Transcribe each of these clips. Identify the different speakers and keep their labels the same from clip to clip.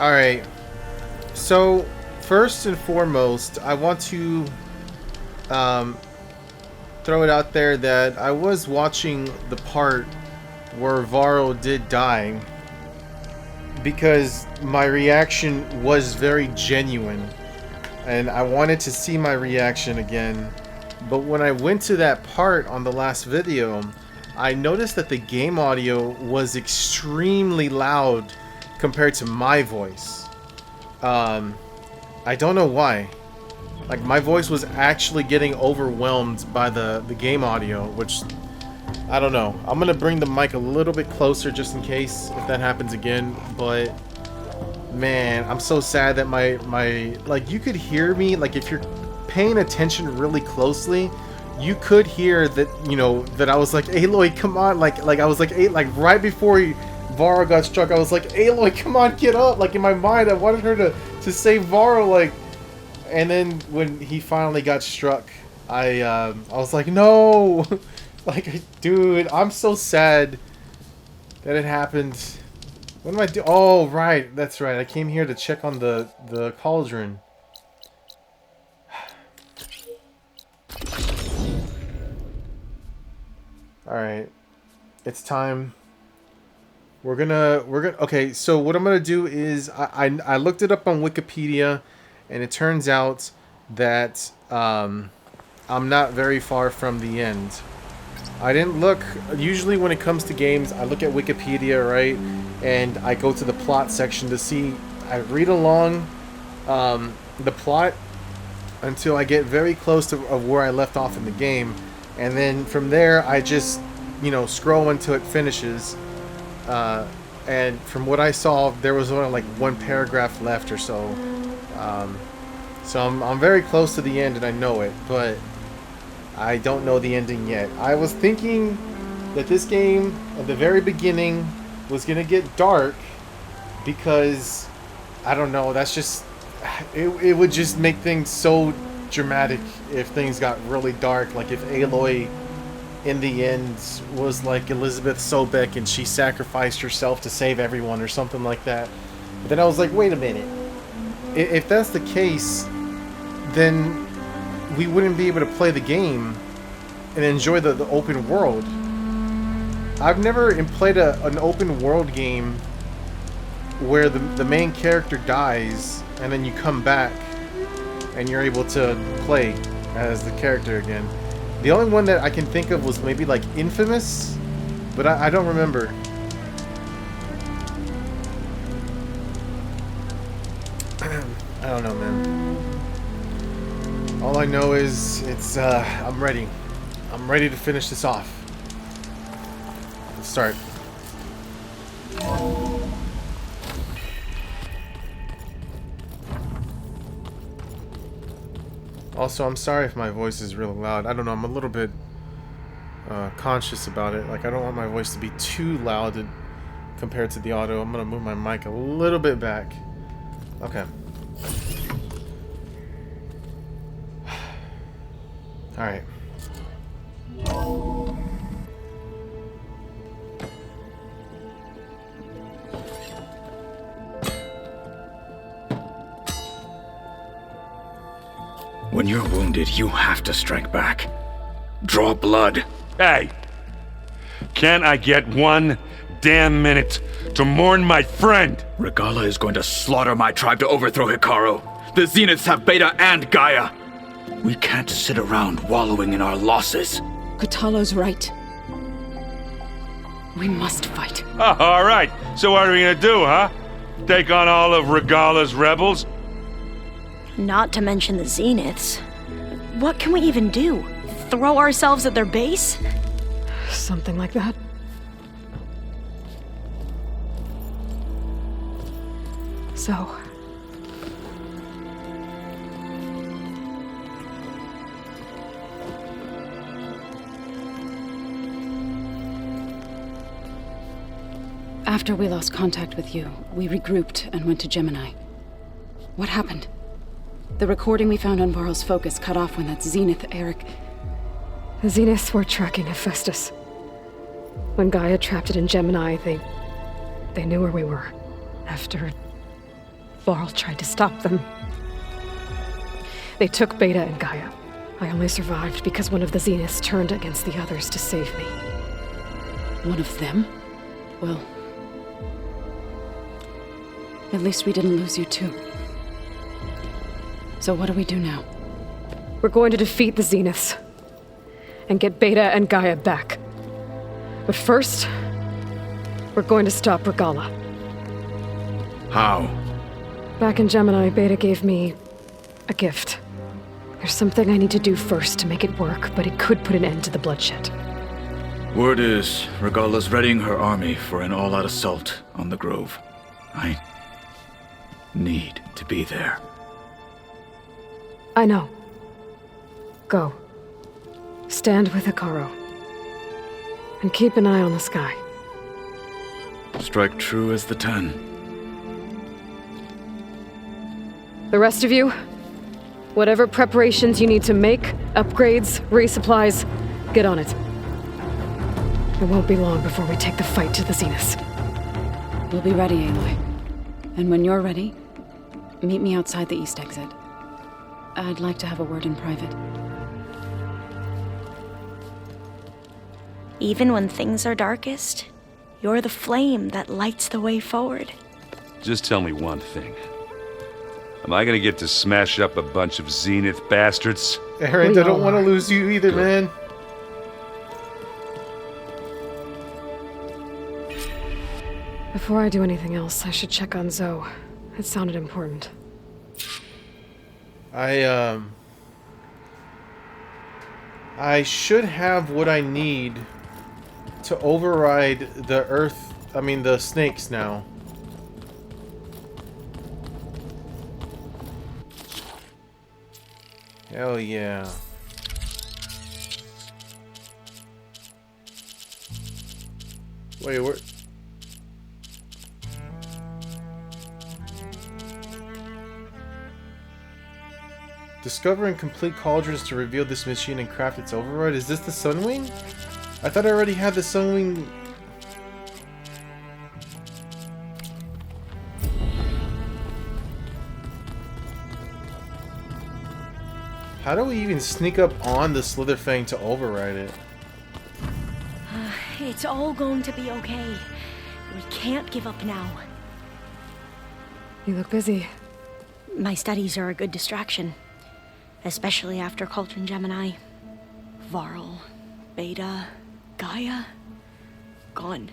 Speaker 1: Alright, so first and foremost, I want to um, throw it out there that I was watching the part where Varro did die because my reaction was very genuine and I wanted to see my reaction again. But when I went to that part on the last video, I noticed that the game audio was extremely loud compared to my voice. I don't know why. Like, my voice was actually getting overwhelmed by the game audio, which, I don't know. I'm gonna bring the mic a little bit closer just in case if that happens again, but man, I'm so sad that my like, you could hear me, like, if you're paying attention really closely, you could hear that, you know, that I was like, Aloy, come on, like I was like, right before Varro got struck, I was like, Aloy, come on, get up, like, in my mind, I wanted her to save Varro, like, and then when he finally got struck, I was like, no, like, dude, I'm so sad that it happened. What am I doing? Oh, right, that's right, I came here to check on the cauldron. Alright, it's time. We're gonna, okay, so what I'm gonna do is, I looked it up on Wikipedia, and it turns out that, I'm not very far from the end. I didn't look, usually when it comes to games, I look at Wikipedia, right, and I go to the plot section to see, I read along, the plot until I get very close to where I left off in the game, and then from there, I just, you know, scroll until it finishes. And from what I saw, there was only like one paragraph left or so. So I'm very close to the end and I know it, but I don't know the ending yet. I was thinking that this game, at the very beginning, was going to get dark because, I don't know, that's just, it would just make things so dramatic if things got really dark. Like if Aloy in the end was like Elizabeth Sobek and she sacrificed herself to save everyone or something like that. But then I was like, wait a minute. If that's the case, then we wouldn't be able to play the game and enjoy the open world. I've never played an open world game where the main character dies and then you come back and you're able to play as the character again. The only one that I can think of was maybe like Infamous, but I don't remember. I don't know, man. All I know is it's I'm ready. I'm ready to finish this off. Let's start. Also, I'm sorry if my voice is really loud. I don't know, I'm a little bit conscious about it. Like, I don't want my voice to be too loud compared to the audio. I'm gonna move my mic a little bit back. Okay. Alright.
Speaker 2: When you're wounded, you have to strike back. Draw blood.
Speaker 3: Hey! Can't I get one damn minute to mourn my friend?
Speaker 2: Regalla is going to slaughter my tribe to overthrow Hikaru. The Zeniths have Beta and Gaia. We can't sit around wallowing in our losses.
Speaker 4: Kotallo's right. We must fight.
Speaker 3: Oh, all right. So what are we gonna do, huh? Take on all of Regalla's rebels?
Speaker 5: Not to mention the Zeniths. What can we even do? Throw ourselves at their base?
Speaker 4: Something like that. So... After we lost contact with you, we regrouped and went to Gemini. What happened? The recording we found on Varro's focus cut off when that Zenith, Eric...
Speaker 6: The Zeniths were tracking Hephaestus. When Gaia trapped it in Gemini, they knew where we were. After Varl tried to stop them. They took Beta and Gaia. I only survived because one of the Zeniths turned against the others to save me.
Speaker 4: One of them? Well, at least we didn't lose you too. So what do we do now?
Speaker 6: We're going to defeat the Zeniths and get Beta and Gaia back. But first, we're going to stop Regalla.
Speaker 2: How?
Speaker 6: Back in Gemini, Beta gave me a gift. There's something I need to do first to make it work, but it could put an end to the bloodshed.
Speaker 2: Word is, Regalla's readying her army for an all-out assault on the Grove. I need to be there.
Speaker 6: I know. Go. Stand with Hekarro. And keep an eye on the sky.
Speaker 2: Strike true as the 10.
Speaker 6: The rest of you, whatever preparations you need to make, upgrades, resupplies, get on it. It won't be long before we take the fight to the Zeniths.
Speaker 4: We'll be ready, Aloy. And when you're ready, meet me outside the east exit. I'd like to have a word in private.
Speaker 5: Even when things are darkest, you're the flame that lights the way forward.
Speaker 3: Just tell me one thing. Am I gonna get to smash up a bunch of Zenith bastards?
Speaker 1: Aaron, I don't want to lose you either, man.
Speaker 6: Before I do anything else, I should check on Zoe. It sounded important.
Speaker 1: I should have what I need to override the snakes now. Hell yeah. Wait, where? Discovering complete cauldrons to reveal this machine and craft its override. Is this the Sunwing? I thought I already had the Sunwing. How do we even sneak up on the Slitherfang to override it?
Speaker 5: It's all going to be okay. We can't give up now.
Speaker 6: You look busy.
Speaker 5: My studies are a good distraction. Especially after Cauldron Gemini. Varl, Beta, Gaia, gone.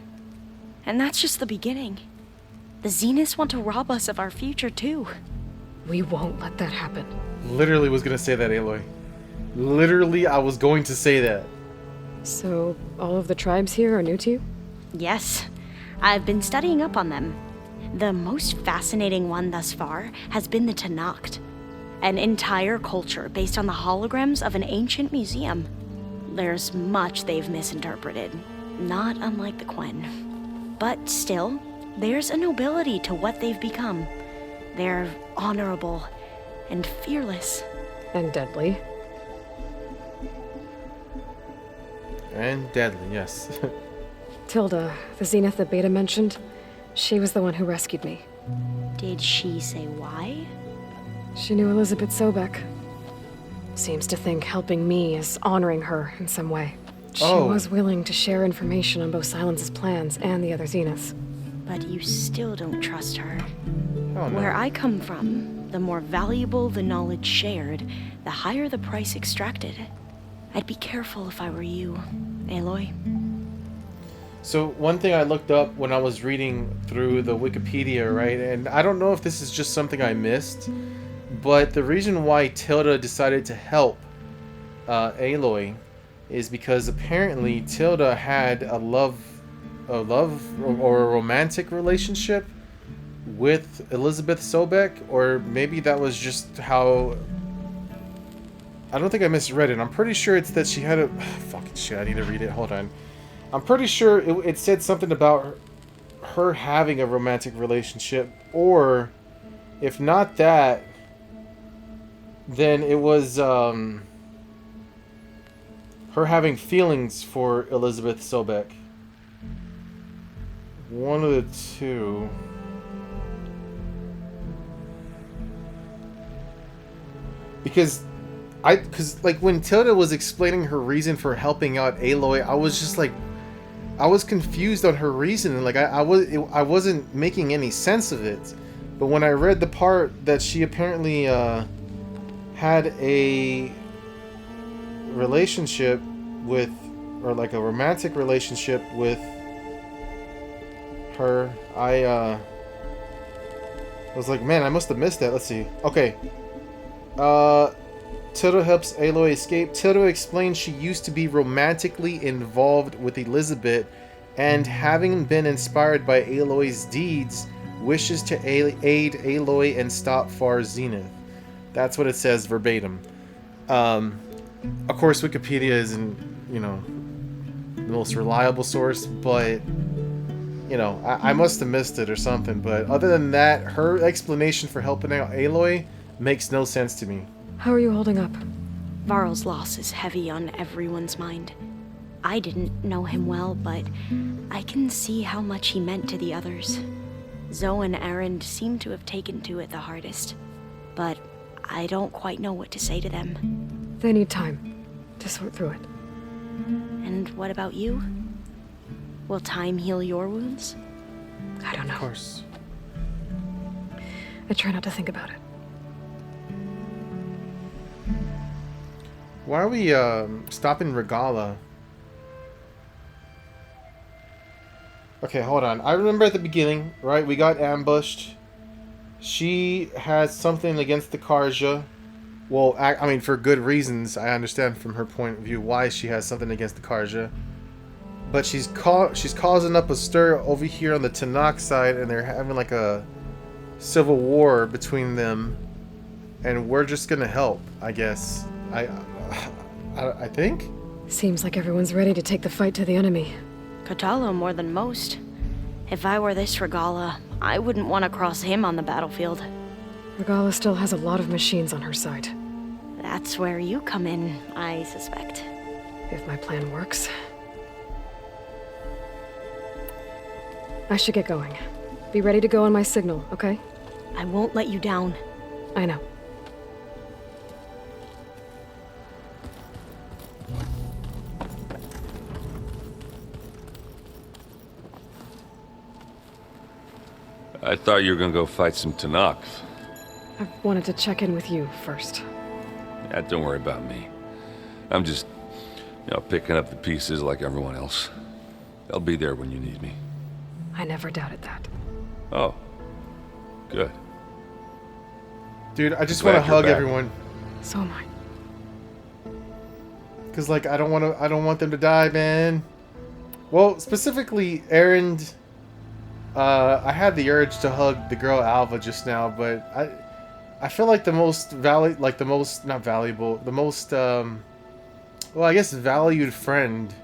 Speaker 5: And that's just the beginning. The Zeniths want to rob us of our future too.
Speaker 6: We won't let that happen.
Speaker 1: Literally was gonna say that, Aloy. Literally, I was going to say that.
Speaker 6: So, all of the tribes here are new to you?
Speaker 5: Yes, I've been studying up on them. The most fascinating one thus far has been the Tenakth. An entire culture based on the holograms of an ancient museum. There's much they've misinterpreted, not unlike the Quen. But still, there's a nobility to what they've become. They're honorable and fearless.
Speaker 6: And deadly.
Speaker 1: And deadly, yes.
Speaker 6: Tilda, the Zenith that Beta mentioned, she was the one who rescued me.
Speaker 5: Did she say why?
Speaker 6: She knew Elizabeth Sobek. Seems to think helping me is honoring her in some way. She was willing to share information on both Silence's plans and the other Zeniths.
Speaker 5: But you still don't trust her.
Speaker 1: Oh, no.
Speaker 5: Where I come from, the more valuable the knowledge shared, the higher the price extracted. I'd be careful if I were you, Aloy.
Speaker 1: So one thing I looked up when I was reading through the Wikipedia, right, and I don't know if this is just something I missed, but the reason why Tilda decided to help Aloy is because apparently Tilda had a love or a romantic relationship with Elizabeth Sobek, or maybe that was just how. I don't think I misread it. I'm pretty sure it's that she had a fucking shit. I need to read it. Hold on. I'm pretty sure it said something about her having a romantic relationship, or if not that, then it was her having feelings for Elizabeth Sobek. One of the two. because like when Tilda was explaining her reason for helping out Aloy, I was just like, I was confused on her reason, and like I wasn't making any sense of it. But when I read the part that she apparently had a relationship with, or like a romantic relationship with her, I was like, man, I must have missed that. Let's see. Okay. Tilda helps Aloy escape. Tilda explains she used to be romantically involved with Elizabeth, and having been inspired by Aloy's deeds, wishes to aid Aloy and stop Far Zenith. That's what it says verbatim. Of course, Wikipedia isn't, you know, the most reliable source, but, you know, I must have missed it or something. But other than that, her explanation for helping out Aloy makes no sense to me.
Speaker 6: How are you holding up?
Speaker 5: Varl's loss is heavy on everyone's mind. I didn't know him well, but I can see how much he meant to the others. Zoe and Erend seem to have taken to it the hardest, but I don't quite know what to say to them.
Speaker 6: They need time to sort through it.
Speaker 5: And what about you? Will time heal your wounds?
Speaker 6: I don't know.
Speaker 1: Of course.
Speaker 6: I try not to think about it.
Speaker 1: Why are we stopping Regala? Okay, hold on. I remember at the beginning, right? We got ambushed. She has something against the Karja. Well, I mean, for good reasons. I understand from her point of view why she has something against the Karja. But she's causing up a stir over here on the Tanakh side, and they're having like a civil war between them. And we're just gonna help, I guess. I think?
Speaker 6: Seems like everyone's ready to take the fight to the enemy.
Speaker 5: Kotallo more than most. If I were this Regala, I wouldn't want to cross him on the battlefield.
Speaker 6: Regala still has a lot of machines on her side.
Speaker 5: That's where you come in, I suspect.
Speaker 6: If my plan works. I should get going. Be ready to go on my signal, okay?
Speaker 5: I won't let you down.
Speaker 6: I know.
Speaker 3: I thought you were gonna go fight some Tanakh.
Speaker 6: I wanted to check in with you first.
Speaker 3: Yeah, don't worry about me. I'm just, you know, picking up the pieces like everyone else. I'll be there when you need me.
Speaker 6: I never doubted that.
Speaker 3: Oh. Good.
Speaker 1: Dude, I just
Speaker 3: Glad
Speaker 1: want to
Speaker 3: you're
Speaker 1: hug
Speaker 3: back.
Speaker 1: everyone.
Speaker 6: So am I.
Speaker 1: Cause like I don't want them to die, man. Well, specifically Erend. I had the urge to hug the girl Alva just now, but I feel like the most well, I guess valued friend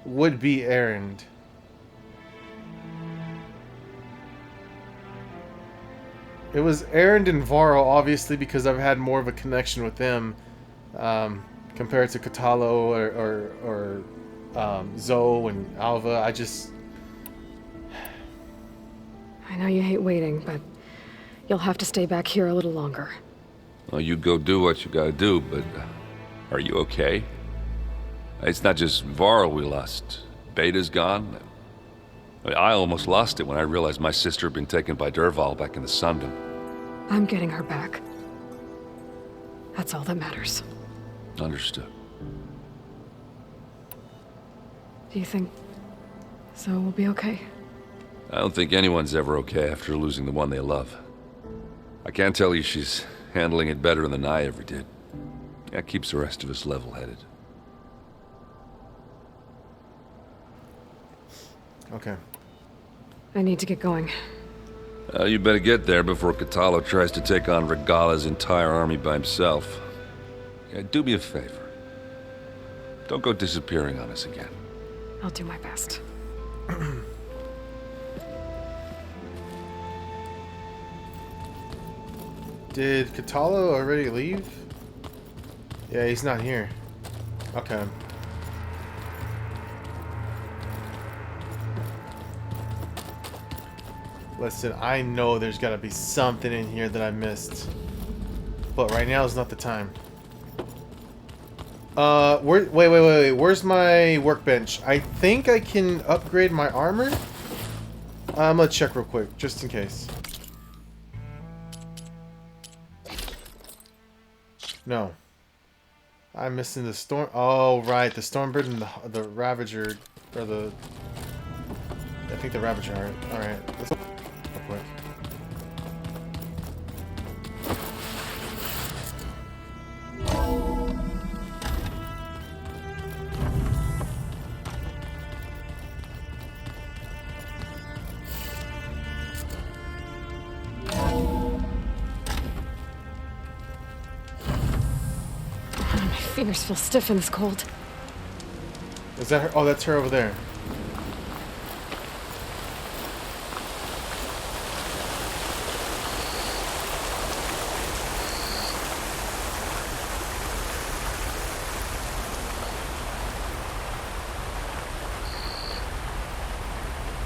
Speaker 1: would be Erend. It was Erend and Varl, obviously, because I've had more of a connection with them compared to Kotallo or Zoe and Alva.
Speaker 6: I know you hate waiting, but you'll have to stay back here a little longer.
Speaker 3: Well, you go do what you gotta do, but are you okay? It's not just Varl we lost. Beta's gone. I almost lost it when I realized my sister had been taken by Dervahl back in the Sundom.
Speaker 6: I'm getting her back. That's all that matters.
Speaker 3: Understood.
Speaker 6: Do you think Zoe will be okay?
Speaker 3: I don't think anyone's ever okay after losing the one they love. I can't tell you she's handling it better than I ever did. That keeps the rest of us level-headed.
Speaker 1: Okay.
Speaker 6: I need to get going.
Speaker 3: You better get there before Kotallo tries to take on Regala's entire army by himself. Yeah, do me a favor. Don't go disappearing on us again.
Speaker 6: I'll do my best.
Speaker 1: Did Kotallo already leave? Yeah, he's not here. Okay. Listen, I know there's gotta be something in here that I missed. But right now is not the time. Wait. Where's my workbench? I think I can upgrade my armor. I'm gonna check real quick, just in case. No. I'm missing the storm. Oh, right. The Stormbird and the Ravager. Or the... I think the Ravager. Alright. Let's real quick.
Speaker 6: My fingers feel stiff in this cold.
Speaker 1: Is that her? Oh, that's her over there.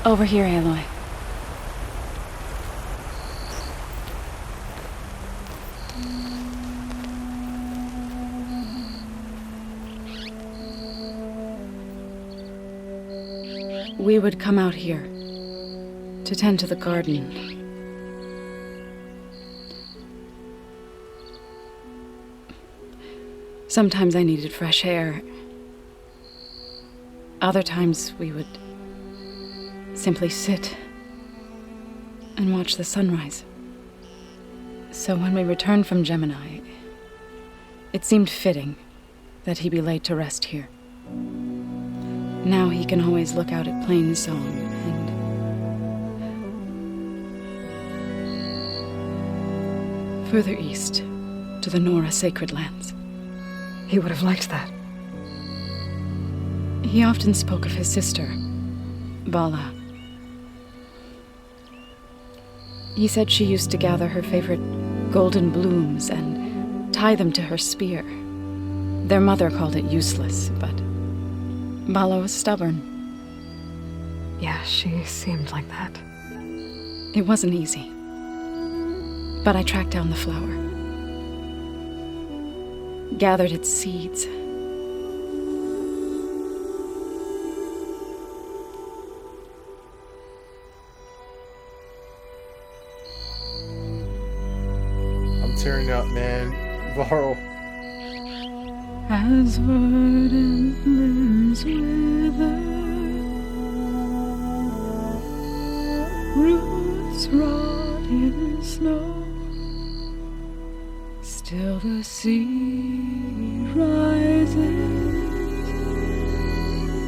Speaker 4: Over here, Aloy. We would come out here to tend to the garden. Sometimes I needed fresh air. Other times we would simply sit and watch the sunrise. So when we returned from Gemini, it seemed fitting that he be laid to rest here. Now he can always look out at Plainsong and further east to the Nora Sacred Lands.
Speaker 6: He would have liked that.
Speaker 4: He often spoke of his sister, Bala. He said she used to gather her favorite golden blooms and tie them to her spear. Their mother called it useless, but Bala was stubborn.
Speaker 6: Yeah, she seemed like that.
Speaker 4: It wasn't easy. But I tracked down the flower. Gathered its seeds.
Speaker 1: I'm tearing up, man. Varl.
Speaker 4: As verdant limbs wither, roots rot in snow, still the sea rises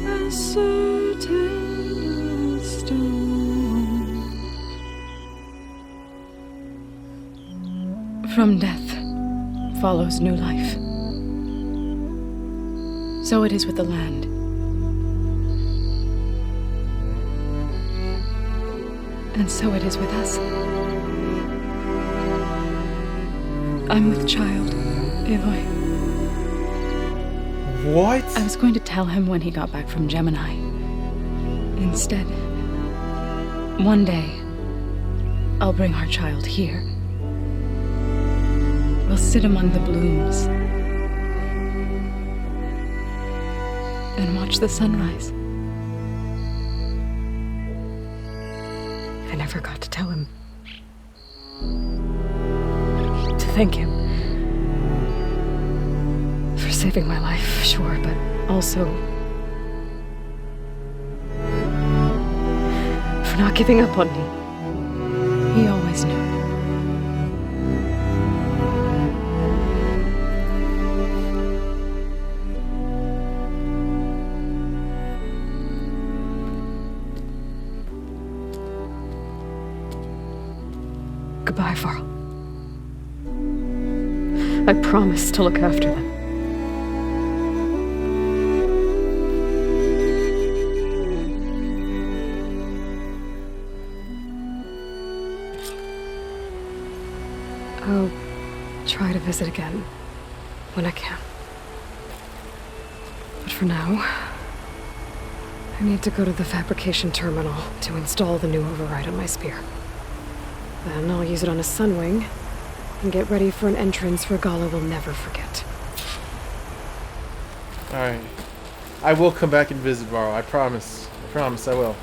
Speaker 4: as certain as stone. From death follows new life. So it is with the land. And so it is with us. I'm with child, Aloy.
Speaker 1: What?
Speaker 4: I was going to tell him when he got back from Gemini. Instead, one day, I'll bring our child here. We'll sit among the blooms and watch the sunrise.
Speaker 6: I never got to tell him. To thank him. For saving my life, sure, but also for not giving up on me.
Speaker 4: He always knew.
Speaker 6: Goodbye, Varl. I promise to look after them. I'll try to visit again when I can. But for now, I need to go to the fabrication terminal to install the new override on my spear. Then I'll use it on a Sunwing And get ready for an entrance Regala will never forget.
Speaker 1: Alright. I will come back and visit Varl. I promise. I promise I will.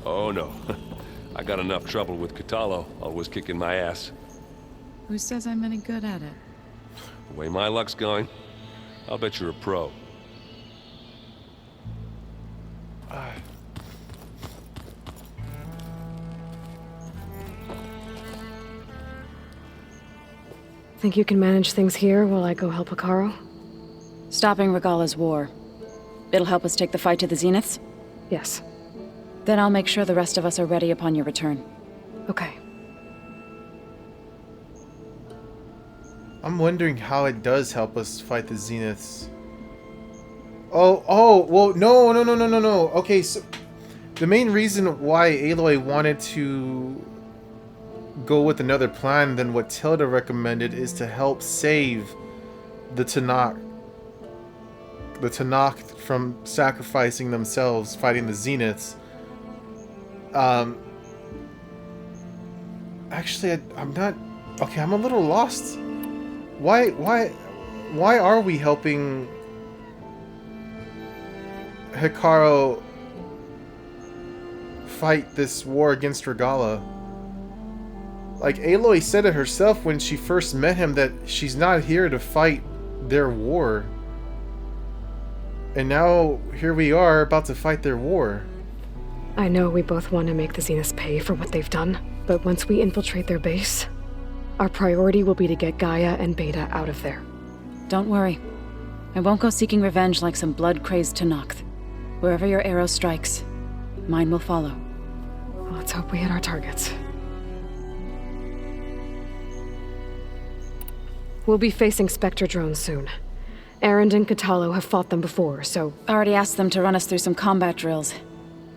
Speaker 3: Oh no. I got enough trouble with Kotallo, always kicking my ass.
Speaker 7: Who says I'm any good at it?
Speaker 3: The way my luck's going, I'll bet you're a pro.
Speaker 6: Think you can manage things here while I go help Hekarro?
Speaker 4: Stopping Regala's war. It'll help us take the fight to the Zeniths?
Speaker 6: Yes.
Speaker 4: Then I'll make sure the rest of us are ready upon your return.
Speaker 6: Okay.
Speaker 1: I'm wondering how it does help us fight the Zeniths. Well, no. Okay, so the main reason why Aloy wanted to go with another plan than what Tilda recommended is to help save the Tenakth. The Tenakth from sacrificing themselves fighting the Zeniths. Actually, I'm not... Okay, I'm a little lost. Why are we helping Hekarro fight this war against Regala? Like, Aloy said it herself when she first met him that she's not here to fight their war. And now, here we are about to fight their war.
Speaker 6: I know we both want to make the Zeniths pay for what they've done, but once we infiltrate their base, our priority will be to get Gaia and Beta out of there.
Speaker 4: Don't worry. I won't go seeking revenge like some blood-crazed Tenakth. Wherever your arrow strikes, mine will follow.
Speaker 6: Let's hope we hit our targets. We'll be facing Spectre drones soon. Erend and Kotallo have fought them before, so...
Speaker 4: Already asked them to run us through some combat drills.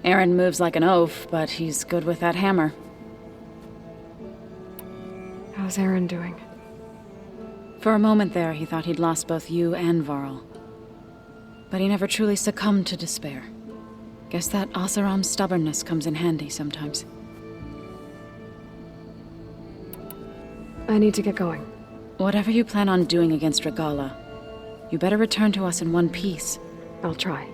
Speaker 4: Erend moves like an oaf, but he's good with that hammer.
Speaker 6: How's Erend doing?
Speaker 4: For a moment there, he thought he'd lost both you and Varl. But he never truly succumbed to despair. Guess that Oseram's stubbornness comes in handy sometimes.
Speaker 6: I need to get going.
Speaker 4: Whatever you plan on doing against Regala, you better return to us in one piece.
Speaker 6: I'll try.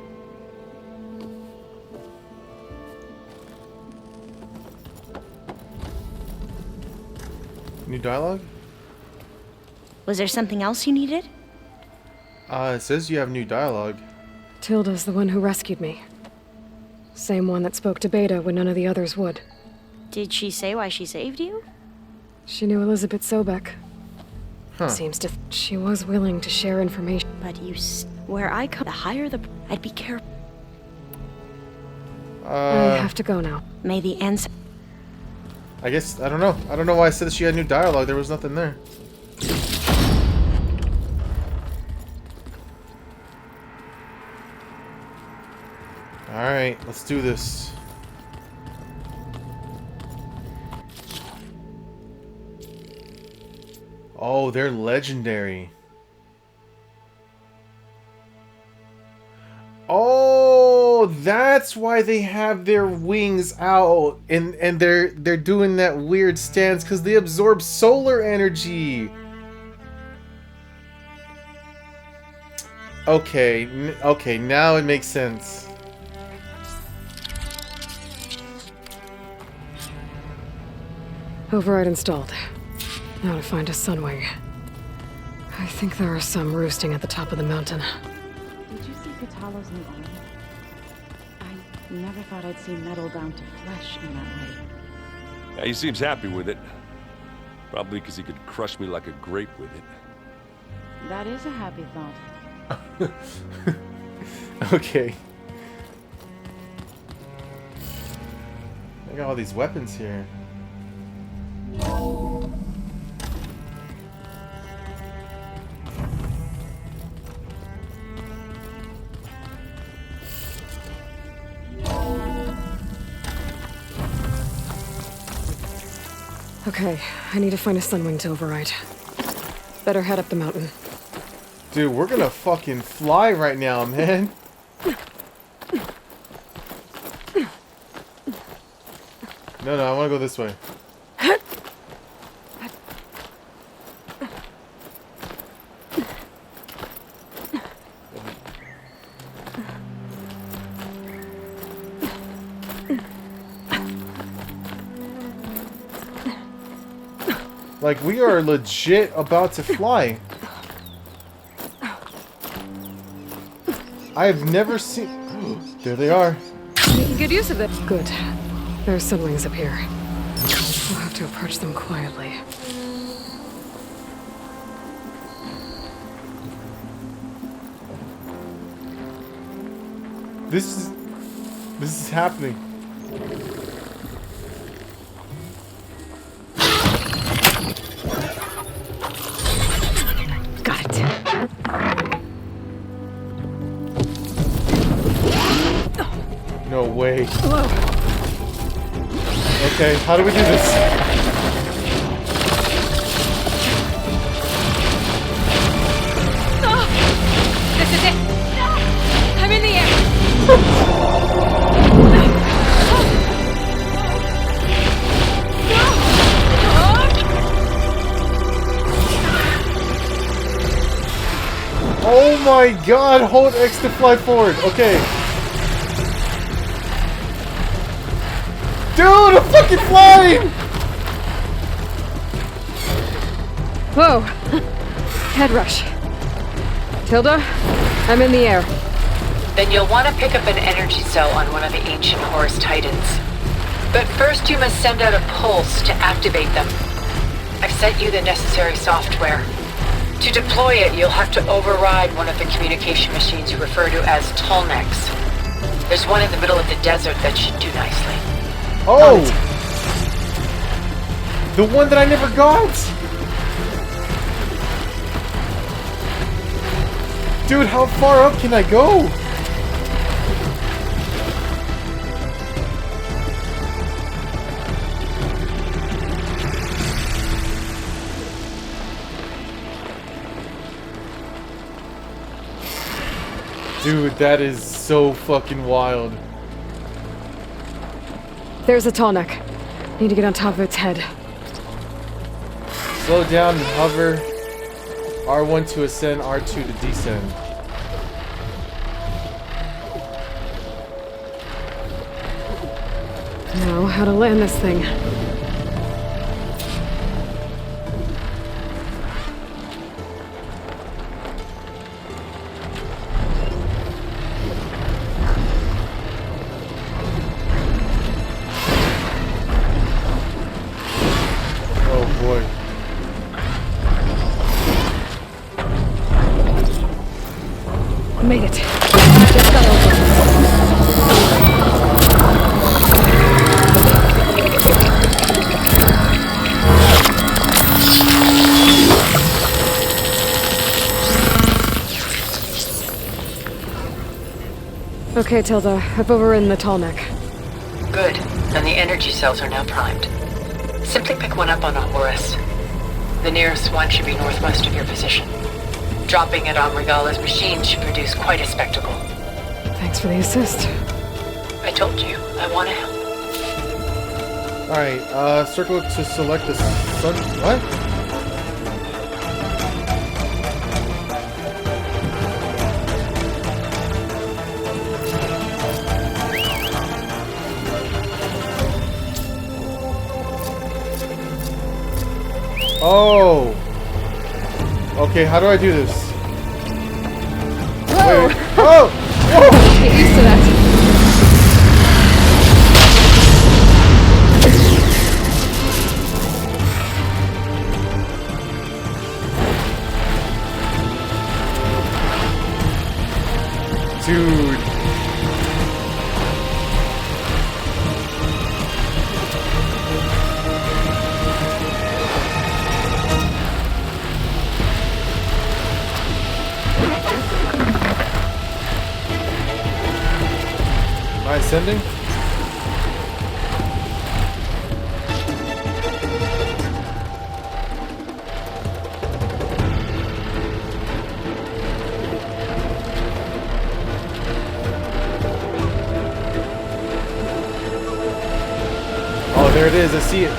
Speaker 1: New dialogue?
Speaker 5: Was there something else you needed?
Speaker 1: It says you have new dialogue.
Speaker 6: Tilda's the one who rescued me. Same one that spoke to Beta when none of the others would.
Speaker 5: Did she say why she saved you?
Speaker 6: She knew Elizabeth Sobek.
Speaker 1: Huh.
Speaker 6: Seems to... She was willing to share information.
Speaker 5: But where I come, the higher the... I'd be careful.
Speaker 6: I have to go now.
Speaker 5: May the ancestors...
Speaker 1: I guess, I don't know. I don't know why I said she had new dialogue. There was nothing there. Alright, let's do this. Oh, they're legendary. Oh, that's why they have their wings out and they're doing that weird stance because they absorb solar energy. Okay, okay, now it makes sense.
Speaker 6: Override installed. Now to find a Sunwing. I think there are some roosting at the top of the mountain.
Speaker 4: Did you see Kotallo's new armor? I never thought I'd see metal down to flesh in that way.
Speaker 3: Yeah, he seems happy with it. Probably because he could crush me like a grape with it.
Speaker 4: That is a happy thought.
Speaker 1: Okay. I got all these weapons here.
Speaker 6: Okay, I need to find a Sunwing to override. Better head up the mountain.
Speaker 1: Dude, we're gonna fucking fly right now, man. No, I want to go this way. Like, we are legit about to fly. I have never seen... There they are.
Speaker 6: Making good use of it. Good. There's Sunwings up here. We'll have to approach them quietly.
Speaker 1: This is happening.
Speaker 6: Got it.
Speaker 1: No way.
Speaker 6: Hello.
Speaker 1: Okay, how do we do this?
Speaker 6: This is it. I'm in the air.
Speaker 1: Oh my god, hold X to fly forward. Okay. Dude, I'm fucking flying!
Speaker 6: Whoa. Head rush. Tilda, I'm in the air.
Speaker 8: Then you'll want to pick up an energy cell on one of the ancient Horus Titans. But first you must send out a pulse to activate them. I've sent you the necessary software. To deploy it, you'll have to override one of the communication machines you refer to as Tallnecks. There's one in the middle of the desert that should do nicely.
Speaker 1: Oh! The one that I never got! Dude, how far up can I go? Dude, that is so fucking wild.
Speaker 6: There's a Tallneck. Need to get on top of its head.
Speaker 1: Slow down and hover. R1 to ascend, R2 to descend.
Speaker 6: Now, how to land this thing.
Speaker 1: Oh boy.
Speaker 6: Made it. Just got over. Okay, Tilda. I've overridden the Tallneck.
Speaker 8: Good. And the energy cells are now primed. Simply pick one up on a Horus. The nearest one should be northwest of your position. Dropping it on Regala's machine should produce quite a spectacle.
Speaker 6: Thanks for the assist.
Speaker 8: I told you, I want to help.
Speaker 1: Alright, circle to select the sun. What? Oh! Okay, how do I do this?
Speaker 6: Whoa!
Speaker 1: Wait. Oh! Whoa!
Speaker 6: Get used to that.
Speaker 1: Dude. Am I ascending? it is. I see it.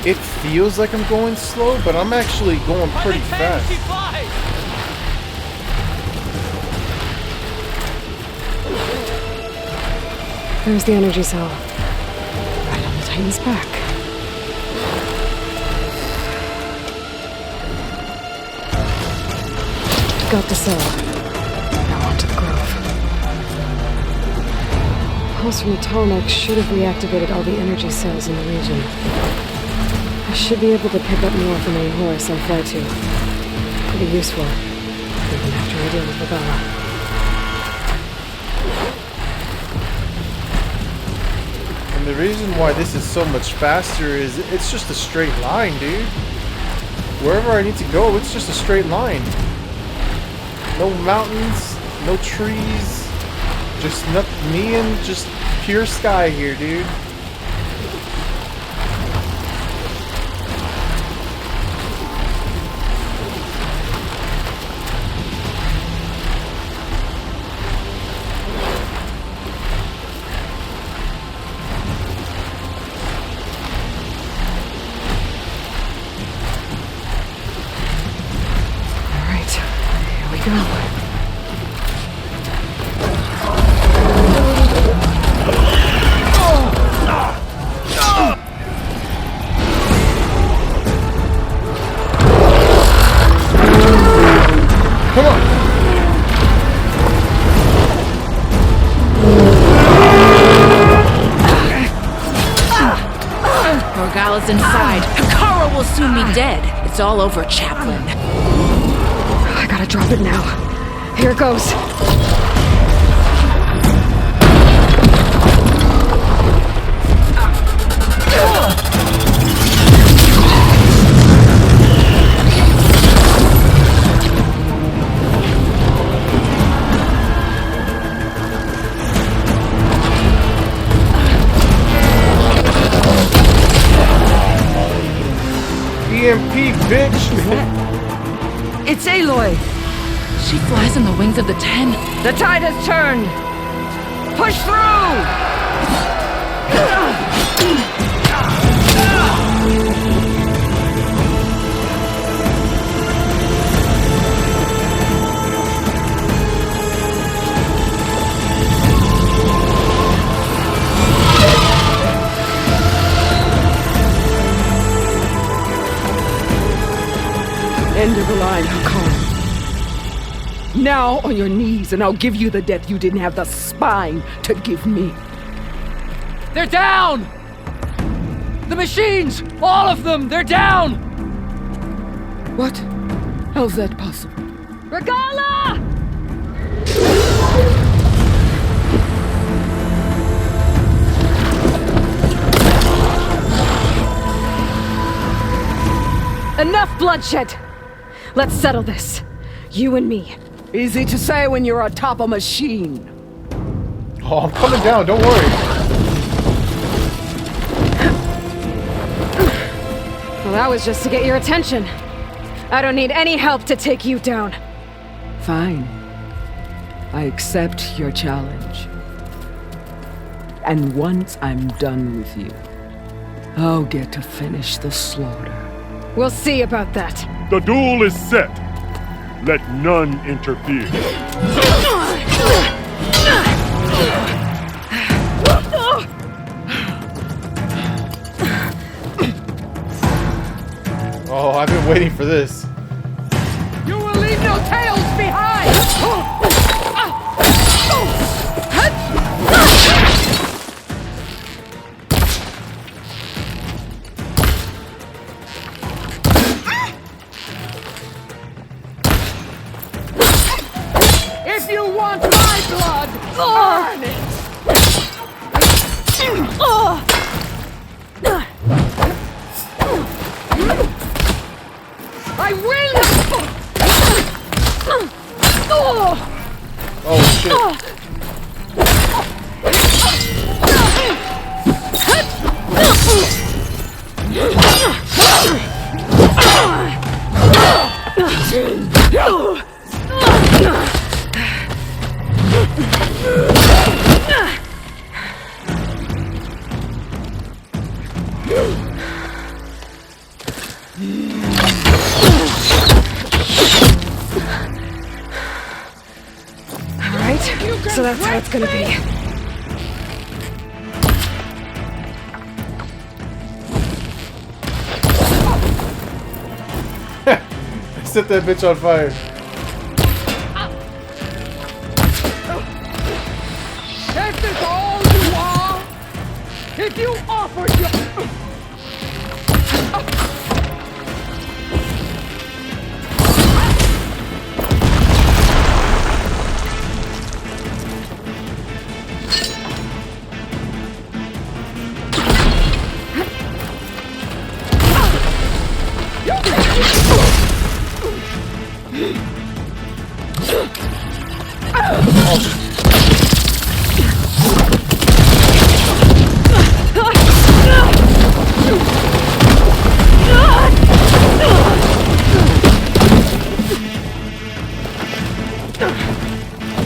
Speaker 1: It feels like I'm going slow, but I'm actually going pretty fast.
Speaker 6: There's the energy cell. Right on the Titan's back. Got the cell. Now onto the grove. Pulse from the Tallneck should have reactivated all the energy cells in the region. I should be able to pick up more from any horse I fly to. Pretty useful, even after I deal with Regala.
Speaker 1: And the reason why this is so much faster is it's just a straight line, dude. Wherever I need to go, it's just a straight line. No mountains, no trees, just me and just pure sky here, dude.
Speaker 7: Regala's inside. Hekarro will soon be dead. It's all over, Chaplain.
Speaker 6: I gotta drop it now. Here it goes.
Speaker 1: EMP, bitch!
Speaker 9: It's Aloy!
Speaker 7: She flies on the wings of the Ten.
Speaker 9: The tide has turned! Push through! End of the line, Hekarro. Now on your knees, and I'll give you the death you didn't have the spine to give me.
Speaker 10: They're down! The machines! All of them! They're down!
Speaker 9: What? How's that possible?
Speaker 6: Regala! Enough bloodshed! Let's settle this. You and me.
Speaker 9: Easy to say when you're atop a machine.
Speaker 1: Oh, I'm coming down, don't worry.
Speaker 6: Well, that was just to get your attention. I don't need any help to take you down.
Speaker 9: Fine. I accept your challenge. And once I'm done with you, I'll get to finish the slaughter.
Speaker 6: We'll see about that.
Speaker 11: The duel is set. Let none interfere.
Speaker 1: Oh, I've been waiting for this.
Speaker 9: You will leave no tails behind! If you want my blood, earn it! I will!
Speaker 1: Oh shit.
Speaker 6: Alright, so that's how it's gonna be.
Speaker 1: Set that bitch on fire.
Speaker 9: This is all you are? If you offered your...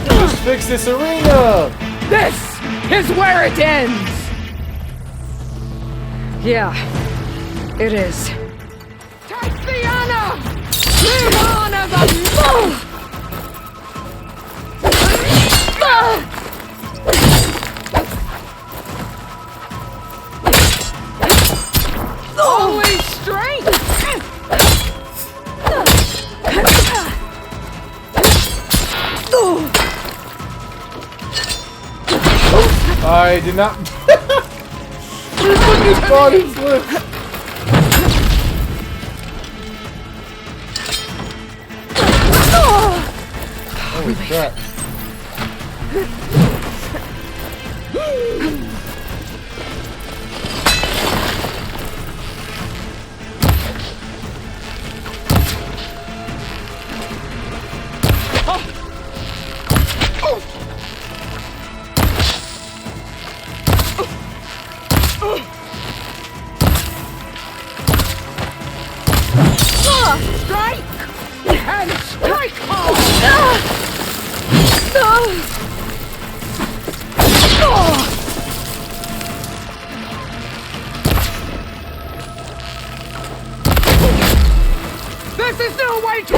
Speaker 1: Just fix this arena!
Speaker 9: This is where it ends!
Speaker 6: Yeah, it is.
Speaker 9: Tatiana! Live on as a Holy strength!
Speaker 1: I did not. This fucking body slipped. Holy crap.
Speaker 9: Strike! And strike hard! This is no way to...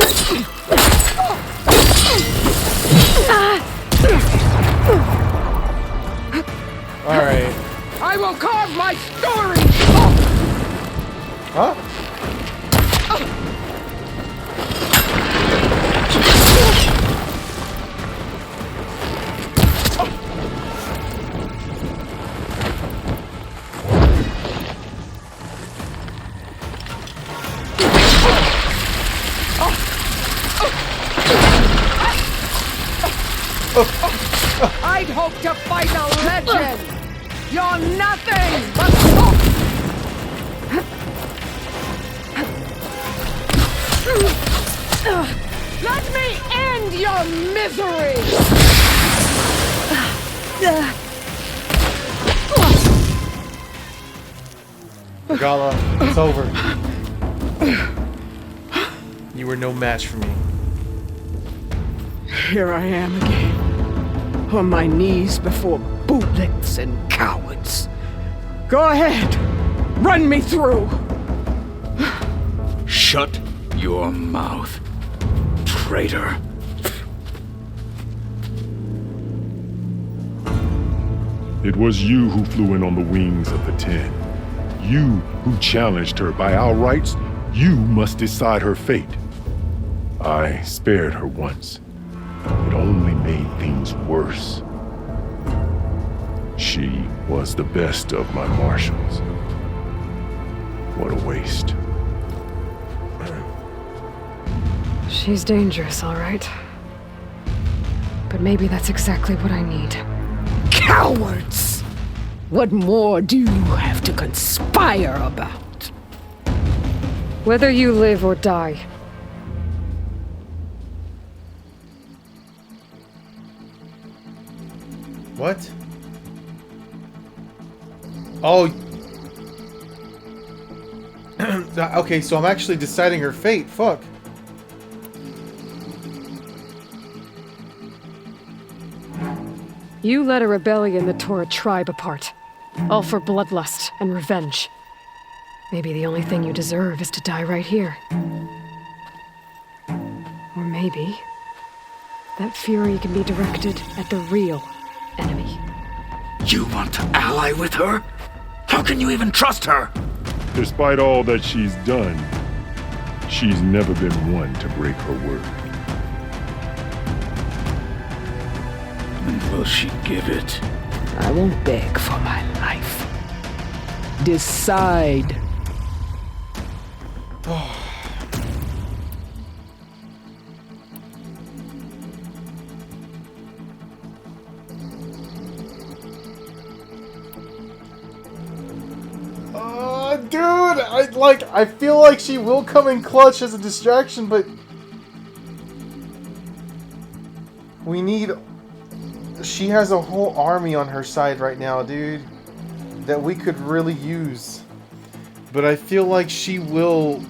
Speaker 1: Alright.
Speaker 9: I will carve my story!
Speaker 1: Huh?
Speaker 9: I'd hope to fight a legend! You're nothing but talk! Let me end your misery!
Speaker 1: Gala, it's over. You were no match for me.
Speaker 9: Here I am again, on my knees before bootlicks and cowards. Go ahead, run me through.
Speaker 2: Shut your mouth, traitor.
Speaker 11: It was you who flew in on the wings of the Ten. You who challenged her by our rights. You must decide her fate. I spared her once. It only made things worse. She was the best of my marshals. What a waste.
Speaker 6: She's dangerous, all right. But maybe that's exactly what I need.
Speaker 9: Cowards! What more do you have to conspire about?
Speaker 6: Whether you live or die,
Speaker 1: What? Oh. Okay, so I'm actually deciding her fate. Fuck.
Speaker 6: You led a rebellion that tore a tribe apart. All for bloodlust and revenge. Maybe the only thing you deserve is to die right here. Or maybe that fury can be directed at the real enemy.
Speaker 2: You want to ally with her? How can you even trust her?
Speaker 11: Despite all that she's done, she's never been one to break her word.
Speaker 2: And will she give it?
Speaker 9: I won't beg for my life. Decide.
Speaker 1: Dude, I feel like she will come in clutch as a distraction, but we need. She has a whole army on her side right now, dude, that we could really use. But I feel like she will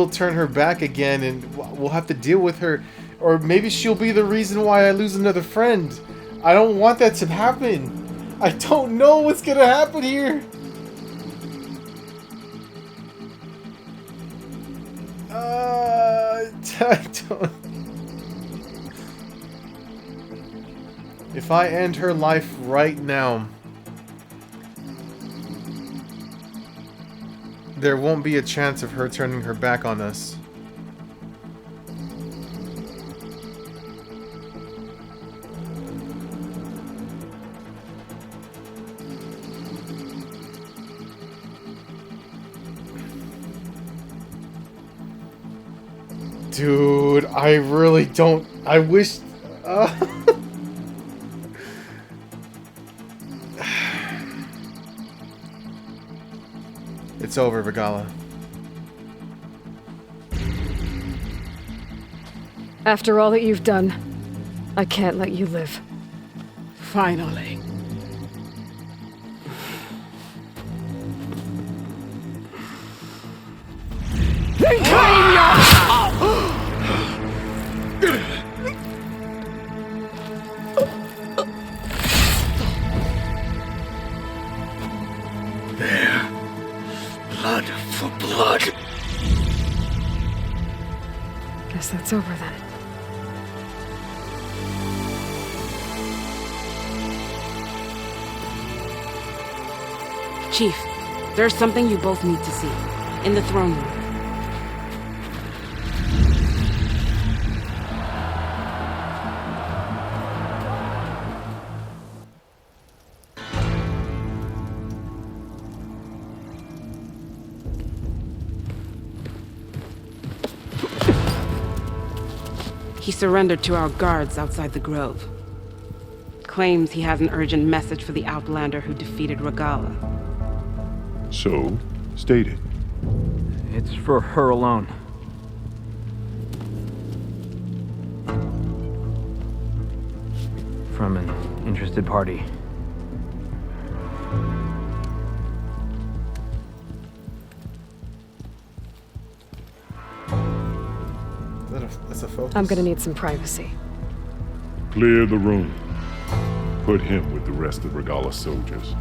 Speaker 1: turn her back again, and we'll have to deal with her. Or maybe she'll be the reason why I lose another friend. I don't want that to happen. I don't know what's gonna happen here. I don't. If I end her life right now, there won't be a chance of her turning her back on us. Dude, I really don't. I wish. It's over, Regalla.
Speaker 6: After all that you've done, I can't let you live.
Speaker 9: Finally. Then claim your...
Speaker 2: There. Blood for blood.
Speaker 6: Guess that's over then.
Speaker 12: Chief, there's something you both need to see. In the throne room. He surrendered to our guards outside the grove. Claims he has an urgent message for the Outlander who defeated Regalla.
Speaker 11: So, state it.
Speaker 10: It's for her alone. From an interested party.
Speaker 1: That's a focus.
Speaker 6: I'm gonna need some privacy.
Speaker 11: Clear the room. Put him with the rest of Regalla's soldiers.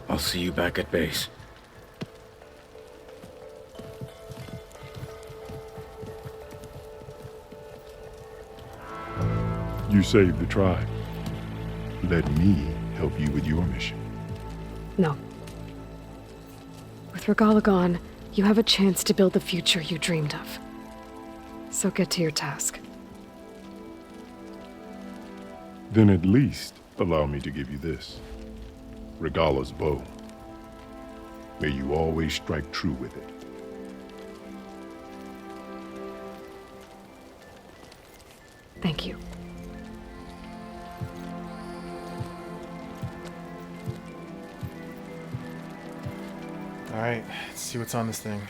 Speaker 2: I'll see you back at base.
Speaker 11: You saved the tribe. Let me help you with your mission.
Speaker 6: No. With Regalla gone, you have a chance to build the future you dreamed of. So get to your task.
Speaker 11: Then at least allow me to give you this. Regalla's bow. May you always strike true with it.
Speaker 6: Thank you.
Speaker 1: Alright, let's see what's on this thing.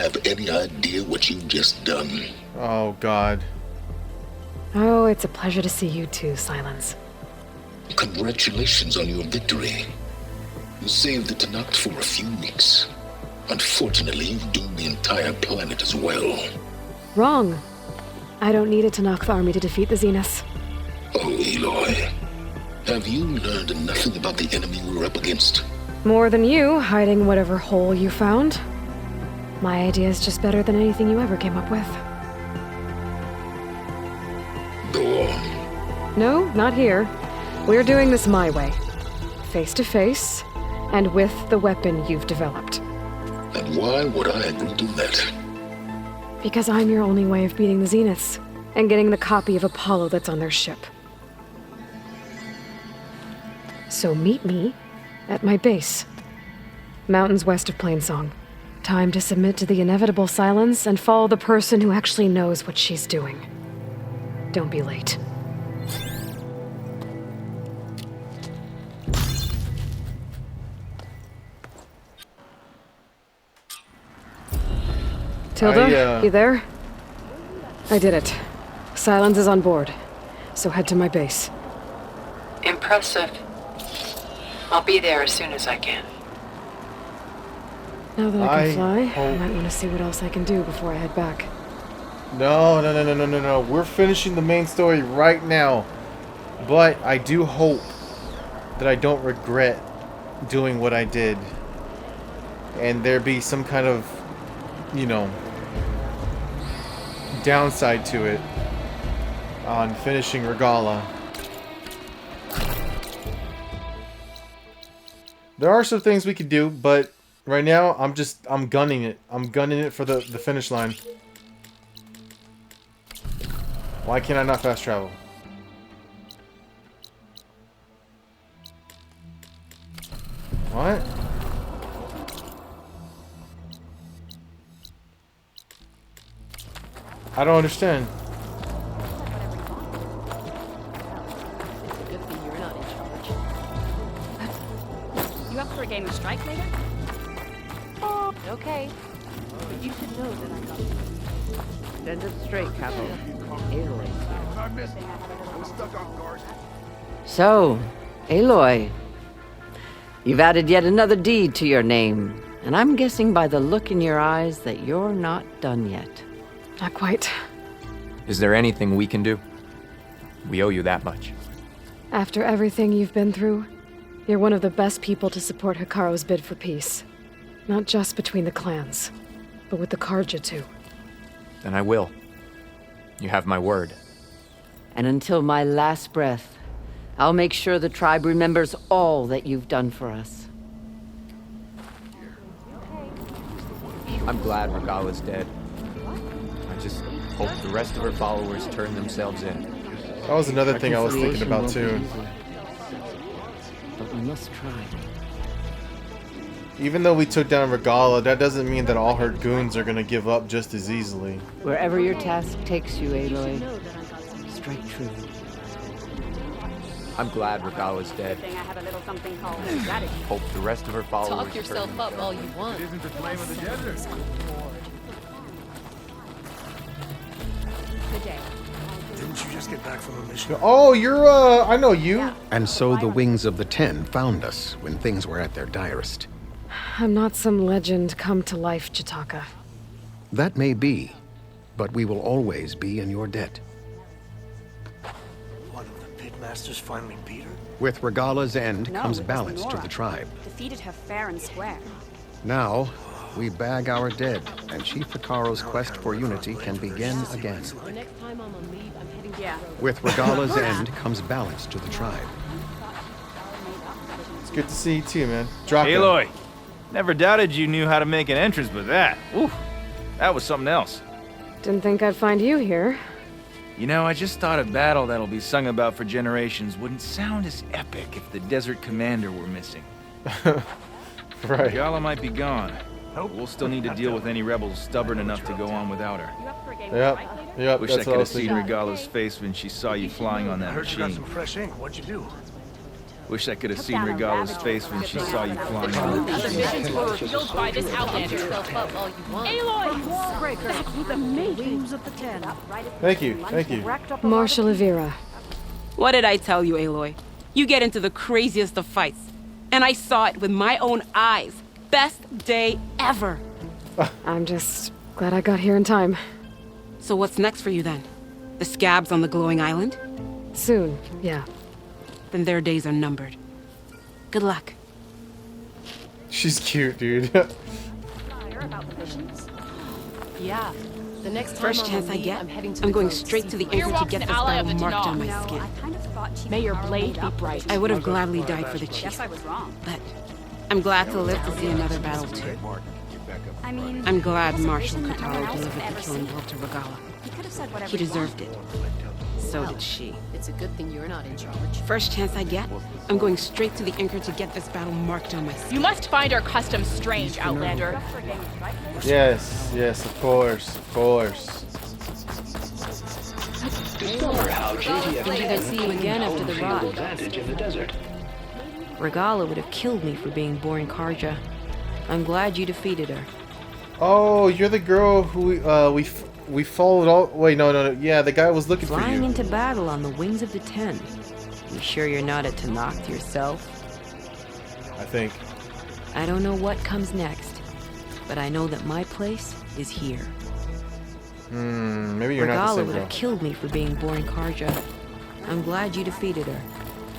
Speaker 13: have any idea what you've just done?
Speaker 1: Oh, God.
Speaker 6: Oh, it's a pleasure to see you too, Silence.
Speaker 13: Congratulations on your victory. You saved the Tenakth for a few weeks. Unfortunately, you've doomed the entire planet as well.
Speaker 6: Wrong. I don't need a Tenakth army to defeat the Zeniths.
Speaker 13: Oh, Aloy. Have you learned nothing about the enemy we're up against?
Speaker 6: More than you, hiding whatever hole you found. My idea is just better than anything you ever came up with.
Speaker 13: Go on.
Speaker 6: No, not here. We're doing this my way. Face to face, and with the weapon you've developed.
Speaker 13: And why would I agree to that?
Speaker 6: Because I'm your only way of beating the Zeniths, and getting the copy of Apollo that's on their ship. So meet me at my base. Mountains west of Plainsong. Time to submit to the inevitable silence and follow the person who actually knows what she's doing. Don't be late. Tilda, you there? I did it. Silence is on board, so head to my base.
Speaker 8: Impressive. I'll be there as soon as I can.
Speaker 6: Now that I can fly, I might want to see what else I can do before I head back.
Speaker 1: No. We're finishing the main story right now. But I do hope that I don't regret doing what I did. And there be some kind of, you know, downside to it on finishing Regalla. There are some things we could do, but right now I'm gunning it. I'm gunning it for the finish line. Why can't I not fast travel? What? I don't understand.
Speaker 14: Good thing you're not in charge. You up for a game of strike later? Okay. But you should know that I got you.
Speaker 15: Send it straight, Capo. So, Aloy, you've added yet another deed to your name, and I'm guessing by the look in your eyes that you're not done yet.
Speaker 6: Not quite.
Speaker 16: Is there anything we can do? We owe you that much.
Speaker 6: After everything you've been through, you're one of the best people to support Hekarro's bid for peace. Not just between the clans, but with the Carja too.
Speaker 16: Then I will. You have my word.
Speaker 15: And until my last breath, I'll make sure the tribe remembers all that you've done for us.
Speaker 16: I'm glad Regalla's dead. I just hope the rest of her followers turn themselves in.
Speaker 1: That was another thing I was thinking about too.
Speaker 15: But we must try.
Speaker 1: Even though we took down Regalla, that doesn't mean that all her goons are gonna give up just as easily.
Speaker 15: Wherever your task takes you, Aloy, strike true.
Speaker 16: I'm glad Regalla's dead. Hope the rest of her followers
Speaker 14: Talk yourself up all you want.
Speaker 11: It isn't the flame of the desert.
Speaker 14: Good day.
Speaker 17: Didn't you just get back from a mission?
Speaker 1: Oh, you're I know you.
Speaker 18: And so the Wings of the Ten found us when things were at their direst.
Speaker 6: I'm not some legend come to life, Jataka.
Speaker 18: That may be, but we will always be in your debt.
Speaker 17: One of the pitmasters finally beat her?
Speaker 18: With Regalla's end
Speaker 19: No,
Speaker 18: comes
Speaker 19: it was
Speaker 18: balance to
Speaker 19: Nora.
Speaker 18: the tribe.
Speaker 19: Defeated her fair and square.
Speaker 18: Now, we bag our dead, and Chief Hekarro's quest for unity can begin again.
Speaker 14: The next time I'm on leave, I'm heading to the
Speaker 18: With Regalla's end comes balance to the tribe.
Speaker 1: It's good to see you too, man. Drop it.
Speaker 20: Aloy, never doubted you knew how to make an entrance, but that, oof, that was something else.
Speaker 6: Didn't think I'd find you here.
Speaker 20: You know, I just thought a battle that'll be sung about for generations wouldn't sound as epic if the Desert Commander were missing.
Speaker 1: Right.
Speaker 20: Regalla might be gone, but we'll still need to deal with any rebels stubborn enough to go on without her.
Speaker 1: Yep,
Speaker 20: Wish I
Speaker 1: that's
Speaker 20: could
Speaker 1: what I
Speaker 20: have
Speaker 1: was
Speaker 20: seen
Speaker 1: thinking.
Speaker 20: Regalla's face when she saw you flying on
Speaker 17: I
Speaker 20: that
Speaker 17: heard you got
Speaker 20: machine.
Speaker 17: some fresh ink. What'd you do?
Speaker 20: Wish I could have seen Regala's face when she saw you flying on.
Speaker 7: The visions were revealed by this Outlander. Aloy!
Speaker 19: That was amazing. Of the 10.
Speaker 1: Thank you, thank you.
Speaker 6: Marshal Avira.
Speaker 12: What did I tell you, Aloy? You get into the craziest of fights. And I saw it with my own eyes. Best day ever.
Speaker 6: I'm just glad I got here in time.
Speaker 12: So what's next for you then? The scabs on the glowing island?
Speaker 6: Soon, yeah.
Speaker 12: Then their days are numbered. Good luck.
Speaker 1: She's cute, dude.
Speaker 19: About the visions?
Speaker 14: Yeah. The next time
Speaker 12: First
Speaker 14: I'm
Speaker 12: chance
Speaker 14: on
Speaker 12: I
Speaker 14: leave,
Speaker 12: get,
Speaker 14: I'm heading to
Speaker 12: I'm
Speaker 14: the
Speaker 12: going
Speaker 14: Grove
Speaker 12: straight to the
Speaker 14: Here
Speaker 12: anchor to
Speaker 14: walks
Speaker 12: get
Speaker 14: an
Speaker 12: this
Speaker 14: ally of
Speaker 12: battle
Speaker 14: the
Speaker 12: marked on my
Speaker 14: Tanakh.
Speaker 12: skin.
Speaker 19: I kind of thought Chief
Speaker 14: May your
Speaker 19: Hikaru
Speaker 14: blade
Speaker 19: made
Speaker 14: be
Speaker 19: up.
Speaker 14: bright.
Speaker 12: I would have gladly died for the chief.
Speaker 19: Guess I was wrong.
Speaker 12: But I'm glad to live to see another battle too.
Speaker 19: I mean,
Speaker 12: I'm glad Marshal
Speaker 19: vision that no one
Speaker 12: Kataro
Speaker 19: else
Speaker 12: delivered
Speaker 19: had
Speaker 12: the
Speaker 19: ever
Speaker 12: killing
Speaker 19: seen.
Speaker 12: blow to Regala.
Speaker 19: He could have said whatever
Speaker 12: He deserved it.
Speaker 19: wanted.
Speaker 12: So did she.
Speaker 14: It's a good thing you're not in charge.
Speaker 12: First chance I get, I'm going straight to the anchor to get this battle marked on my skin.
Speaker 7: You must find our custom strange, Outlander.
Speaker 1: Yes, yes, of course, of course.
Speaker 21: Discover how JTF
Speaker 4: Think I'd see you again after the rot.
Speaker 21: advantage in the desert.
Speaker 4: Regala would have killed me for being born Karja. I'm glad you defeated her.
Speaker 1: Oh, you're the girl who we followed all. Wait, no. Yeah, the guy was looking for
Speaker 4: Flying
Speaker 1: you.
Speaker 4: into battle on the wings of the 10. You sure you're not a Tanakh yourself?
Speaker 1: I think.
Speaker 4: I don't know what comes next, but I know that my place is here.
Speaker 1: Maybe you're not the
Speaker 4: Regala
Speaker 1: same
Speaker 4: would
Speaker 1: girl.
Speaker 4: have killed me for being born Karja. I'm glad you defeated her.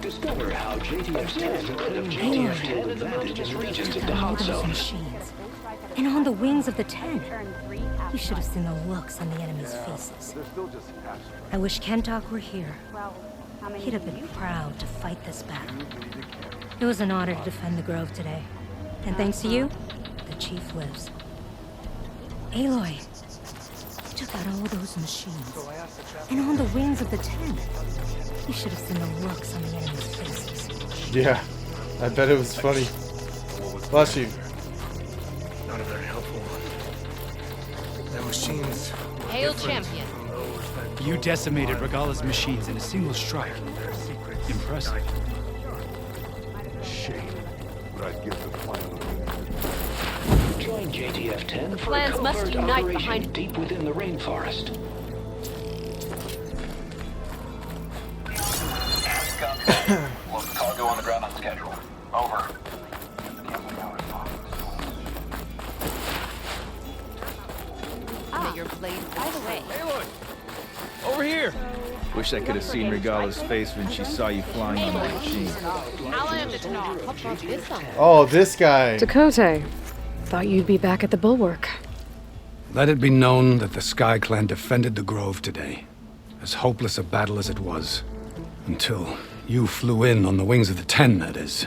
Speaker 21: Discover how JTF's 10 claims JTF's 10 advantageous regions of the hot zone.
Speaker 22: Machines. And on the wings of the 10. You should have seen the looks on the enemy's faces. I wish Kentok were here. He'd have been proud to fight this battle. It was an honor to defend the Grove today. And thanks to you, the Chief lives. Aloy, you took out all those machines. And on the wings of the 10. You should have seen the looks on the enemy's faces.
Speaker 1: Yeah, I bet it was funny. Bless you.
Speaker 17: Not a very helpful one. Their machines were
Speaker 14: Hail
Speaker 17: different
Speaker 14: champion.
Speaker 17: from those that
Speaker 23: You decimated Regala's machines in a single strike. Impressive.
Speaker 11: Shame, but I'd give the plan.
Speaker 21: Join JTF 10 for
Speaker 14: Clans
Speaker 21: a
Speaker 14: must
Speaker 21: covert
Speaker 14: unite
Speaker 21: operation
Speaker 14: behind-
Speaker 21: deep within the rainforest.
Speaker 24: Cargo on the ground on schedule. Over.
Speaker 14: May your blade by the way.
Speaker 20: Over here! Wish I could have seen Regala's face when she saw you flying on that machine.
Speaker 7: Ally of the Tanakh.
Speaker 1: Oh, this guy.
Speaker 6: Dakota, thought you'd be back at the Bulwark.
Speaker 23: Let it be known that the Sky Clan defended the Grove today. As hopeless a battle as it was. Until you flew in on the wings of the 10, that is.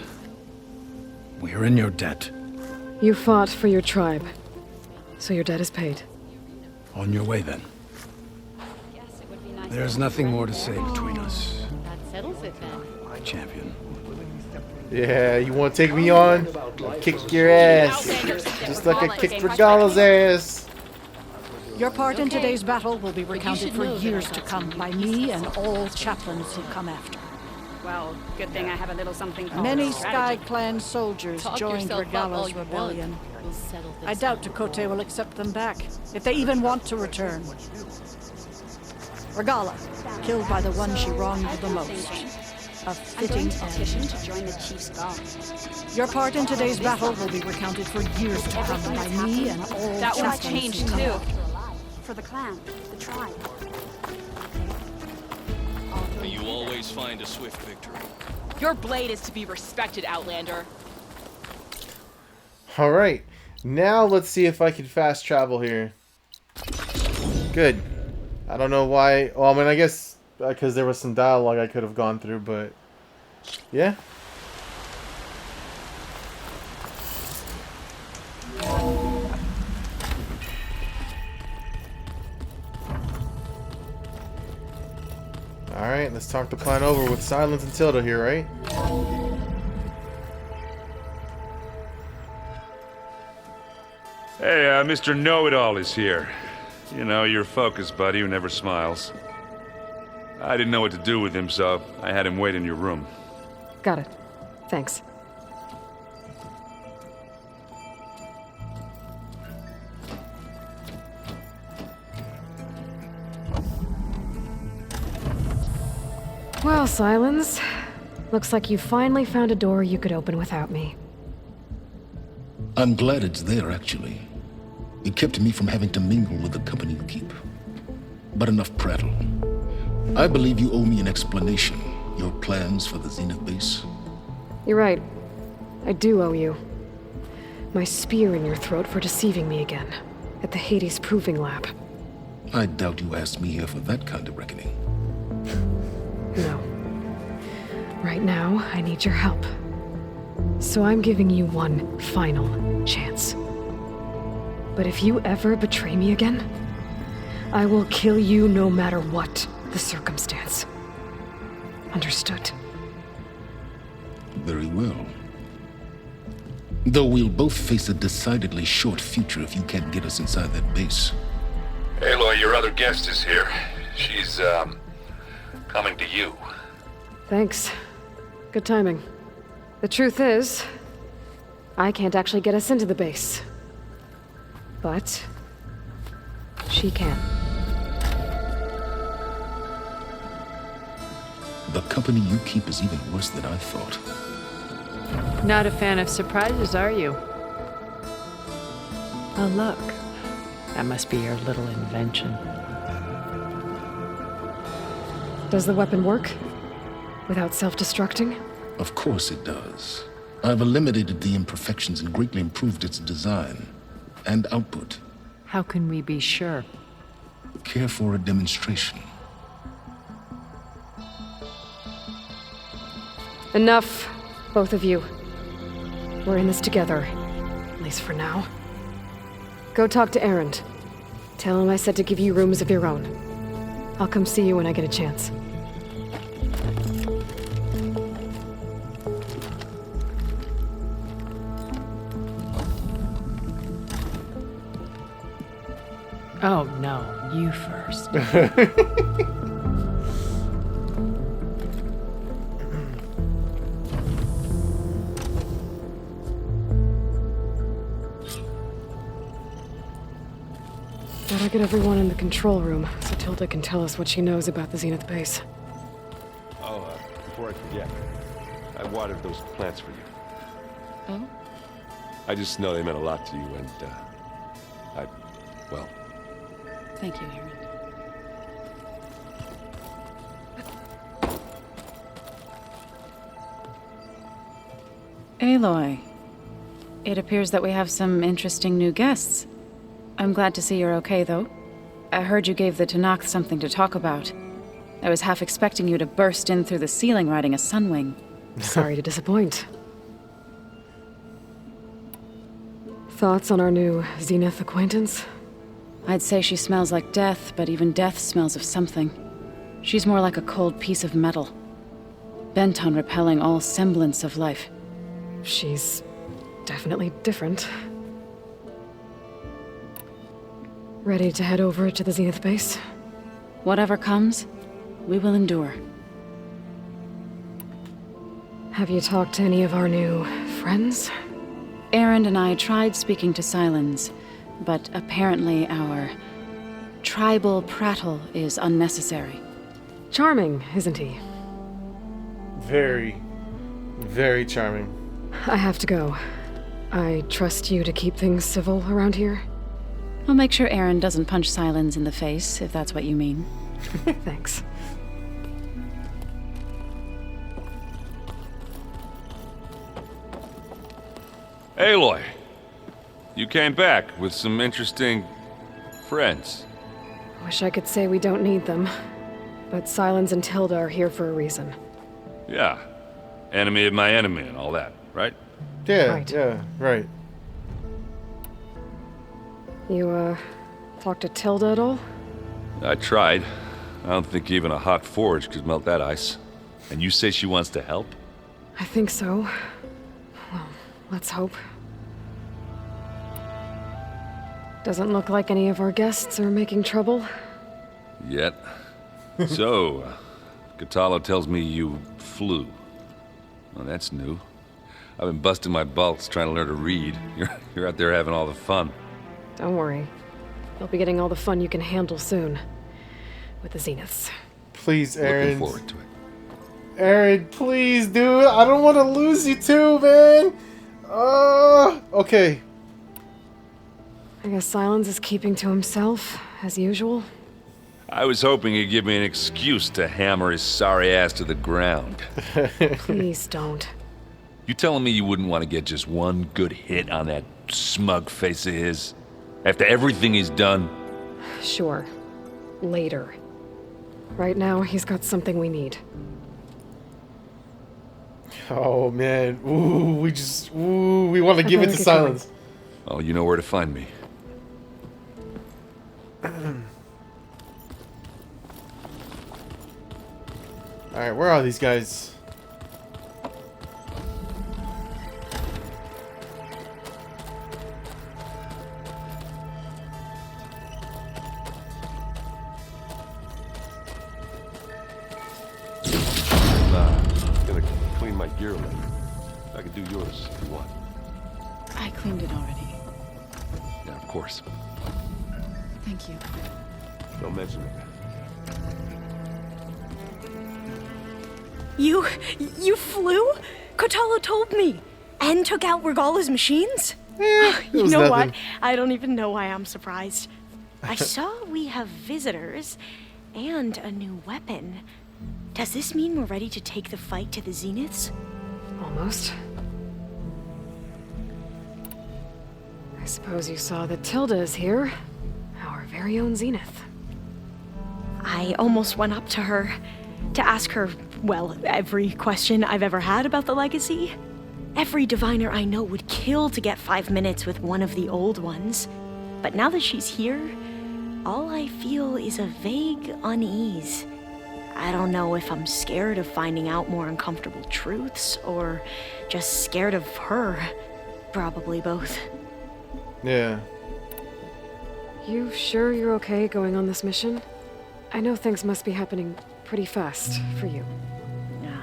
Speaker 23: We are in your debt.
Speaker 6: You fought for your tribe, so your debt is paid.
Speaker 23: On your way, then. There's nothing more to say between us,
Speaker 14: That settles it then.
Speaker 23: champion.
Speaker 1: Yeah, you want to take me on? I'll kick your ass. Just like I kicked Regala's ass.
Speaker 25: Your part in today's battle will be recounted for years to come by me and all chaplains who come after.
Speaker 19: Well, good thing I have a little something called
Speaker 25: Many
Speaker 19: strategy.
Speaker 25: Sky Clan soldiers
Speaker 14: Talk
Speaker 25: joined
Speaker 14: yourself up all
Speaker 25: Regala's
Speaker 14: you want.
Speaker 25: rebellion.
Speaker 14: We'll settle this
Speaker 25: I doubt
Speaker 14: out.
Speaker 25: Dakota will accept them back, if they even want to return. Regala, killed by the one she wronged the most. A
Speaker 19: I'm
Speaker 25: fitting
Speaker 19: going to petition
Speaker 25: end.
Speaker 19: to join the Chief's guard.
Speaker 25: Your part in today's battle will be recounted for years to come by me and all
Speaker 19: That one's
Speaker 25: chaplains
Speaker 19: changed
Speaker 25: who come
Speaker 19: too.
Speaker 25: after.
Speaker 19: For the clan, the tribe.
Speaker 26: May you always find a swift victory.
Speaker 7: Your blade is to be respected, Outlander.
Speaker 1: All right, now let's see if I can fast travel here. Good. I don't know why. Well, I mean, I guess because there was some dialogue I could have gone through, but yeah. All right, let's talk the plan over with Silence and Tilda here, right?
Speaker 3: Hey, Mr. Know-It-All is here. You know, your focus buddy who never smiles. I didn't know what to do with him, so I had him wait in your room.
Speaker 6: Got it. Thanks. Well, Silence. Looks like you finally found a door you could open without me.
Speaker 2: I'm glad it's there, actually. It kept me from having to mingle with the company you keep. But enough prattle. I believe you owe me an explanation. Your plans for the Zenith base.
Speaker 6: You're right. I do owe you. My spear in your throat for deceiving me again. At the Hades Proving Lab.
Speaker 2: I doubt you asked me here for that kind of reckoning.
Speaker 6: No. Right now, I need your help. So I'm giving you one final chance. But if you ever betray me again, I will kill you no matter what the circumstance. Understood?
Speaker 2: Very well. Though we'll both face a decidedly short future if you can't get us inside that base.
Speaker 3: Aloy, your other guest is here. She's, coming to you.
Speaker 6: Thanks. Good timing. The truth is, I can't actually get us into the base. But she can.
Speaker 2: The company you keep is even worse than I thought.
Speaker 15: Not a fan of surprises, are you? Oh, look. That must be your little invention.
Speaker 6: Does the weapon work? Without self-destructing?
Speaker 2: Of course it does. I've eliminated the imperfections and greatly improved its design and output.
Speaker 15: How can we be sure?
Speaker 2: Care for a demonstration?
Speaker 6: Enough, both of you. We're in this together, at least for now. Go talk to Erend. Tell him I said to give you rooms of your own. I'll come see you when I get a chance.
Speaker 15: Oh, no, you first.
Speaker 6: Better get everyone in the control room so Tilda can tell us what she knows about the Zenith base.
Speaker 5: Oh, before I forget, I watered those plants for you.
Speaker 4: Oh?
Speaker 5: I just know they meant a lot to you, and, well...
Speaker 4: Thank you, Aaron. Aloy. It appears that we have some interesting new guests. I'm glad to see you're okay, though. I heard you gave the Tenakth something to talk about. I was half expecting you to burst in through the ceiling riding a sunwing.
Speaker 6: Sorry to disappoint. Thoughts on our new Zenith acquaintance?
Speaker 4: I'd say she smells like death, but even death smells of something. She's more like a cold piece of metal, bent on repelling all semblance of life.
Speaker 6: She's definitely different. Ready to head over to the Zenith base?
Speaker 4: Whatever comes, we will endure.
Speaker 6: Have you talked to any of our new friends?
Speaker 4: Erend and I tried speaking to Sylens, but apparently our tribal prattle is unnecessary.
Speaker 6: Charming, isn't he?
Speaker 1: Very, very charming.
Speaker 6: I have to go. I trust you to keep things civil around here.
Speaker 4: I'll make sure Erend doesn't punch Sylens in the face, if that's what you mean.
Speaker 6: Thanks.
Speaker 3: Aloy, you came back with some interesting friends.
Speaker 6: Wish I could say we don't need them, but Sylens and Tilda are here for a reason.
Speaker 3: Yeah, enemy of my enemy and all that, right?
Speaker 1: Yeah,
Speaker 6: Right.
Speaker 1: yeah, right.
Speaker 6: You, talked to Tilda at all?
Speaker 3: I tried. I don't think even a hot forge could melt that ice. And you say she wants to help?
Speaker 6: I think so. Well, let's hope. Doesn't look like any of our guests are making trouble.
Speaker 3: Yet. So, Katala tells me you flew. Well, that's new. I've been busting my balls trying to learn to read. You're out there having all the fun.
Speaker 6: Don't worry. You'll be getting all the fun you can handle soon. With the Zeniths.
Speaker 1: Please, Aaron.
Speaker 3: Looking forward to it.
Speaker 1: Aaron, please, dude. I don't want to lose you too, man. Okay.
Speaker 6: I guess Silence is keeping to himself, as usual.
Speaker 3: I was hoping he'd give me an excuse to hammer his sorry ass to the ground.
Speaker 6: Please don't.
Speaker 3: You telling me you wouldn't want to get just one good hit on that smug face of his? After everything he's done?
Speaker 6: Sure. Later. Right now, he's got something we need.
Speaker 1: Oh, man. Ooh, we want to give it to Silence.
Speaker 3: Oh, you know where to find me.
Speaker 1: Alright, where are these guys?
Speaker 5: Gonna clean my gear later. I can do yours if you want.
Speaker 4: I cleaned it already.
Speaker 3: Yeah, of course.
Speaker 4: Thank you.
Speaker 5: Don't mention it.
Speaker 22: You flew? Kotalo told me. And took out Regala's machines? You know what? I don't even know why I'm surprised. I saw we have visitors and a new weapon. Does this mean we're ready to take the fight to the Zeniths?
Speaker 6: Almost. I suppose you saw that Tilda is here. Our very own Zenith.
Speaker 22: I almost went up to her to ask her, well, every question I've ever had about the legacy. Every diviner I know would kill to get 5 minutes with one of the old ones. But now that she's here, all I feel is a vague unease. I don't know if I'm scared of finding out more uncomfortable truths, or just scared of her. Probably both.
Speaker 1: Yeah.
Speaker 6: You sure you're okay going on this mission? I know things must be happening pretty fast for you.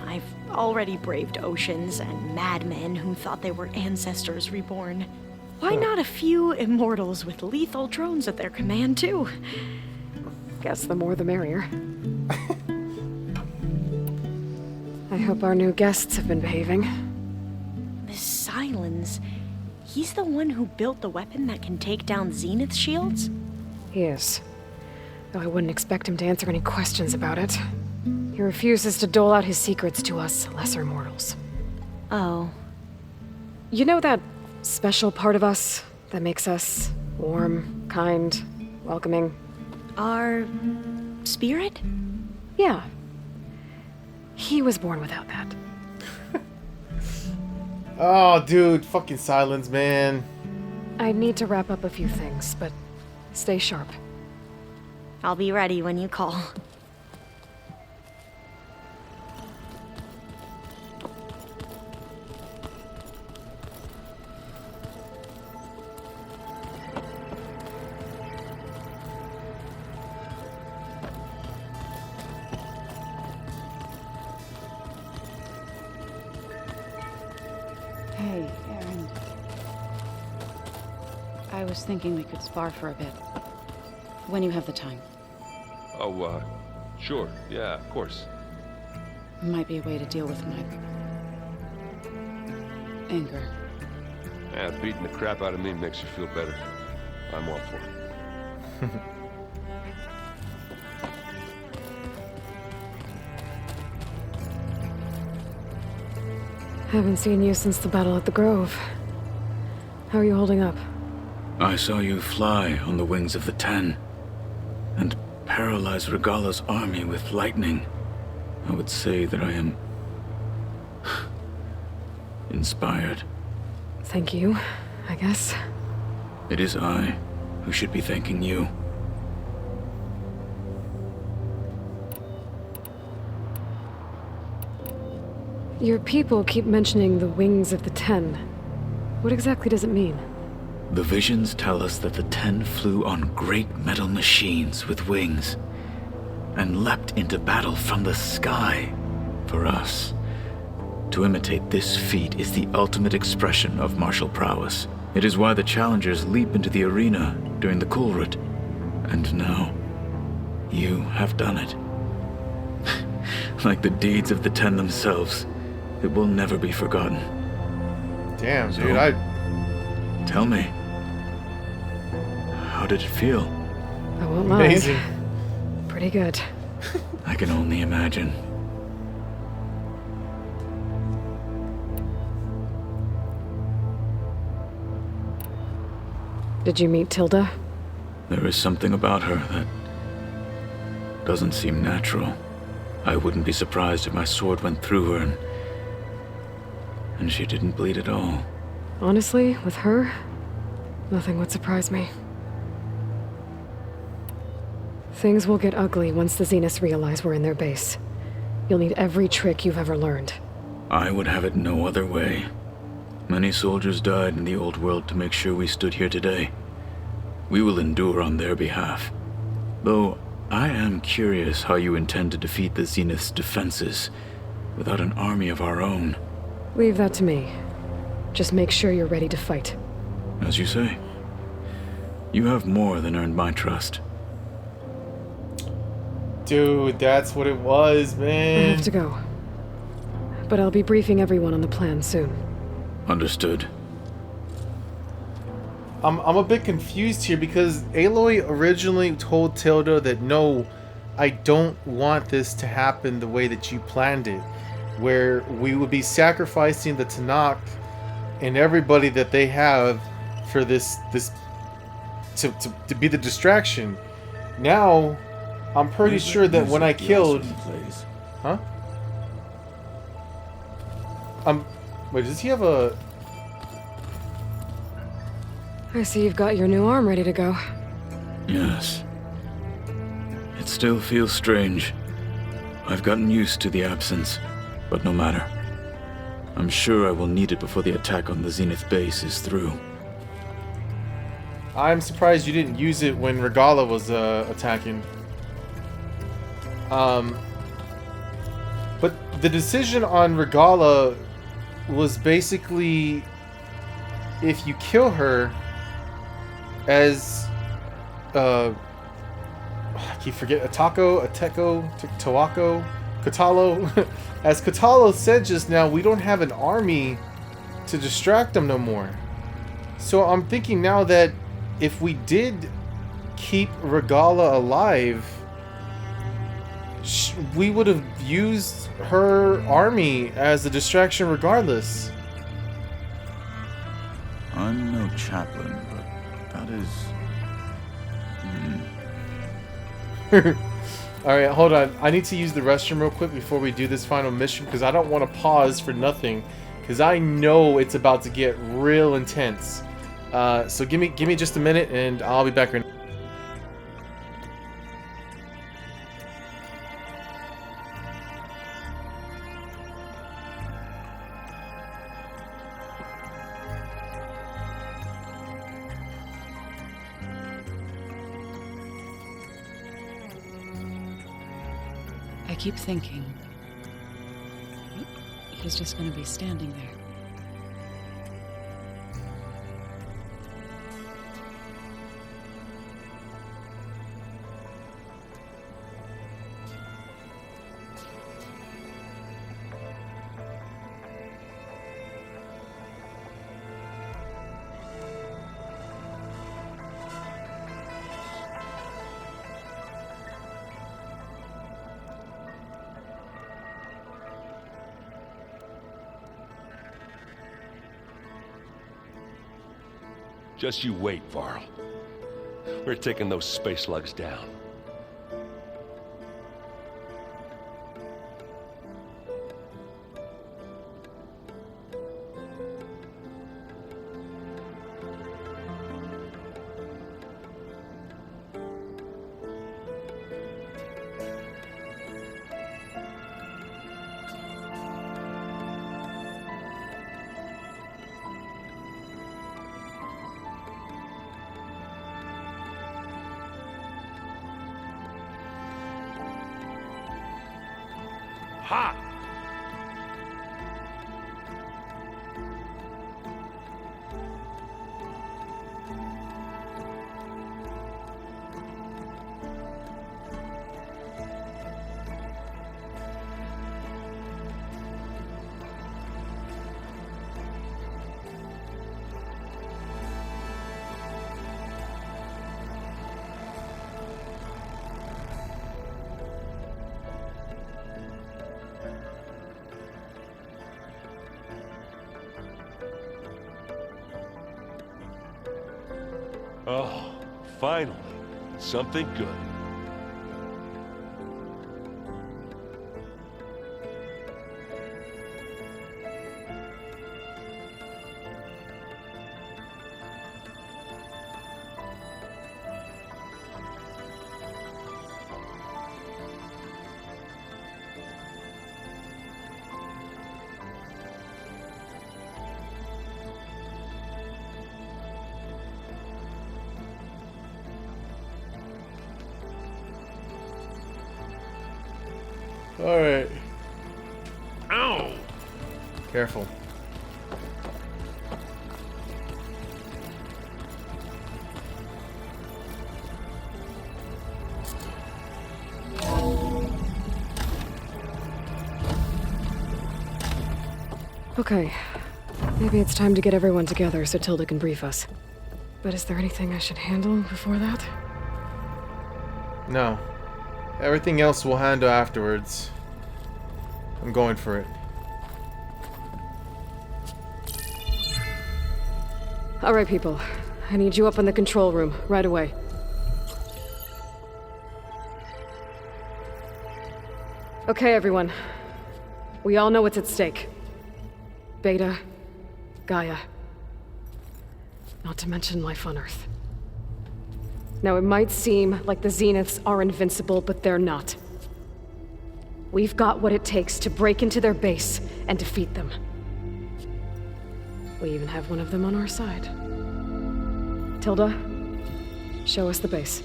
Speaker 22: I've already braved oceans and madmen who thought they were ancestors reborn. Why not a few immortals with lethal drones at their command, too?
Speaker 6: Guess the more the merrier. I hope our new guests have been behaving.
Speaker 22: This Silence, he's the one who built the weapon that can take down Zenith shields?
Speaker 6: He is. Though I wouldn't expect him to answer any questions about it. He refuses to dole out his secrets to us lesser mortals.
Speaker 22: Oh.
Speaker 6: You know that special part of us that makes us warm, kind, welcoming?
Speaker 22: Our spirit?
Speaker 6: Yeah. He was born without that.
Speaker 1: Oh, dude, fucking Silence, man.
Speaker 6: I need to wrap up a few things, but stay sharp.
Speaker 22: I'll be ready when you call.
Speaker 4: Hey, Aaron. I was thinking we could spar for a bit. When you have the time.
Speaker 5: Oh, sure. Yeah, of course.
Speaker 4: Might be a way to deal with my anger.
Speaker 5: Yeah, beating the crap out of me makes you feel better. I'm all for it.
Speaker 6: Haven't seen you since the battle at the Grove. How are you holding up?
Speaker 23: I saw you fly on the wings of the Ten, and paralyze Regala's army with lightning. I would say that I am inspired.
Speaker 6: Thank you, I guess.
Speaker 23: It is I who should be thanking you.
Speaker 6: Your people keep mentioning the wings of the Ten. What exactly does it mean?
Speaker 23: The visions tell us that the Ten flew on great metal machines with wings, and leapt into battle from the sky for us.
Speaker 8: To imitate this feat is the ultimate expression of martial prowess. It is why the challengers leap into the arena during the Kulrut. And now, you have done it. Like the deeds of the Ten themselves, it will never be forgotten.
Speaker 1: Damn,
Speaker 8: So,
Speaker 1: dude,
Speaker 8: Tell me, how did it feel?
Speaker 6: I won't lie.
Speaker 1: Amazing.
Speaker 6: Pretty good.
Speaker 8: I can only imagine.
Speaker 6: Did you meet Tilda?
Speaker 8: There is something about her that doesn't seem natural. I wouldn't be surprised if my sword went through her and she didn't bleed at all.
Speaker 6: Honestly, with her, nothing would surprise me. Things will get ugly once the Zeniths realize we're in their base. You'll need every trick you've ever learned.
Speaker 8: I would have it no other way. Many soldiers died in the old world to make sure we stood here today. We will endure on their behalf. Though, I am curious how you intend to defeat the Zenith's defenses without an army of our own.
Speaker 6: Leave that to me. Just make sure you're ready to fight.
Speaker 8: As you say. You have more than earned my trust.
Speaker 1: Dude, that's what it was,
Speaker 6: I
Speaker 1: man.
Speaker 6: have to go. But I'll be briefing everyone on the plan soon.
Speaker 8: Understood.
Speaker 1: I'm a bit confused here because Aloy originally told Tilda that no, I don't want this to happen the way that you planned it, where we would be sacrificing the Tanakh and everybody that they have for this to be the distraction. Now, I'm pretty sure that when I killed, huh? Wait, does he have a?
Speaker 6: I see you've got your new arm ready to go.
Speaker 8: Yes. It still feels strange. I've gotten used to the absence, but no matter. I'm sure I will need it before the attack on the Zenith base is through.
Speaker 1: I'm surprised you didn't use it when Regala was attacking. But the decision on Regala was basically if you kill her as I keep forgetting Tawako, Kotallo. As Kotallo said just now, we don't have an army to distract them no more. So I'm thinking now that if we did keep Regala alive, we would have used her army as a distraction regardless.
Speaker 8: I'm no chaplain, but that is...
Speaker 1: Alright, hold on. I need to use the restroom real quick before we do this final mission because I don't want to pause for nothing because I know it's about to get real intense. So give me just a minute and I'll be back right now.
Speaker 4: I keep thinking, he's just going to be standing there.
Speaker 5: Just you wait, Varl. We're taking those space slugs down. Ha! Oh, finally. Something good.
Speaker 1: Alright. Ow! Careful.
Speaker 6: Okay. Maybe it's time to get everyone together so Tilda can brief us. But is there anything I should handle before that?
Speaker 1: No. Everything else we'll handle afterwards. I'm going for it.
Speaker 6: All right, people. I need you up in the control room right away. Okay, everyone. We all know what's at stake. Beta, Gaia. Not to mention life on Earth. Now, it might seem like the Zeniths are invincible, but they're not. We've got what it takes to break into their base and defeat them. We even have one of them on our side. Tilda, show us the base.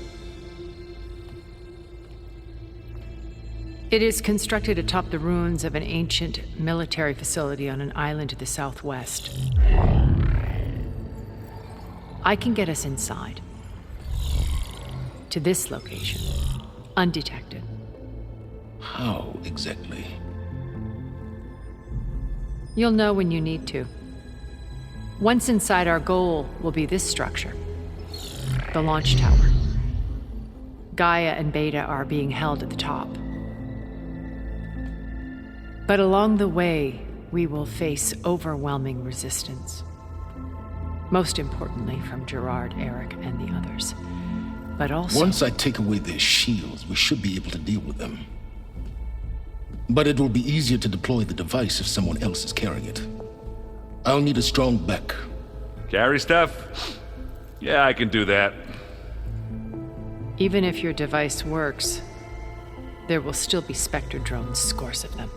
Speaker 7: It is constructed atop the ruins of an ancient military facility on an island to the southwest. I can get us inside. To this location, undetected.
Speaker 2: How exactly?
Speaker 7: You'll know when you need to. Once inside, our goal will be this structure. The launch tower. Gaia and Beta are being held at the top. But along the way, we will face overwhelming resistance. Most importantly from Gerard, Eric, and the others. But also...
Speaker 2: Once I take away their shields, we should be able to deal with them. But it will be easier to deploy the device if someone else is carrying it. I'll need a strong back.
Speaker 3: Carry stuff? Yeah, I can do that.
Speaker 7: Even if your device works, there will still be Spectre drones, scores of them.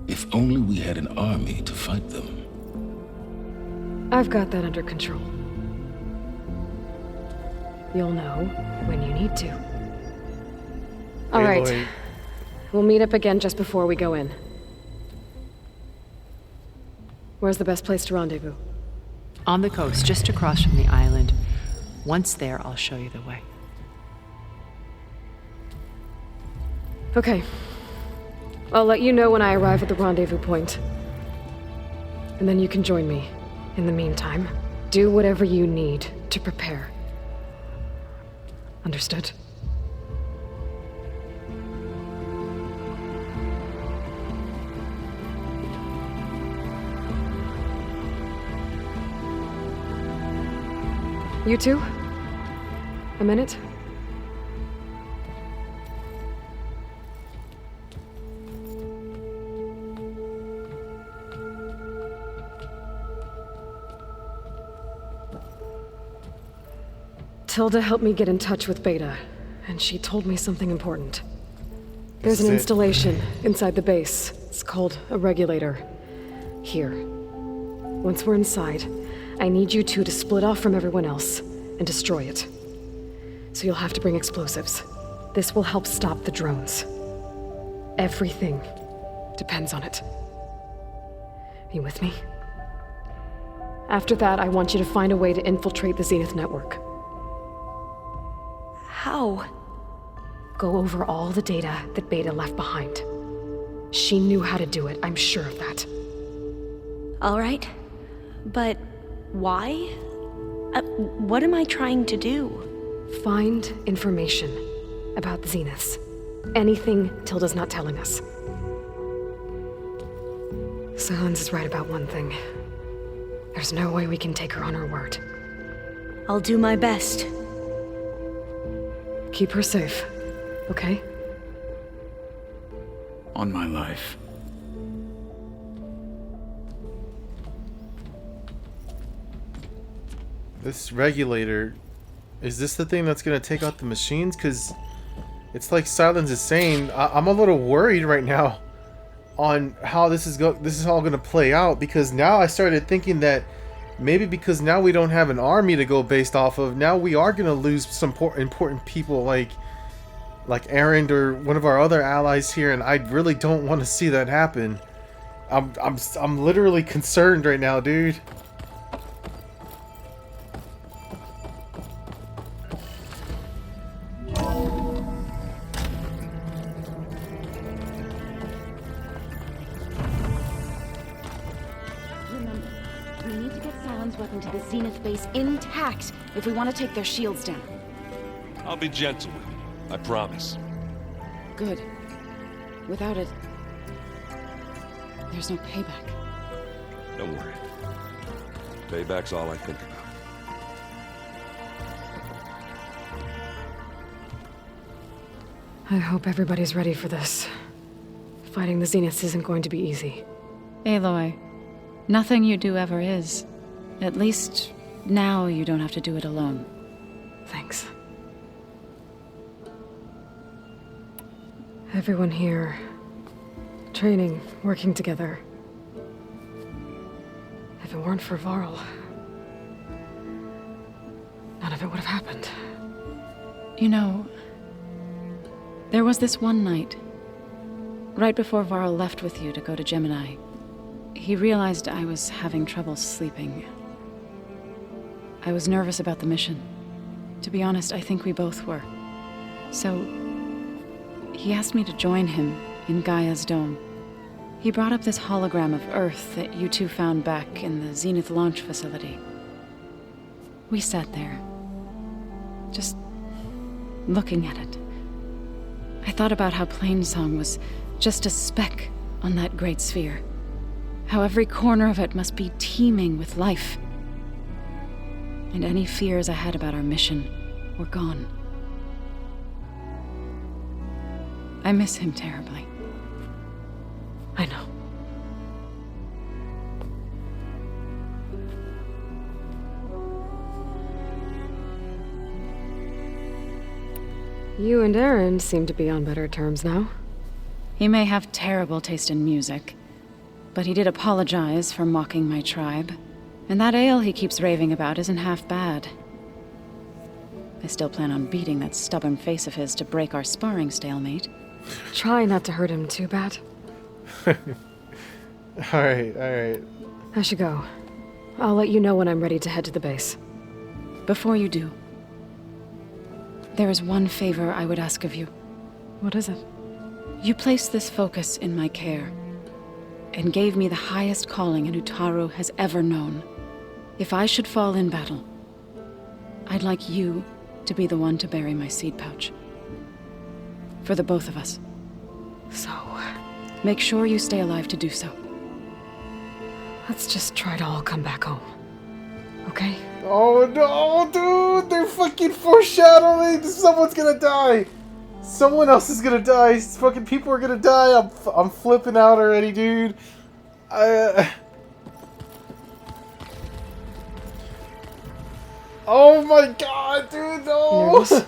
Speaker 2: If only we had an army to fight them.
Speaker 6: I've got that under control. You'll know when you need to. All right.
Speaker 1: Aloy.
Speaker 6: We'll meet up again just before we go in. Where's the best place to rendezvous?
Speaker 7: On the coast, just across from the island. Once there, I'll show you the way.
Speaker 6: Okay. I'll let you know when I arrive at the rendezvous point. And then you can join me. In the meantime, do whatever you need to prepare. Understood? You two? A minute? Tilda helped me get in touch with Beta, and she told me something important. There's an installation inside the base. It's called a regulator. Here. Once we're inside, I need you two to split off from everyone else and destroy it. So you'll have to bring explosives. This will help stop the drones. Everything depends on it. Are you with me? After that, I want you to find a way to infiltrate the Zenith network.
Speaker 22: How?
Speaker 6: Go over all the data that Beta left behind. She knew how to do it, I'm sure of that.
Speaker 22: All right. But why? What am I trying to do?
Speaker 6: Find information about the Zeniths. Anything Tilda's not telling us. Silence is right about one thing. There's no way we can take her on her word.
Speaker 22: I'll do my best.
Speaker 6: Keep her safe, okay?
Speaker 8: On my life.
Speaker 1: This regulator, is this the thing that's gonna take out the machines? Because it's like Sylens is saying, I'm a little worried right now on how this is all gonna play out, because now I started thinking that maybe because now we don't have an army to go based off of, now we are gonna lose some important people like Erend or one of our other allies here, and I really don't want to see that happen. I'm literally concerned right now, dude.
Speaker 19: Remember, we need to get Sylens' weapon to the Zenith base intact if we want to take their shields down.
Speaker 5: I'll be gentle with you, I promise.
Speaker 4: Good. Without it, there's no payback.
Speaker 5: Don't worry. Payback's all I think about.
Speaker 6: I hope everybody's ready for this. Fighting the Zeniths isn't going to be easy.
Speaker 4: Aloy, nothing you do ever is. At least, now you don't have to do it alone.
Speaker 6: Thanks. Everyone here, training, working together. If it weren't for Varl, none of it would have happened.
Speaker 4: You know, there was this one night, right before Varl left with you to go to Gemini. He realized I was having trouble sleeping. I was nervous about the mission. To be honest, I think we both were. So, he asked me to join him in Gaia's dome. He brought up this hologram of Earth that you two found back in the Zenith launch facility. We sat there, just looking at it. I thought about how Plainsong was just a speck on that great sphere. How every corner of it must be teeming with life. And any fears I had about our mission were gone. I miss him terribly.
Speaker 6: I know. You and Erend seem to be on better terms now.
Speaker 4: He may have terrible taste in music, but he did apologize for mocking my tribe. And that ale he keeps raving about isn't half bad. I still plan on beating that stubborn face of his to break our sparring stalemate.
Speaker 6: Try not to hurt him too bad.
Speaker 1: Alright.
Speaker 6: I should go. I'll let you know when I'm ready to head to the base.
Speaker 4: Before you do, there is one favor I would ask of you.
Speaker 6: What is it?
Speaker 4: You placed this focus in my care, and gave me the highest calling an Utaru has ever known. If I should fall in battle, I'd like you to be the one to bury my seed pouch. For the both of us.
Speaker 6: So,
Speaker 4: make sure you stay alive to do so.
Speaker 6: Let's just try to all come back home. Okay?
Speaker 1: Oh no, dude! They're fucking foreshadowing! Someone's gonna die! Someone else is gonna die! Fucking people are gonna die! I'm flipping out already, dude! Oh my god, dude, no!
Speaker 22: Nervous?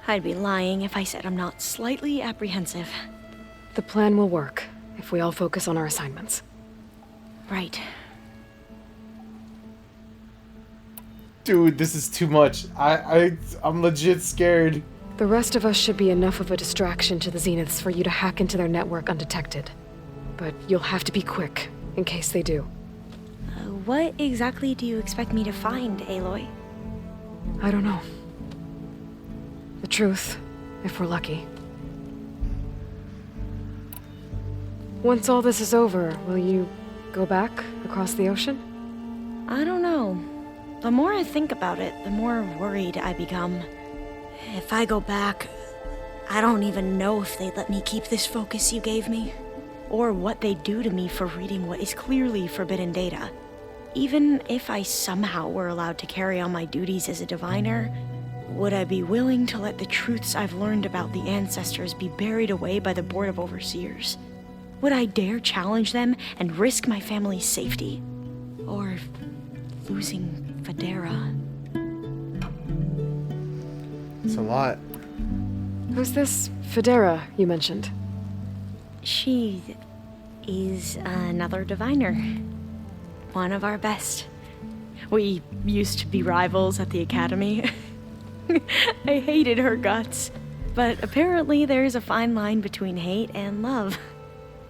Speaker 22: I'd be lying if I said I'm not slightly apprehensive.
Speaker 6: The plan will work if we all focus on our assignments.
Speaker 22: Right.
Speaker 1: Dude, this is too much. I'm legit scared.
Speaker 6: The rest of us should be enough of a distraction to the Zeniths for you to hack into their network undetected. But you'll have to be quick, in case they do.
Speaker 22: What exactly do you expect me to find, Aloy?
Speaker 6: I don't know. The truth, if we're lucky. Once all this is over, will you go back across the ocean?
Speaker 22: I don't know. The more I think about it, the more worried I become. If I go back, I don't even know if they'd let me keep this focus you gave me, or what they'd do to me for reading what is clearly forbidden data.
Speaker 19: Even if I somehow were allowed to carry on my duties as a diviner, would I be willing to let the truths I've learned about the ancestors be buried away by the Board of Overseers? Would I dare challenge them and risk my family's safety? Or losing Federa?
Speaker 1: It's a lot.
Speaker 6: Who's this Federa you mentioned?
Speaker 19: She is another diviner. One of our best. We used to be rivals at the academy. I hated her guts. But apparently there's a fine line between hate and love.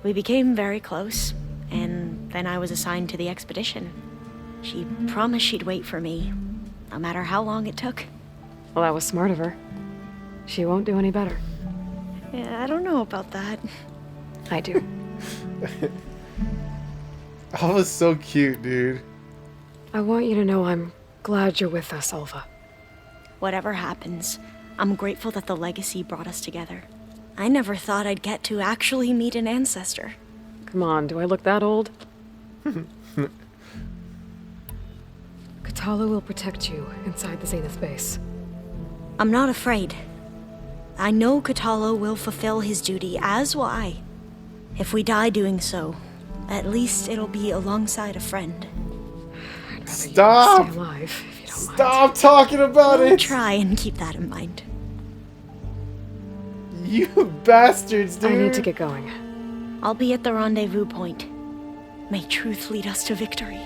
Speaker 19: We became very close, and then I was assigned to the expedition. She promised she'd wait for me, no matter how long it took.
Speaker 6: Well, that was smart of her. She won't do any better.
Speaker 19: Yeah, I don't know about that.
Speaker 6: I do.
Speaker 1: That was so cute, dude.
Speaker 6: I want you to know I'm glad you're with us, Ulva.
Speaker 19: Whatever happens, I'm grateful that the legacy brought us together. I never thought I'd get to actually meet an ancestor.
Speaker 6: Come on, do I look that old? Katala will protect you inside the Zenith base.
Speaker 19: I'm not afraid. I know Katala will fulfill his duty, as will I. If we die doing so, at least it'll be alongside a friend.
Speaker 1: Stop!
Speaker 6: Stay alive, if you don't mind.
Speaker 1: Stop talking about
Speaker 19: I'll
Speaker 1: it!
Speaker 19: try and keep that in mind.
Speaker 1: You bastards, dude!
Speaker 6: I need to get going.
Speaker 19: I'll be at the rendezvous point. May truth lead us to victory.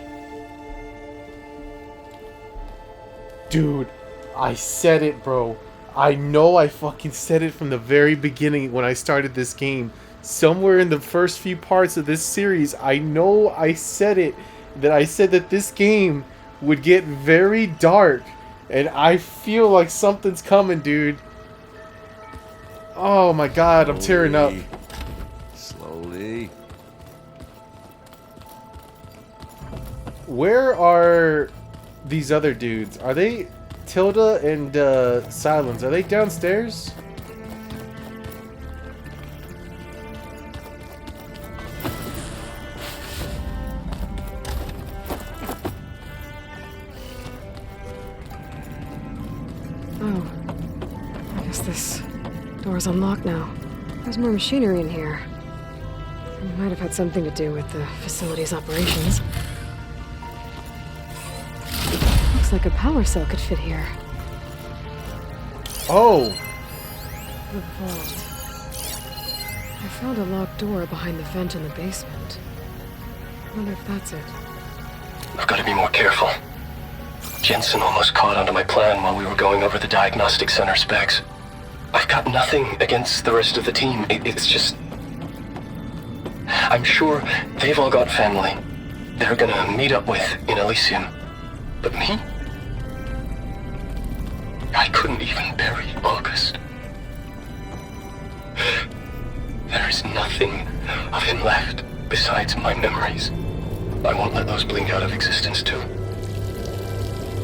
Speaker 1: Dude, I said it, bro. I know I fucking said it from the very beginning when I started this game. Somewhere in the first few parts of this series, I know I said it. That I said that this game would get very dark. And I feel like something's coming, dude. Oh my god, I'm tearing up.
Speaker 5: Slowly.
Speaker 1: Where are these other dudes? Are they Tilda and Silence? Are they downstairs?
Speaker 6: Oh. I guess this door's unlocked now. There's more machinery in here. It might have had something to do with the facility's operations. Looks like a power cell could fit here.
Speaker 1: Oh!
Speaker 6: The vault. I found a locked door behind the vent in the basement. I wonder if that's it.
Speaker 21: I've got to be more careful. Jensen almost caught onto my plan while we were going over the diagnostic center specs. I've got nothing against the rest of the team. It's just... I'm sure they've all got family they're gonna meet up with in Elysium. But me? I couldn't even bury August. There is nothing of him left besides my memories. I won't let those blink out of existence too.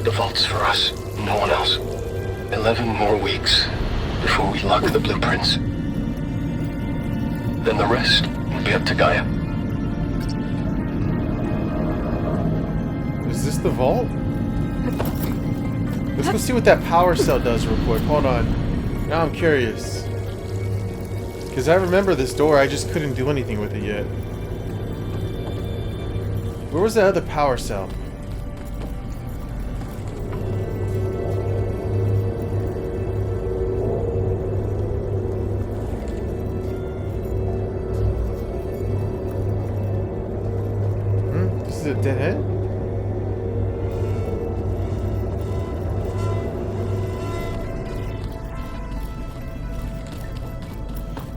Speaker 21: The vault's for us, no one else. 11 more weeks before we lock the blueprints. Then the rest will be up to Gaia.
Speaker 1: Is this the vault? Let's go see what that power cell does real quick. Hold on. Now I'm curious. Because I remember this door, I just couldn't do anything with it yet. Where was that other power cell? This is a dead end?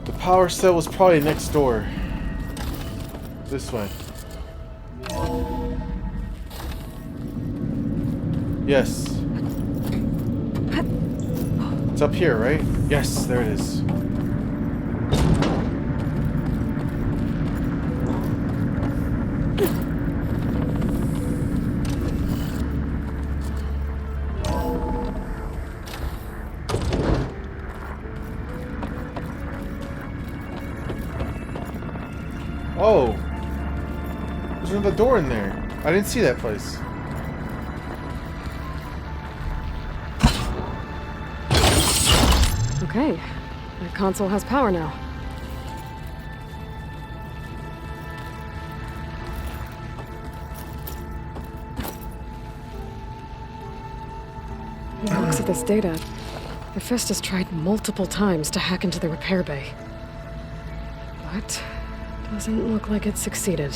Speaker 1: The power cell was probably next door. This way. Yes. It's up here, right? Yes, there it is. Oh. There's another door in there. I I didn't see that place.
Speaker 6: Okay, the console has power now. By the looks of this data, Hephaestus tried multiple times to hack into the repair bay. But doesn't look like it succeeded.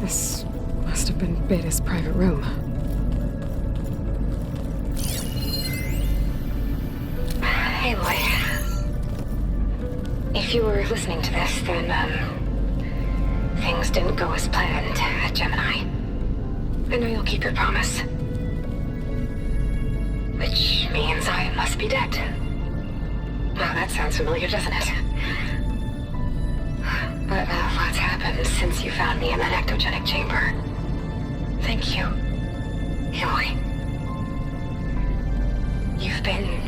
Speaker 6: This must have been Beta's private room.
Speaker 9: Aloy. If you were listening to this, then, things didn't go as planned at Gemini. I know you'll keep your promise. Which means I must be dead. Well, that sounds familiar, doesn't it? But lots happened since you found me in that ectogenic chamber. Thank you, Aloy. You've been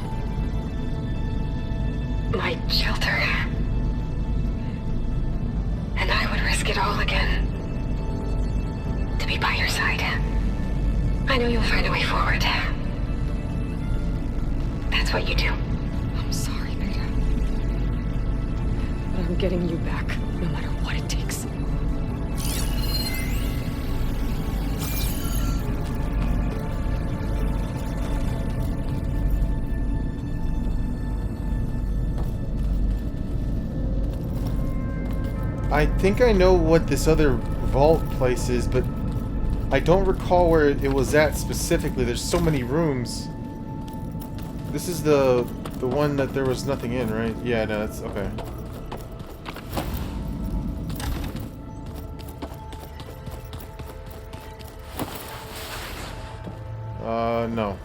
Speaker 9: my shelter. And I would risk it all again to be by your side. I know you'll find a way forward. That's what you do.
Speaker 6: I'm sorry, Beta. But I'm getting you back, no matter what it takes.
Speaker 1: I think I know what this other vault place is, but I don't recall where it was at specifically. There's so many rooms. This is the one that there was nothing in, right? Yeah, no, that's okay. No.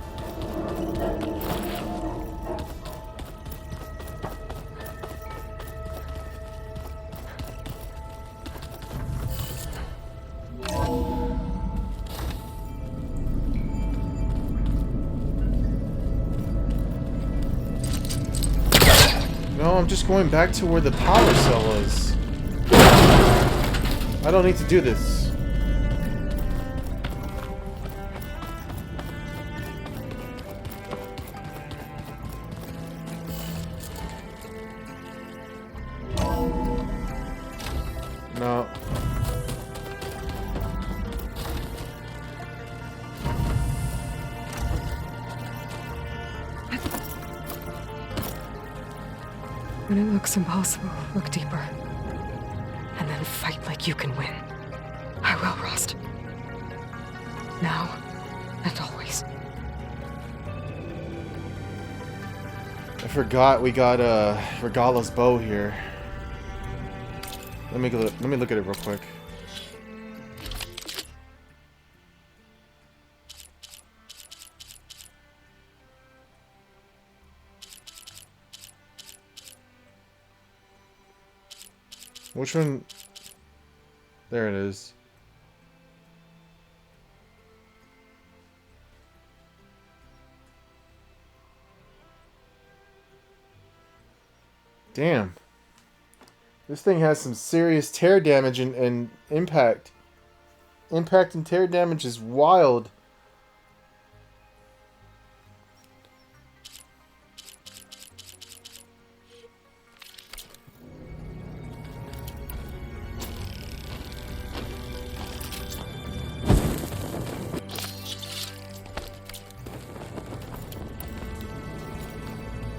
Speaker 1: No, I'm just going back to where the power cell was. I don't need to do this. No.
Speaker 6: When it looks impossible, look deeper. And then fight like you can win. I will, Rost. Now and always.
Speaker 1: I forgot we got Regala's bow here. Let me look at it real quick. Which one? There it is. Damn. This thing has some serious tear damage and impact. Impact and tear damage is wild.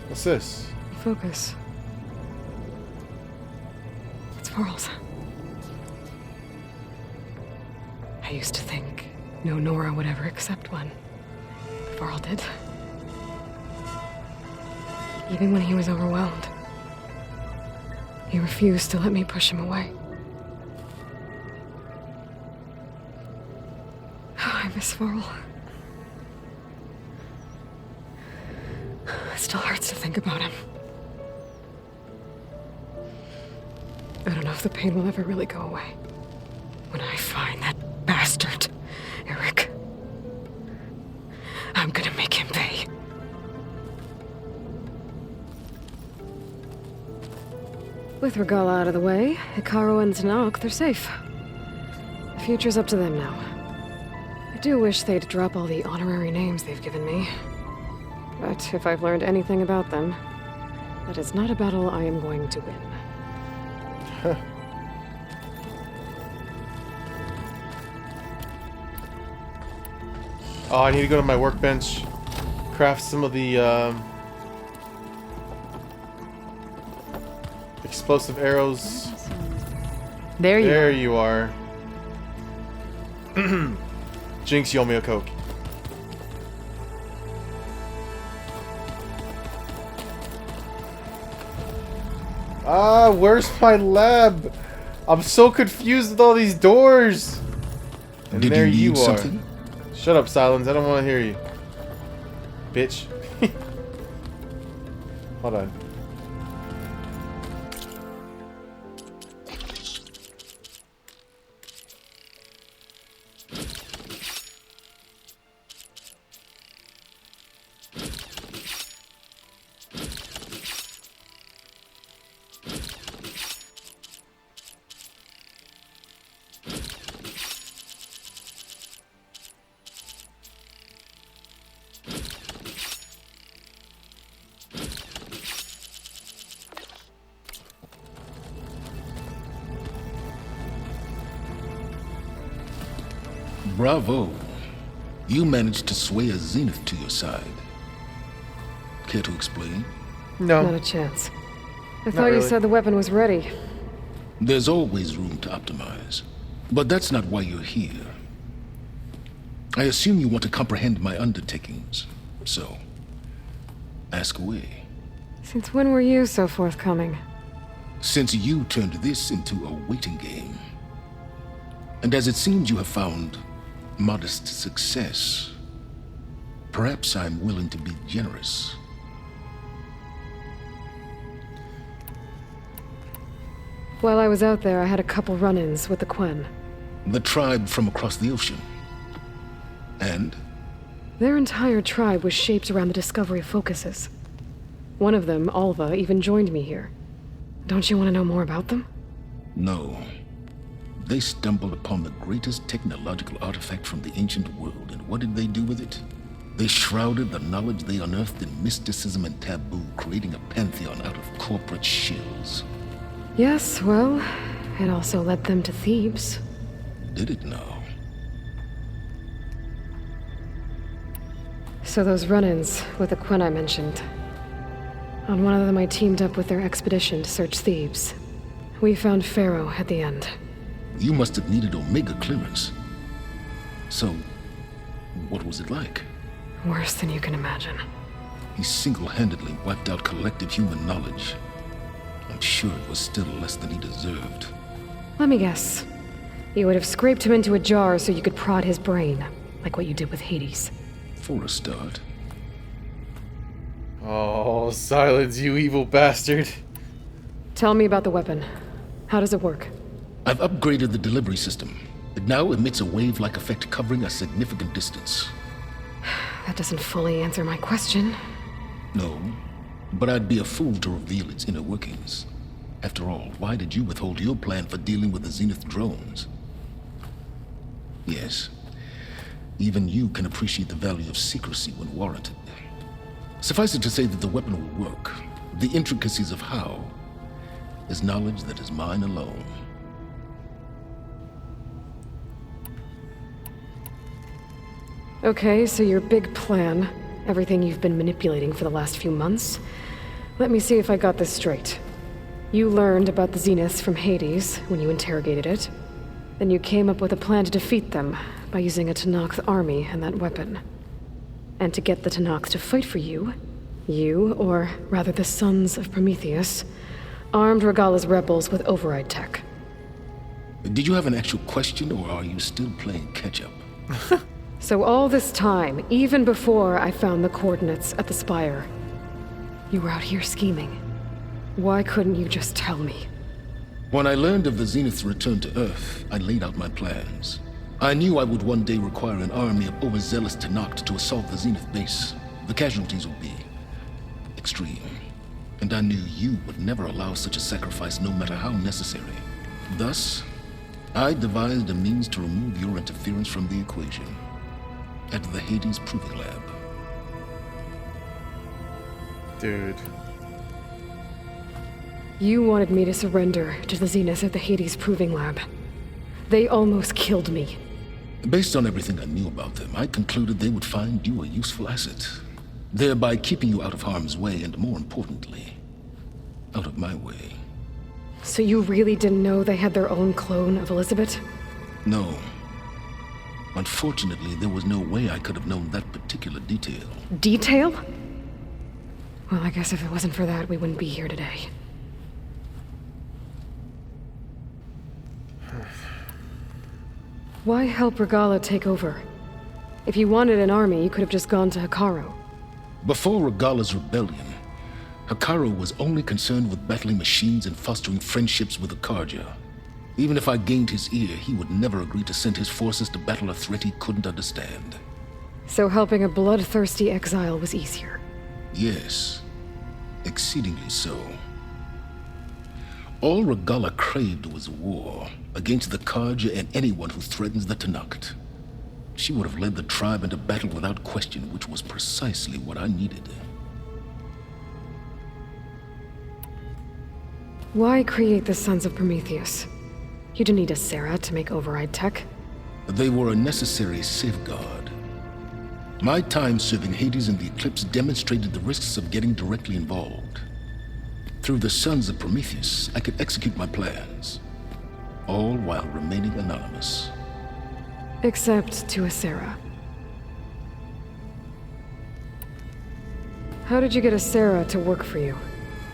Speaker 1: What's this?
Speaker 6: Focus. It's Varl's. I used to think no Nora would ever accept one. But Varl did. Even when he was overwhelmed. He refused to let me push him away. Oh, I miss Varl. It still hurts to think about him. I don't know if the pain will ever really go away. When I find that bastard, Eric, I'm gonna make him pay. With Regala out of the way, Hikaru and Tanakh, they're safe. The future's up to them now. I do wish they'd drop all the honorary names they've given me. But if I've learned anything about them, that is not a battle I am going to win.
Speaker 1: Oh, I need to go to my workbench, craft some of the explosive arrows.
Speaker 7: There
Speaker 1: you are. Jinx, you owe me a Coke. Ah, where's my lab? I'm so confused with all these doors. And
Speaker 2: Did
Speaker 1: there
Speaker 2: you need
Speaker 1: are.
Speaker 2: something?
Speaker 1: Shut up, Silence. I don't want to hear you. Bitch. Hold on.
Speaker 2: Bravo. You managed to sway a Zenith to your side. Care to explain?
Speaker 1: No.
Speaker 6: Not a chance. I thought you said the weapon was ready.
Speaker 2: There's always room to optimize. But that's not why you're here. I assume you want to comprehend my undertakings. So, ask away.
Speaker 6: Since when were you so forthcoming?
Speaker 2: Since you turned this into a waiting game. And as it seems you have found modest success, perhaps I'm willing to be generous.
Speaker 6: While I was out there, I had a couple run-ins with the Quen.
Speaker 2: The tribe from across the ocean. And?
Speaker 6: Their entire tribe was shaped around the discovery of focuses. One of them, Alva, even joined me here. Don't you want to know more about them?
Speaker 2: No. They stumbled upon the greatest technological artifact from the ancient world, and what did they do with it? They shrouded the knowledge they unearthed in mysticism and taboo, creating a pantheon out of corporate shills.
Speaker 6: Yes, well, it also led them to Thebes.
Speaker 2: Did it now?
Speaker 6: So those run-ins with the Quen I mentioned. On one of them I teamed up with their expedition to search Thebes. We found Pharaoh at the end.
Speaker 2: You must have needed Omega clearance. So, what was it like?
Speaker 6: Worse than you can imagine.
Speaker 2: He single-handedly wiped out collective human knowledge. I'm sure it was still less than he deserved.
Speaker 6: Let me guess. You would have scraped him into a jar so you could prod his brain, like what you did with Hades.
Speaker 2: For a start.
Speaker 1: Oh, Silence, you evil bastard.
Speaker 6: Tell me about the weapon. How does it work?
Speaker 2: I've upgraded the delivery system. It now emits a wave-like effect covering a significant distance.
Speaker 6: That doesn't fully answer my question.
Speaker 2: No, but I'd be a fool to reveal its inner workings. After all, why did you withhold your plan for dealing with the Zenith drones? Yes, even you can appreciate the value of secrecy when warranted. Suffice it to say that the weapon will work. The intricacies of how is knowledge that is mine alone.
Speaker 6: Okay, so your big plan, everything you've been manipulating for the last few months. Let me see if I got this straight. You learned about the Zeniths from Hades when you interrogated it. Then you came up with a plan to defeat them by using a Tenakth army and that weapon. And to get the Tenakth to fight for you, or rather the Sons of Prometheus, armed Regala's rebels with override tech.
Speaker 2: Did you have an actual question, or are you still playing catch-up?
Speaker 6: So all this time, even before I found the coordinates at the Spire, you were out here scheming. Why couldn't you just tell me?
Speaker 2: When I learned of the Zenith's return to Earth, I laid out my plans. I knew I would one day require an army of overzealous Tenakth to assault the Zenith base. The casualties would be extreme. And I knew you would never allow such a sacrifice no matter how necessary. Thus, I devised a means to remove your interference from the equation at the Hades Proving Lab.
Speaker 1: Dude.
Speaker 6: You wanted me to surrender to the Zenith at the Hades Proving Lab. They almost killed me.
Speaker 2: Based on everything I knew about them, I concluded they would find you a useful asset, thereby keeping you out of harm's way and, more importantly, out of my way.
Speaker 6: So you really didn't know they had their own clone of Elizabeth?
Speaker 2: No. Unfortunately, there was no way I could have known that particular detail.
Speaker 6: Detail? Well, I guess if it wasn't for that, we wouldn't be here today. Why help Regalla take over? If you wanted an army, you could have just gone to Hekarro.
Speaker 2: Before Regalla's rebellion, Hekarro was only concerned with battling machines and fostering friendships with the Carja. Even if I gained his ear, he would never agree to send his forces to battle a threat he couldn't understand.
Speaker 6: So helping a bloodthirsty exile was easier?
Speaker 2: Yes, exceedingly so. All Regalla craved was war against the Carja and anyone who threatens the Tenakth. She would have led the tribe into battle without question, which was precisely what I needed.
Speaker 6: Why create the Sons of Prometheus? You didn't need a Sarah to make override tech.
Speaker 2: They were a necessary safeguard. My time serving Hades and the Eclipse demonstrated the risks of getting directly involved. Through the Sons of Prometheus, I could execute my plans, all while remaining anonymous.
Speaker 6: Except to Asera. How did you get Asera to work for you?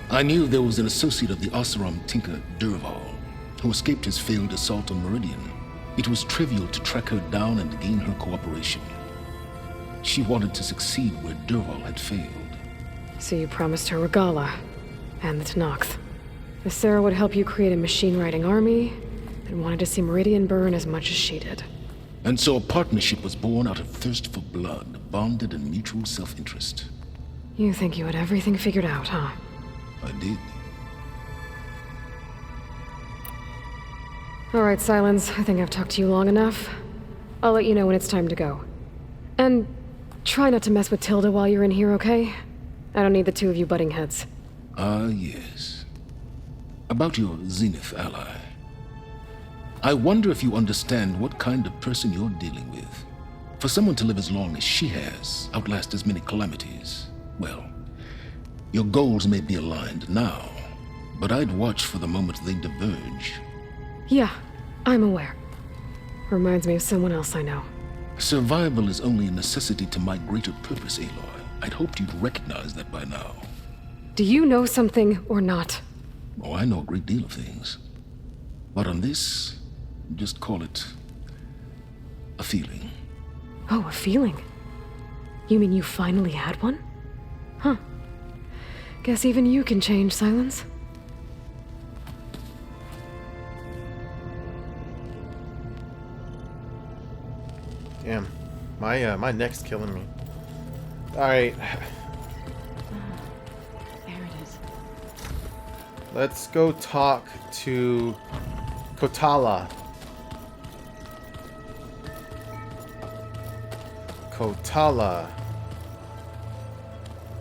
Speaker 2: I knew there was an associate of the Oseram tinker, Dervahl, who escaped his failed assault on Meridian. It was trivial to track her down and gain her cooperation. She wanted to succeed where Dervahl had failed.
Speaker 6: So you promised her Regalla and the Tenakth. Asera would help you create a machine-riding army and wanted to see Meridian burn as much as she did.
Speaker 2: And so a partnership was born out of thirst for blood, bonded in mutual self-interest.
Speaker 6: You think you had everything figured out, huh?
Speaker 2: I did.
Speaker 6: All right, Silence. I think I've talked to you long enough. I'll let you know when it's time to go. And try not to mess with Tilda while you're in here, okay? I don't need the two of you butting heads.
Speaker 2: Ah, yes. About your Zenith ally. I wonder if you understand what kind of person you're dealing with. For someone to live as long as she has, outlast as many calamities, well, your goals may be aligned now, but I'd watch for the moment they diverge.
Speaker 6: Yeah, I'm aware. Reminds me of someone else I know.
Speaker 2: Survival is only a necessity to my greater purpose, Aloy. I'd hoped you'd recognize that by now.
Speaker 6: Do you know something or not?
Speaker 2: Oh, I know a great deal of things. But on this, just call it a feeling.
Speaker 6: Oh, a feeling? You mean you finally had one? Huh. Guess even you can change, Silence.
Speaker 1: Damn. My neck's killing me. Alright.
Speaker 4: There it is.
Speaker 1: Let's go talk to Kotala.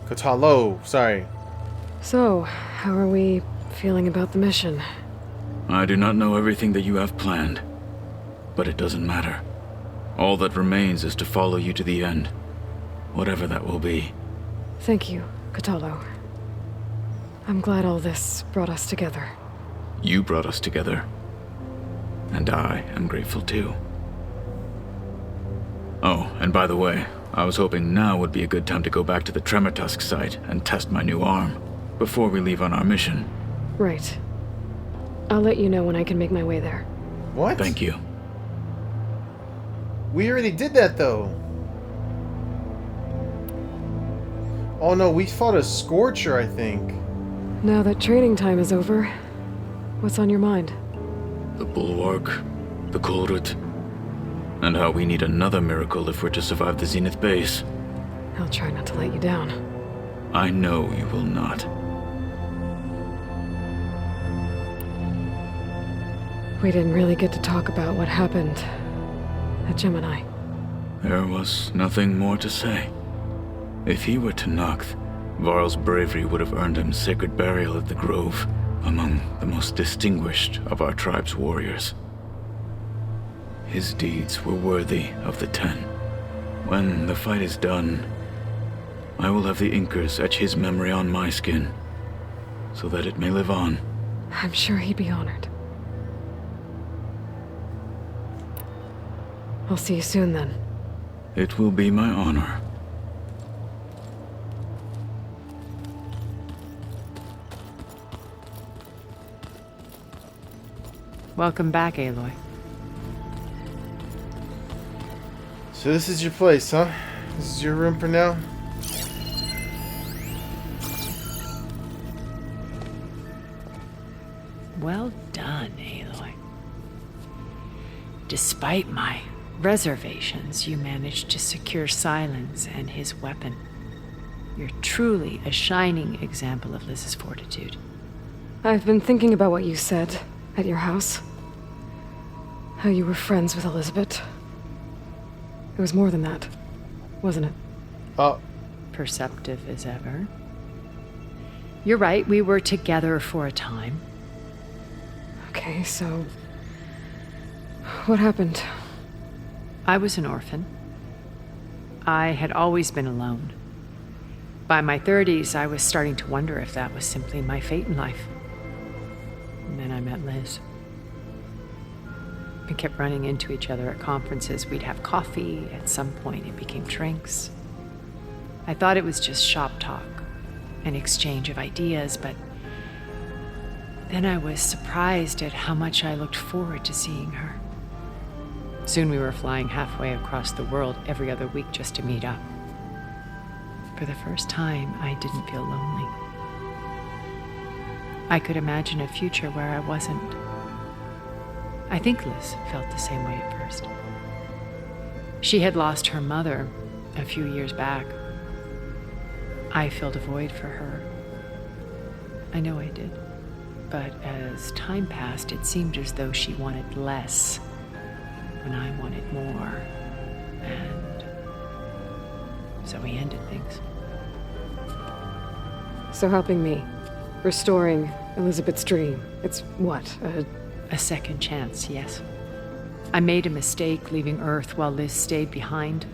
Speaker 1: Kotalo, sorry.
Speaker 6: So, how are we feeling about the mission?
Speaker 8: I do not know everything that you have planned, but it doesn't matter. All that remains is to follow you to the end, whatever that will be.
Speaker 6: Thank you, Kotalo. I'm glad all this brought us together.
Speaker 8: You brought us together, and I am grateful too. Oh, and by the way, I was hoping now would be a good time to go back to the Tremortusk site and test my new arm, before we leave on our mission.
Speaker 6: Right. I'll let you know when I can make my way there.
Speaker 1: What?
Speaker 8: Thank you.
Speaker 1: We already did that, though. Oh no, we fought a Scorcher, I think.
Speaker 6: Now that training time is over, what's on your mind?
Speaker 8: The Bulwark, the Kulrut, and how we need another miracle if we're to survive the Zenith base.
Speaker 6: I'll try not to let you down.
Speaker 8: I know you will not.
Speaker 6: We didn't really get to talk about what happened at Gemini.
Speaker 8: There was nothing more to say. If he were Tenakth, Varl's bravery would have earned him sacred burial at the Grove, among the most distinguished of our tribe's warriors. His deeds were worthy of the Ten. When the fight is done, I will have the Inkers etch his memory on my skin, so that it may live on.
Speaker 6: I'm sure he'd be honored. I'll see you soon then.
Speaker 8: It will be my honor.
Speaker 7: Welcome back, Aloy.
Speaker 1: So this is your place, huh? This is your room for now?
Speaker 7: Well done, Aloy. Despite my reservations, you managed to secure Silence and his weapon. You're truly a shining example of Liz's fortitude.
Speaker 6: I've been thinking about what you said at your house. How you were friends with Elizabeth. It was more than that, wasn't it?
Speaker 7: Perceptive as ever. You're right, we were together for a time.
Speaker 6: Okay, so... what happened?
Speaker 7: I was an orphan. I had always been alone. By my 30s, I was starting to wonder if that was simply my fate in life. And then I met Liz. We kept running into each other at conferences. We'd have coffee. At some point, it became drinks. I thought it was just shop talk, an exchange of ideas, but then I was surprised at how much I looked forward to seeing her. Soon we were flying halfway across the world every other week just to meet up. For the first time, I didn't feel lonely. I could imagine a future where I wasn't. I think Liz felt the same way at first. She had lost her mother a few years back. I filled a void for her. I know I did. But as time passed, it seemed as though she wanted less when I wanted more. And so we ended things.
Speaker 6: So helping me, restoring Elizabeth's dream, it's what,
Speaker 7: A second chance, yes. I made a mistake leaving Earth while Liz stayed behind.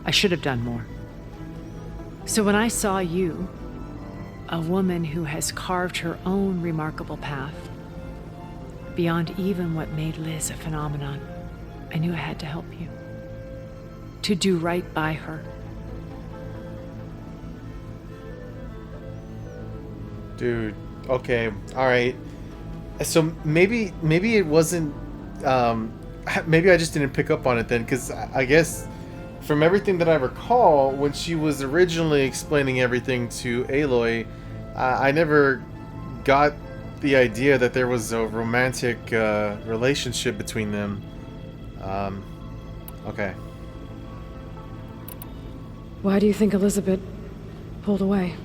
Speaker 7: I should have done more. So when I saw you, a woman who has carved her own remarkable path, beyond even what made Liz a phenomenon, I knew I had to help you. To do right by her.
Speaker 1: Dude, okay, alright. So maybe it wasn't, maybe I just didn't pick up on it then, because I guess from everything that I recall, when she was originally explaining everything to Aloy, I never got the idea that there was a romantic relationship between them. Okay.
Speaker 6: Why do you think Elizabeth pulled away?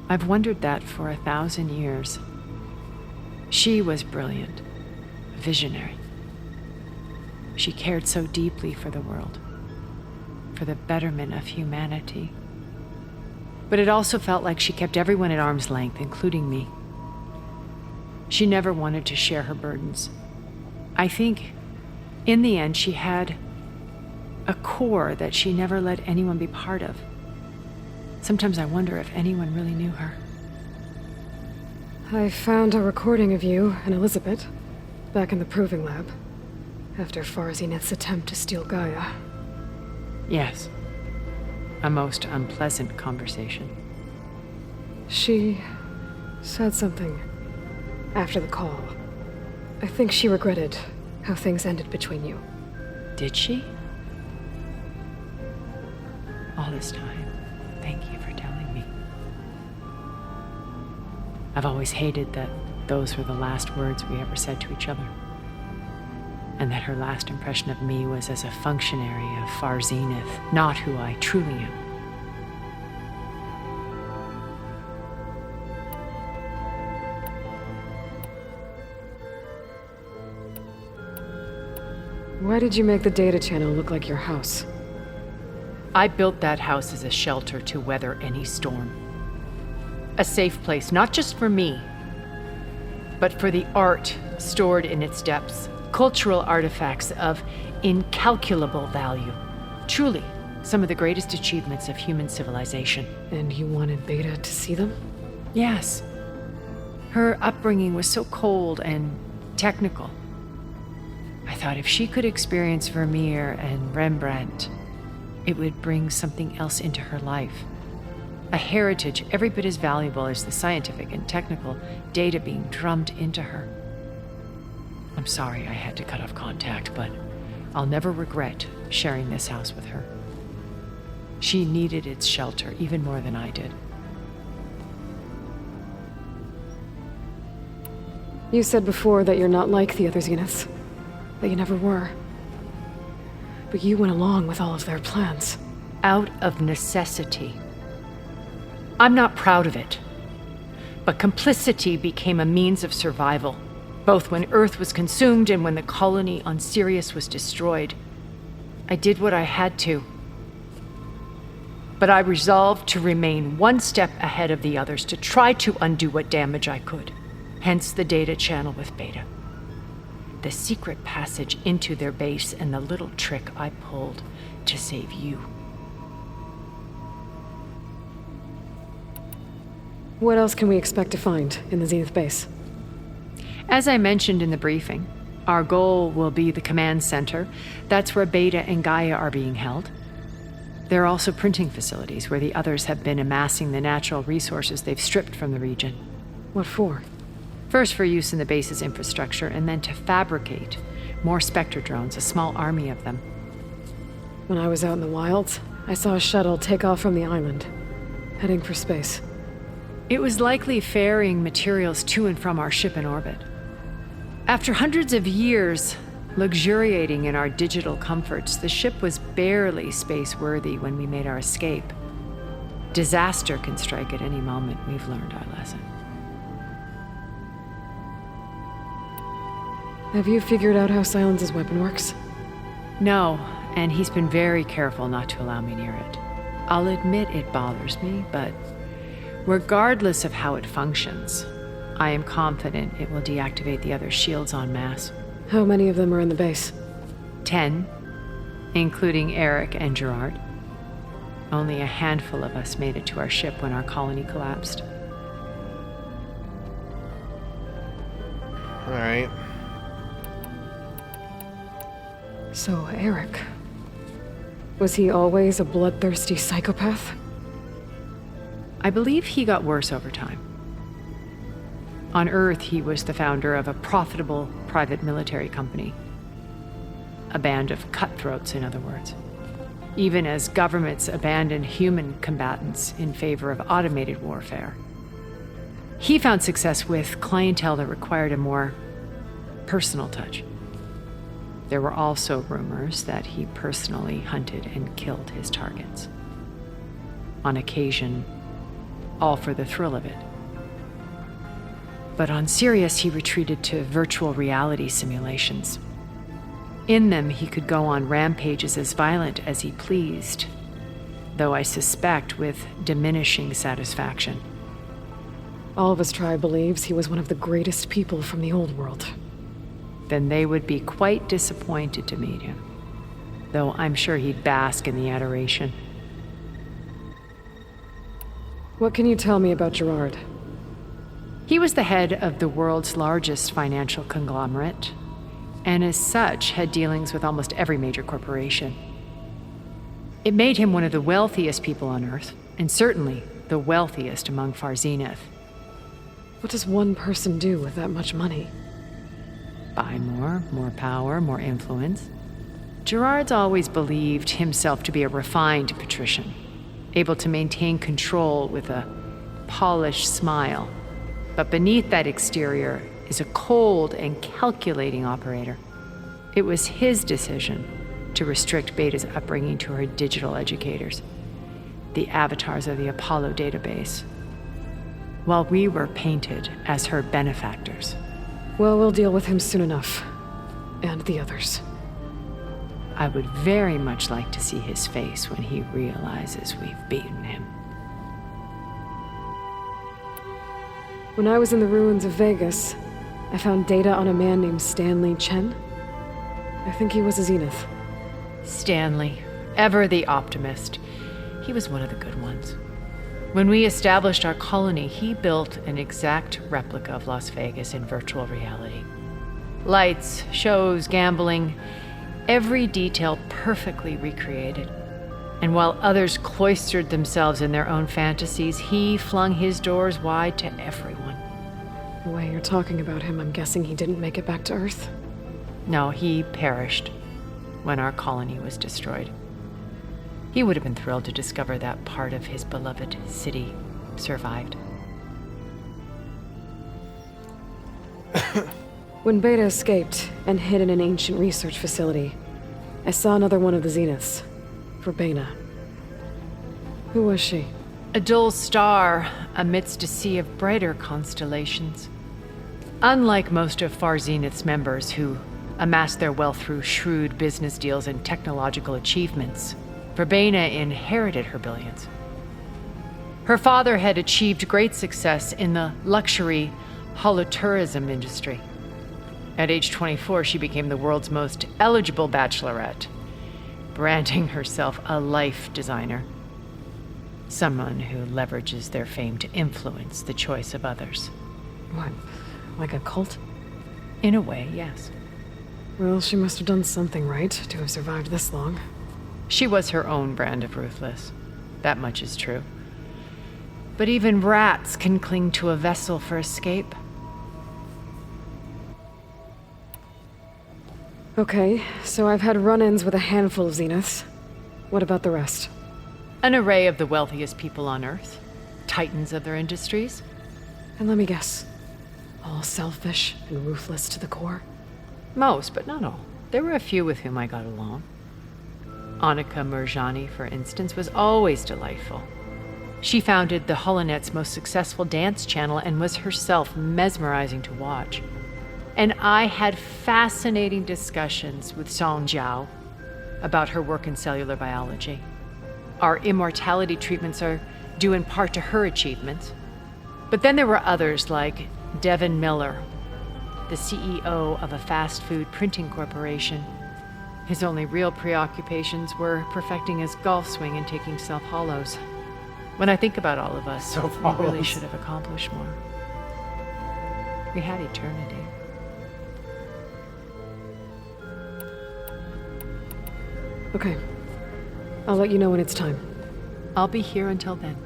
Speaker 7: I've wondered that for 1,000 years. She was brilliant, visionary. She cared so deeply for the world, for the betterment of humanity. But it also felt like she kept everyone at arm's length, including me. She never wanted to share her burdens. I think, in the end, she had a core that she never let anyone be part of. Sometimes I wonder if anyone really knew her.
Speaker 6: I found a recording of you and Elizabeth back in the proving lab after Farzineth's attempt to steal Gaia.
Speaker 7: Yes. A most unpleasant conversation.
Speaker 6: She said something after the call. I think she regretted how things ended between you.
Speaker 7: Did she? All this time. Thank you for telling me. I've always hated that those were the last words we ever said to each other. And that her last impression of me was as a functionary of Farzineth, not who I truly am.
Speaker 6: Why did you make the data channel look like your house?
Speaker 7: I built that house as a shelter to weather any storm. A safe place, not just for me, but for the art stored in its depths, cultural artifacts of incalculable value. Truly, some of the greatest achievements of human civilization.
Speaker 6: And you wanted Beta to see them?
Speaker 7: Yes. Her upbringing was so cold and technical. I thought if she could experience Vermeer and Rembrandt, it would bring something else into her life. A heritage every bit as valuable as the scientific and technical data being drummed into her. I'm sorry I had to cut off contact, but I'll never regret sharing this house with her. She needed its shelter even more than I did.
Speaker 6: You said before that you're not like the other Zeniths. That you never were. But you went along with all of their plans.
Speaker 7: Out of necessity. I'm not proud of it. But complicity became a means of survival, both when Earth was consumed and when the colony on Sirius was destroyed. I did what I had to. But I resolved to remain one step ahead of the others, to try to undo what damage I could. Hence the data channel with Beta. The secret passage into their base and the little trick I pulled to save you.
Speaker 6: What else can we expect to find in the Zenith base?
Speaker 7: As I mentioned in the briefing, our goal will be the command center. That's where Beta and Gaia are being held. There are also printing facilities where the others have been amassing the natural resources they've stripped from the region.
Speaker 6: What for?
Speaker 7: First for use in the base's infrastructure, and then to fabricate more Spectre drones, a small army of them.
Speaker 6: When I was out in the wilds, I saw a shuttle take off from the island, heading for space.
Speaker 7: It was likely ferrying materials to and from our ship in orbit. After hundreds of years luxuriating in our digital comforts, the ship was barely space-worthy when we made our escape. Disaster can strike at any moment. We've learned our lesson.
Speaker 6: Have you figured out how Silenz's weapon works?
Speaker 7: No, and he's been very careful not to allow me near it. I'll admit it bothers me, but regardless of how it functions, I am confident it will deactivate the other shields en masse.
Speaker 6: How many of them are in the base?
Speaker 7: 10, including Eric and Gerard. Only a handful of us made it to our ship when our colony collapsed.
Speaker 1: All right.
Speaker 6: So, Eric. Was he always a bloodthirsty psychopath?
Speaker 7: I believe he got worse over time. On Earth, he was the founder of a profitable private military company. A band of cutthroats, in other words. Even as governments abandoned human combatants in favor of automated warfare. He found success with clientele that required a more personal touch. There were also rumors that he personally hunted and killed his targets. On occasion, all for the thrill of it. But on Sirius, he retreated to virtual reality simulations. In them, he could go on rampages as violent as he pleased, though I suspect with diminishing satisfaction.
Speaker 6: All of his tribe believes he was one of the greatest people from the old world.
Speaker 7: Then they would be quite disappointed to meet him, though I'm sure he'd bask in the adoration.
Speaker 6: What can you tell me about Gerard?
Speaker 7: He was the head of the world's largest financial conglomerate, and as such had dealings with almost every major corporation. It made him one of the wealthiest people on Earth, and certainly the wealthiest among Far Zenith.
Speaker 6: What does one person do with that much money?
Speaker 7: Buy more power, more influence. Gerard's always believed himself to be a refined patrician, able to maintain control with a polished smile. But beneath that exterior is a cold and calculating operator. It was his decision to restrict Beta's upbringing to her digital educators, the avatars of the Apollo database, while we were painted as her benefactors.
Speaker 6: Well, we'll deal with him soon enough. And the others.
Speaker 7: I would very much like to see his face when he realizes we've beaten him.
Speaker 6: When I was in the ruins of Vegas, I found data on a man named Stanley Chen. I think he was a Zenith.
Speaker 7: Stanley, ever the optimist. He was one of the good ones. When we established our colony, he built an exact replica of Las Vegas in virtual reality. Lights, shows, gambling, every detail perfectly recreated. And while others cloistered themselves in their own fantasies, he flung his doors wide to everyone.
Speaker 6: The way you're talking about him, I'm guessing he didn't make it back to Earth?
Speaker 7: No, he perished when our colony was destroyed. He would have been thrilled to discover that part of his beloved city survived.
Speaker 6: When Beta escaped and hid in an ancient research facility, I saw another one of the Zeniths, Verbena. Who was she?
Speaker 7: A dull star amidst a sea of brighter constellations. Unlike most of Far Zenith's members who amassed their wealth through shrewd business deals and technological achievements, Verbena inherited her billions. Her father had achieved great success in the luxury holotourism industry. At age 24, she became the world's most eligible bachelorette, branding herself a life designer. Someone who leverages their fame to influence the choice of others.
Speaker 6: What, like a cult?
Speaker 7: In a way, yes.
Speaker 6: Well, she must have done something right to have survived this long.
Speaker 7: She was her own brand of ruthless. That much is true. But even rats can cling to a vessel for escape.
Speaker 6: Okay, so I've had run-ins with a handful of Zeniths. What about the rest?
Speaker 7: An array of the wealthiest people on Earth. Titans of their industries.
Speaker 6: And let me guess. All selfish and ruthless to the core?
Speaker 7: Most, but not all. There were a few with whom I got along. Annika Murjani, for instance, was always delightful. She founded the Holonet's most successful dance channel and was herself mesmerizing to watch. And I had fascinating discussions with Song Jiao about her work in cellular biology. Our immortality treatments are due in part to her achievements. But then there were others like Devin Miller, the CEO of a fast food printing corporation. His only real preoccupations were perfecting his golf swing and taking self-hollows. When I think about all of us, we really should have accomplished more. We had eternity.
Speaker 6: Okay. I'll let you know when it's time.
Speaker 7: I'll be here until then.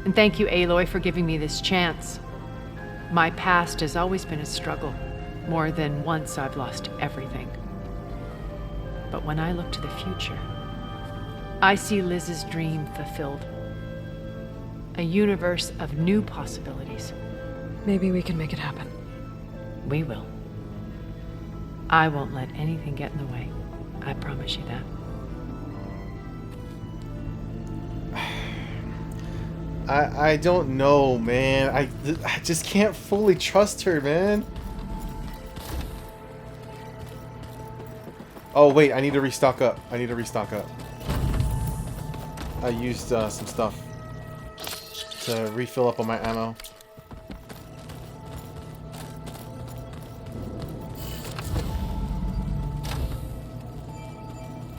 Speaker 7: And thank you, Aloy, for giving me this chance. My past has always been a struggle. More than once I've lost everything. But when I look to the future, I see Liz's dream fulfilled. A universe of new possibilities.
Speaker 6: Maybe we can make it happen.
Speaker 7: We will. I won't let anything get in the way. I promise you that.
Speaker 1: I don't know, man. I just can't fully trust her, man. Oh, wait. I need to restock up. I used some stuff to refill up on my ammo.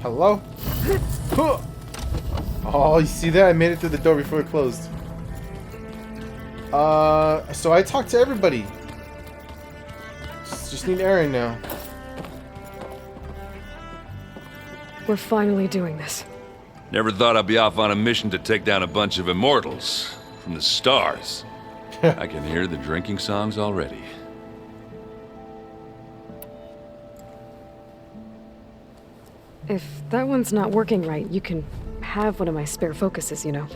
Speaker 1: Hello? Oh, you see that? I made it through the door before it closed. So I talked to everybody. Just need Aaron now.
Speaker 6: We're finally doing this.
Speaker 3: Never thought I'd be off on a mission to take down a bunch of immortals from the stars. I can hear the drinking songs already.
Speaker 6: If that one's not working right, you can have one of my spare focuses, you know.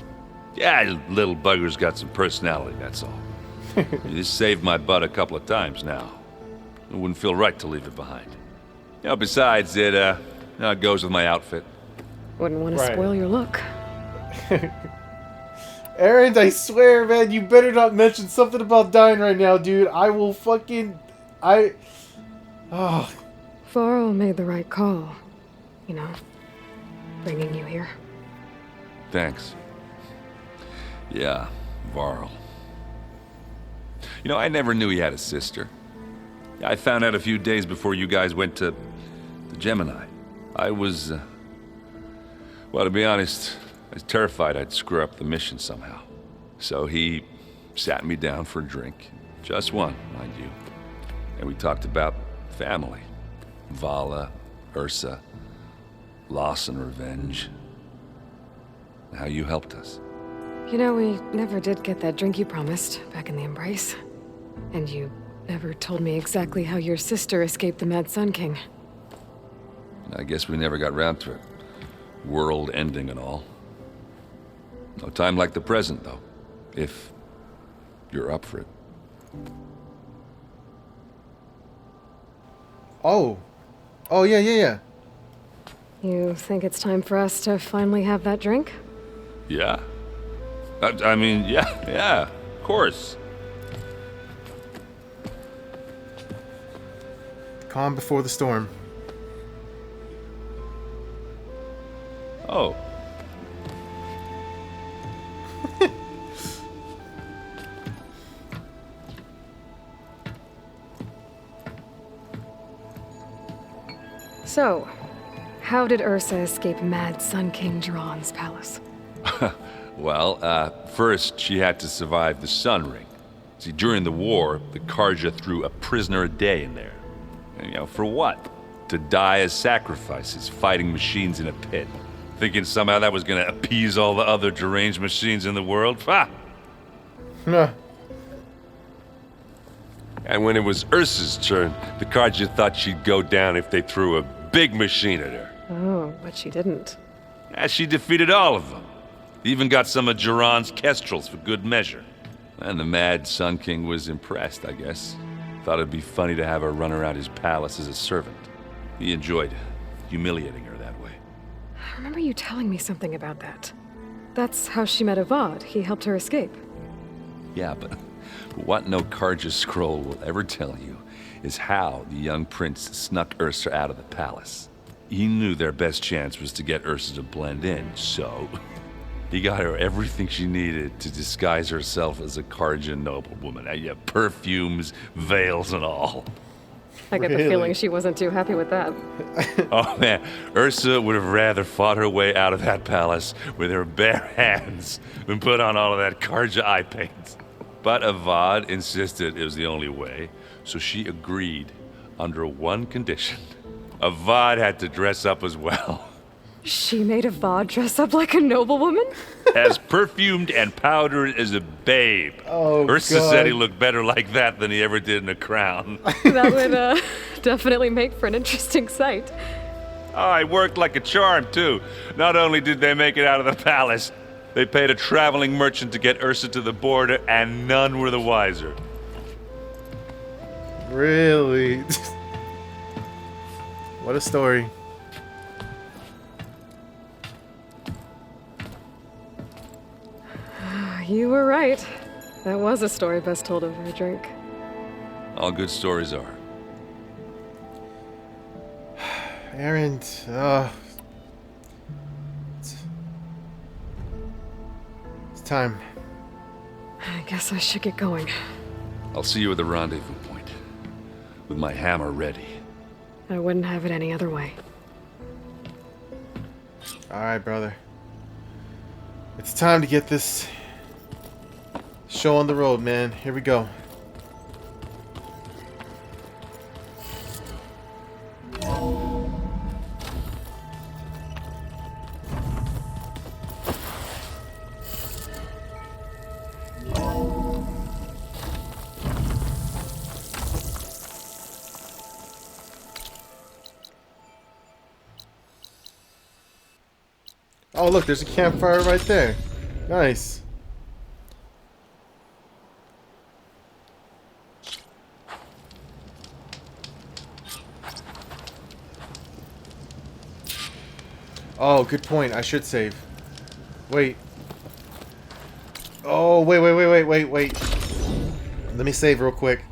Speaker 3: Yeah, little bugger's got some personality, that's all. You just saved my butt a couple of times now. It wouldn't feel right to leave it behind. You know, besides, it goes with my outfit.
Speaker 6: Wouldn't want to spoil your look.
Speaker 1: Aaron, I swear, man, you better not mention something about dying right now, dude. I will fucking...
Speaker 6: Varl made the right call. you know, bringing you here.
Speaker 3: Thanks. Yeah, Varl. You know, I never knew he had a sister. I found out a few days before you guys went to Gemini. I was, well, to be honest, I was terrified I'd screw up the mission somehow. So he sat me down for a drink. Just one, mind you. And we talked about family. Vala, Ursa, loss and revenge. How you helped us.
Speaker 6: You know, we never did get that drink you promised back in the Embrace. And you never told me exactly how your sister escaped the Mad Sun King.
Speaker 3: I guess we never got round to it. World ending and all. No time like the present, though. If you're up for it.
Speaker 1: Oh. Oh, yeah.
Speaker 6: You think it's time for us to finally have that drink?
Speaker 3: Yeah. I mean, yeah, of course.
Speaker 1: Calm before the storm.
Speaker 3: Oh.
Speaker 6: So, how did Ursa escape Mad Sun King Jiran's palace?
Speaker 3: Well, first she had to survive the Sun Ring. See, during the war, the Carja threw a prisoner a day in there. And, you know, for what? To die as sacrifices, fighting machines in a pit. Thinking somehow that was gonna appease all the other deranged machines in the world? Ha! And when it was Ursa's turn, the Carja thought she'd go down if they threw a big machine at her.
Speaker 6: Oh, but she didn't.
Speaker 3: And she defeated all of them. Even got some of Jiran's kestrels for good measure. And the Mad Sun King was impressed, I guess. Thought it'd be funny to have her run around his palace as a servant. He enjoyed humiliating her that way.
Speaker 6: I remember you telling me something about that. That's how she met Avad. He helped her escape.
Speaker 3: Yeah, but what no Carja scroll will ever tell you is how the young prince snuck Ursa out of the palace. He knew their best chance was to get Ursa to blend in, so he got her everything she needed to disguise herself as a Carja noblewoman. Yeah, perfumes, veils, and all.
Speaker 6: I get the feeling she wasn't too happy with that.
Speaker 3: Oh man, Ursa would have rather fought her way out of that palace with her bare hands than put on all of that Carja eye paint. But Avad insisted it was the only way, so she agreed under one condition. Avad had to dress up as well.
Speaker 6: She made Avad dress up like a noblewoman?
Speaker 3: As perfumed and powdered as a babe.
Speaker 1: Oh,
Speaker 3: Ursa
Speaker 1: God.
Speaker 3: said he looked better like that than he ever did in a crown.
Speaker 6: That would definitely make for an interesting sight.
Speaker 3: Oh, it worked like a charm, too. Not only did they make it out of the palace, they paid a traveling merchant to get Ursa to the border, and none were the wiser.
Speaker 1: Really? What a story.
Speaker 6: You were right. That was a story best told over a drink.
Speaker 3: All good stories are.
Speaker 1: Aaron, it's time.
Speaker 6: I guess I should get going.
Speaker 3: I'll see you at the rendezvous point, with my hammer ready.
Speaker 6: I wouldn't have it any other way.
Speaker 1: Alright, brother. It's time to get this show on the road, man. Here we go. Oh, look, there's a campfire right there. Nice. Oh, good point. I should save. Wait. Oh, wait. Let me save real quick.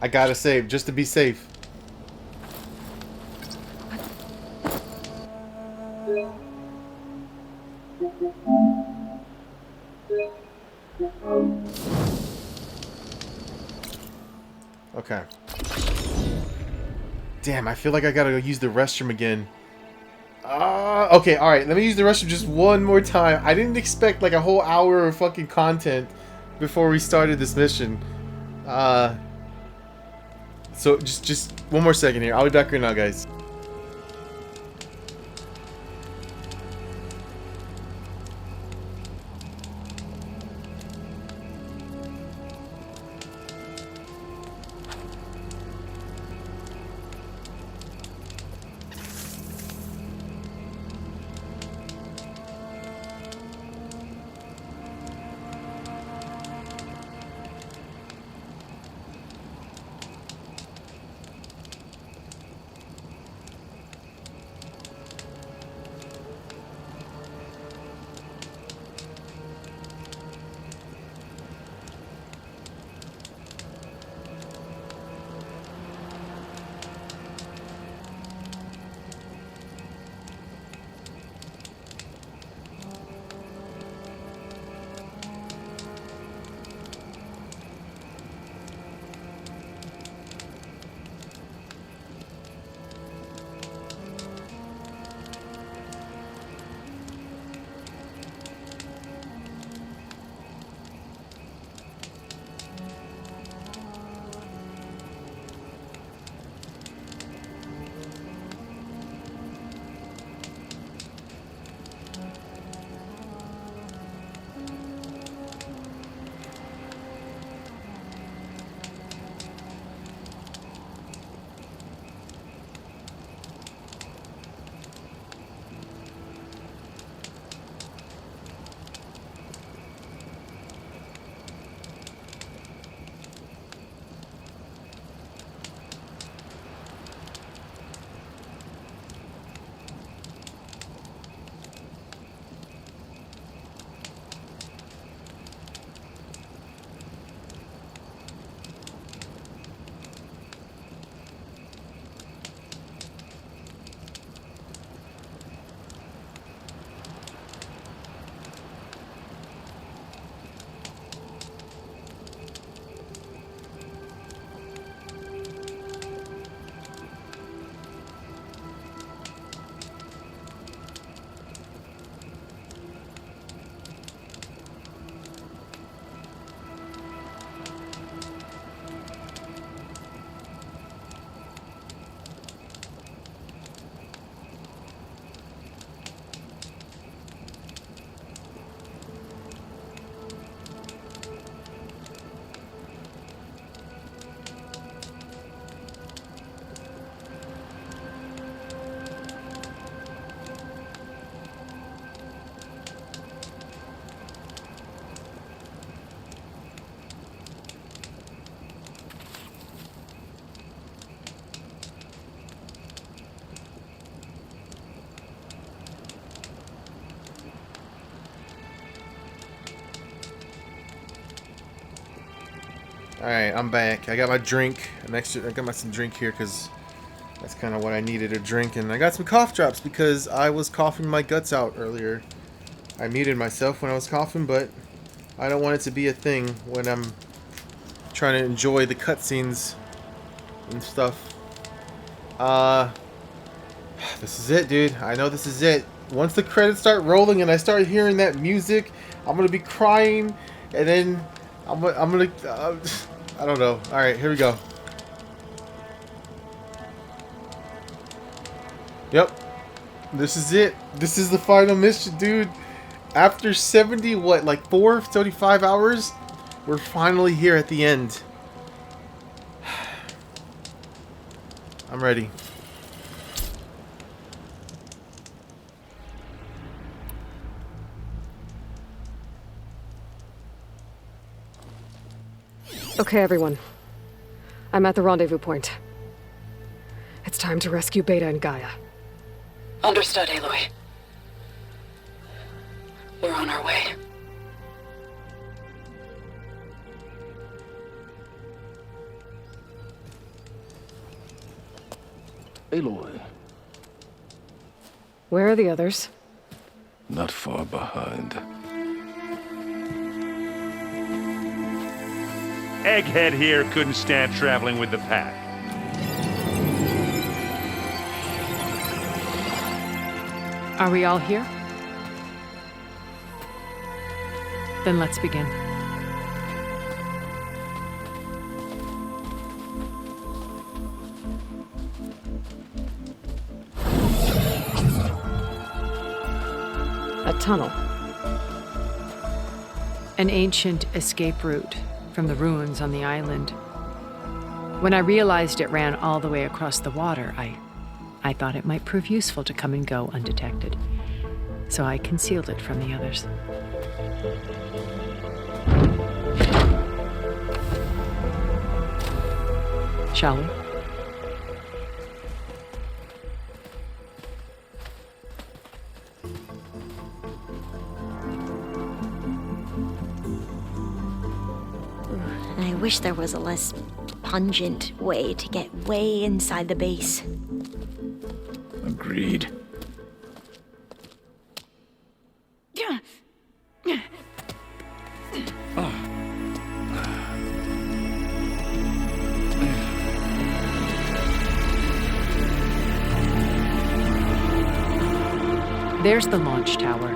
Speaker 1: I gotta save, just to be safe. Okay. Damn, I feel like I gotta go use the restroom again. Okay, alright. Let me use the restroom just one more time. I didn't expect like a whole hour of fucking content before we started this mission. So just one more second here. I'll be back right now, guys. Alright, I'm back. I got my drink. I got my some drink here because that's kind of what I needed to drink. And I got some cough drops because I was coughing my guts out earlier. I muted myself when I was coughing, but I don't want it to be a thing when I'm trying to enjoy the cutscenes and stuff. This is it, dude. I know this is it. Once the credits start rolling and I start hearing that music, I'm gonna be crying, and then I'm gonna I don't know. All right, here we go. Yep, this is it. This is the final mission, dude. After 75 hours, we're finally here at the end. I'm ready.
Speaker 6: Okay, everyone. I'm at the rendezvous point. It's time to rescue Beta and Gaia.
Speaker 10: Understood, Aloy. We're on our way.
Speaker 2: Aloy.
Speaker 6: Where are the others?
Speaker 2: not far behind.
Speaker 11: Egghead here couldn't stand traveling with the pack.
Speaker 7: Are we all here? Then let's begin.
Speaker 6: A tunnel.
Speaker 7: An ancient escape route from the ruins on the island. When I realized it ran all the way across the water, I thought it might prove useful to come and go undetected. So I concealed it from the others. Shall we?
Speaker 19: I wish there was a less pungent way to get way inside the base.
Speaker 8: Agreed.
Speaker 7: There's the launch tower.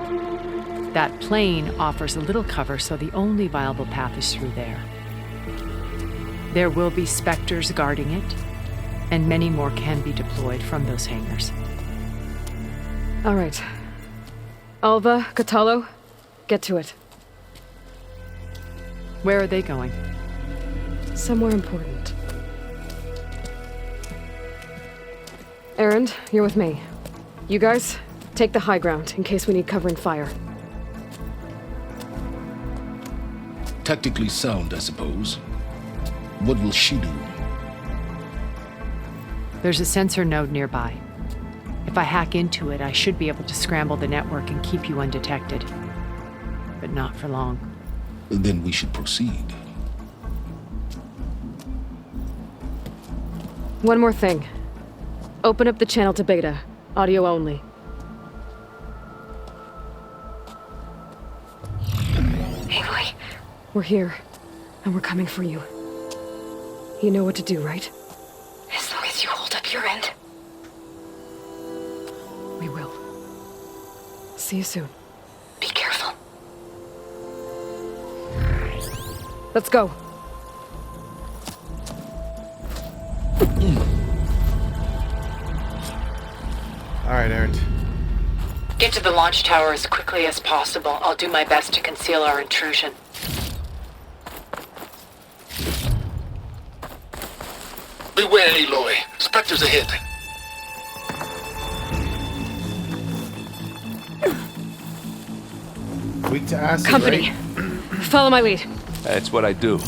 Speaker 7: That plane offers a little cover, so the only viable path is through there. There will be Spectres guarding it, and many more can be deployed from those hangars.
Speaker 6: All right. Alva, Catalo, get to it.
Speaker 7: Where are they going?
Speaker 6: Somewhere important. Erend, you're with me. You guys, take the high ground in case we need covering fire.
Speaker 2: Tactically sound, I suppose. What will she do?
Speaker 7: There's a sensor node nearby. If I hack into it, I should be able to scramble the network and keep you undetected. But not for long.
Speaker 2: Then we should proceed.
Speaker 6: One more thing. Open up the channel to Beta. Audio only.
Speaker 9: Aloy.
Speaker 6: We're here, and we're coming for you. You know what to do, right?
Speaker 9: As long as you hold up your end.
Speaker 6: We will. See you soon.
Speaker 9: Be careful.
Speaker 6: Let's go.
Speaker 1: All right, Erend.
Speaker 7: Get to the launch tower as quickly as possible. I'll do my best to conceal our intrusion.
Speaker 2: Beware, Aloy. Spectres ahead.
Speaker 1: Weak to acid,
Speaker 6: Company.
Speaker 1: right?
Speaker 6: Follow my lead.
Speaker 3: That's what I do.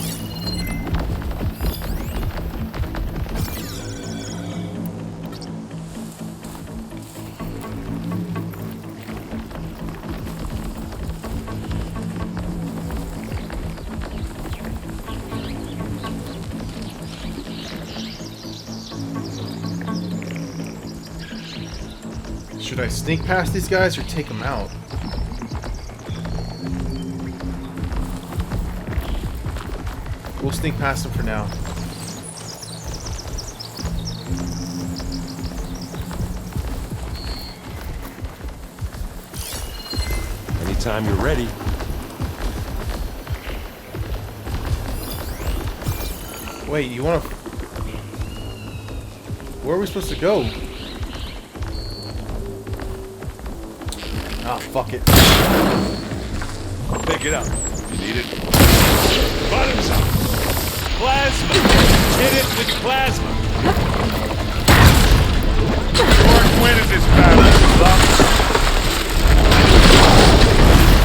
Speaker 1: Should I sneak past these guys or take them out? We'll sneak past them for now.
Speaker 5: Anytime you're ready.
Speaker 1: Wait, you wanna... Where are we supposed to go? Ah, fuck it.
Speaker 5: Pick it up. You need it. Bottoms up. Plasma. Hit it with plasma. Mark winning this battle.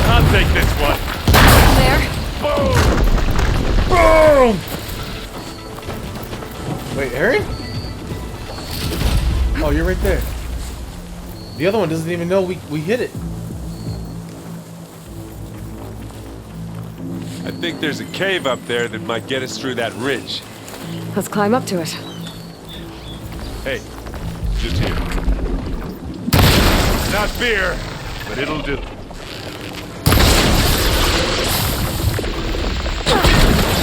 Speaker 5: I'll take this one.
Speaker 6: There.
Speaker 1: Boom! Wait, Aaron? Oh, you're right there. The other one doesn't even know we hit it.
Speaker 5: I think there's a cave up there that might get us through that ridge.
Speaker 6: Let's climb up to it.
Speaker 5: Hey, just here. Not beer, but it'll do.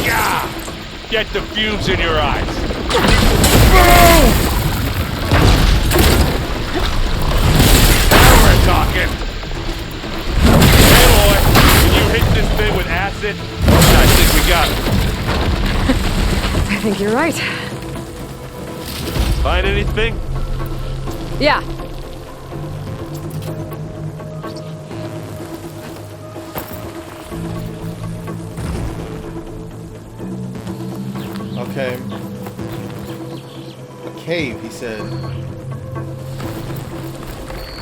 Speaker 5: Yeah! Get the fumes in your eyes. Now we're talking. Hey, boy, can you hit this thing with acid? I think we got it.
Speaker 6: I think you're right.
Speaker 5: Find anything?
Speaker 6: Yeah.
Speaker 1: Okay. A cave, he said.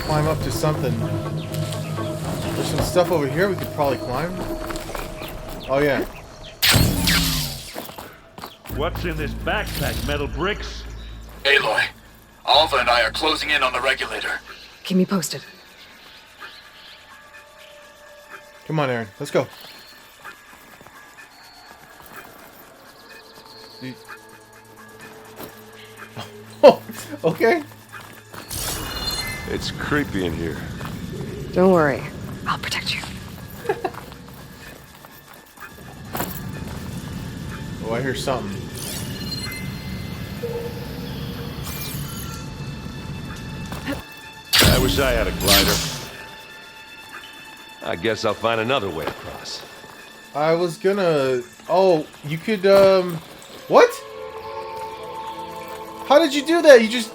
Speaker 1: Climb up to something. There's some stuff over here we could probably climb. Oh, yeah.
Speaker 5: What's in this backpack? Metal bricks?
Speaker 8: Aloy, Alva and I are closing in on the regulator.
Speaker 6: Keep me posted.
Speaker 1: Come on, Aaron. Let's go. Oh, okay.
Speaker 3: It's creepy in here.
Speaker 6: Don't worry. I'll protect you.
Speaker 1: Oh, I hear something.
Speaker 5: I wish I had a glider.
Speaker 3: I guess I'll find another way across.
Speaker 1: I was gonna... Oh, you could, What? How did you do that? You just...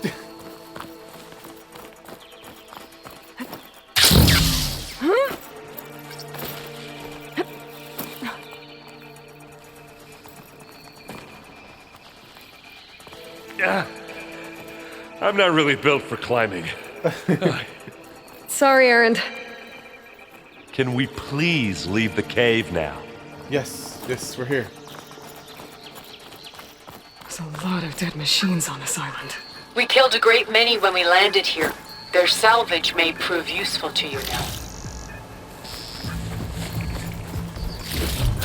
Speaker 5: I'm not really built for climbing.
Speaker 6: Sorry, Aaron.
Speaker 5: Can we please leave the cave now?
Speaker 1: Yes, yes, we're here.
Speaker 6: There's a lot of dead machines on this island.
Speaker 10: We killed a great many when we landed here. Their salvage may prove useful to you now.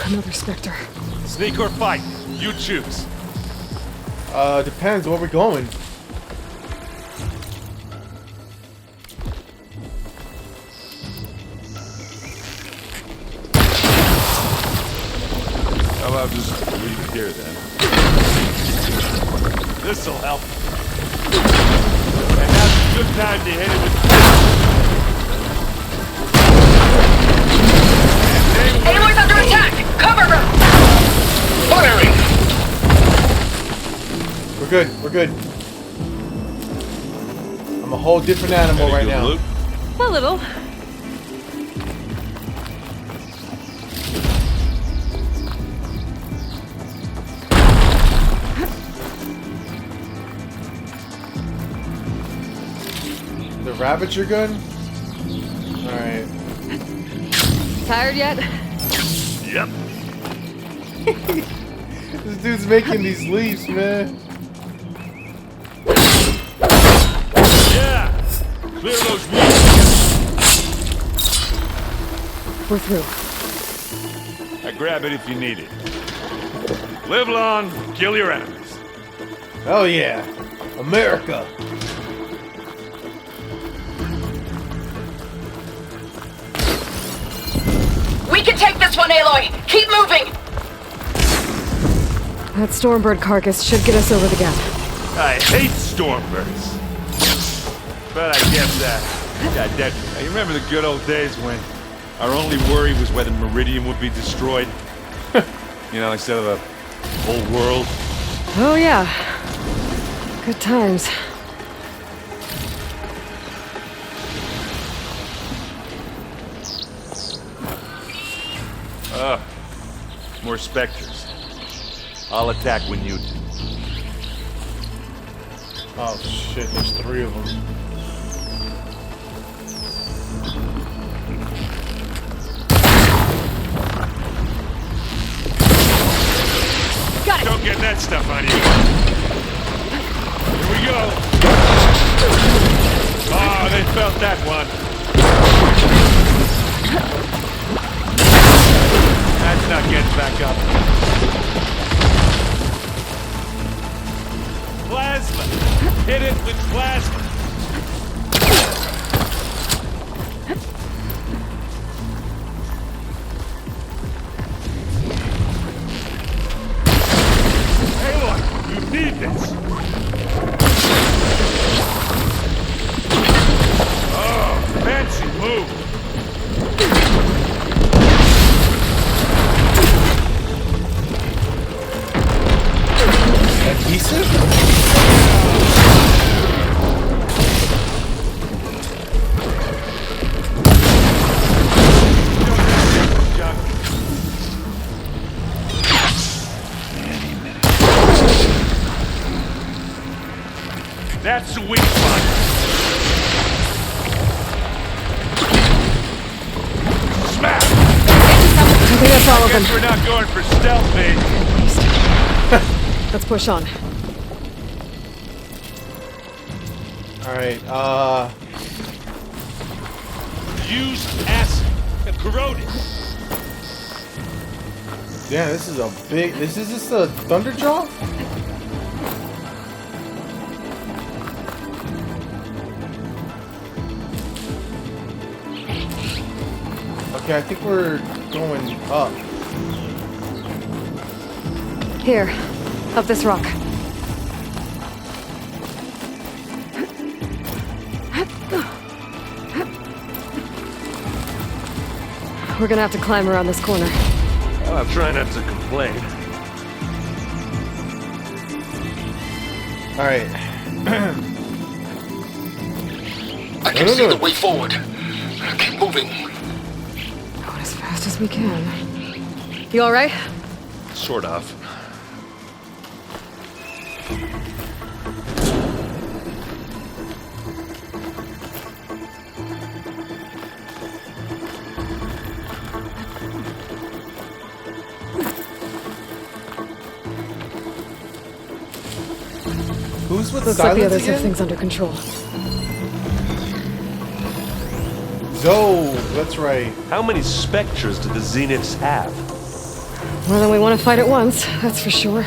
Speaker 6: Another Spectre.
Speaker 5: Sneak or fight? You choose.
Speaker 1: Depends where we're going.
Speaker 5: How about just leave it here then? This'll help. And now's a good time to hit it with...
Speaker 10: Aloy's under attack! Cover her!
Speaker 21: Firing!
Speaker 1: We're good, we're good. I'm a whole different animal right now.
Speaker 5: Loot?
Speaker 6: A little.
Speaker 1: The Ravager gun? Alright.
Speaker 6: Tired yet?
Speaker 5: Yep.
Speaker 1: This dude's making these leaps, man.
Speaker 5: Yeah! Clear those weeds.
Speaker 6: We're through.
Speaker 5: I grab it if you need it. Live long, kill your enemies.
Speaker 1: Oh yeah. America.
Speaker 10: We can take this one, Aloy! Keep moving!
Speaker 6: That Stormbird carcass should get us over the gap.
Speaker 5: I hate Stormbirds. But I guess that. I remember the good old days when our only worry was whether Meridian would be destroyed. You know, instead of the whole world.
Speaker 6: Oh yeah. Good times.
Speaker 5: More specters. I'll attack when you do.
Speaker 1: Oh shit, there's 3 of them.
Speaker 5: Got it. Don't get that stuff on you. Here we go. Oh, they felt that one. That's not getting back up. Plasma. Hit it with plasma. That's the weak spot. Smash!
Speaker 6: I think that's all of them.
Speaker 5: Guess we're not going for stealth, babe.
Speaker 6: Let's push on.
Speaker 1: Alright,
Speaker 5: Use acid and corrode it.
Speaker 1: yeah, this is a big... This is just a Thunderjaw? Okay, I think we're going up.
Speaker 6: Here, up this rock. We're gonna have to climb around this corner.
Speaker 5: Well, I'm trying not to complain.
Speaker 1: Alright.
Speaker 2: I can see the way forward. Keep moving.
Speaker 6: Going as fast as we can. You alright?
Speaker 5: Sort of.
Speaker 1: Who's with
Speaker 6: Looks like the
Speaker 1: Silence
Speaker 6: others have
Speaker 1: again?
Speaker 6: things under control.
Speaker 1: Zo, that's right.
Speaker 5: How many specters do the Zeniths have?
Speaker 6: More than we want to fight at once, that's for sure.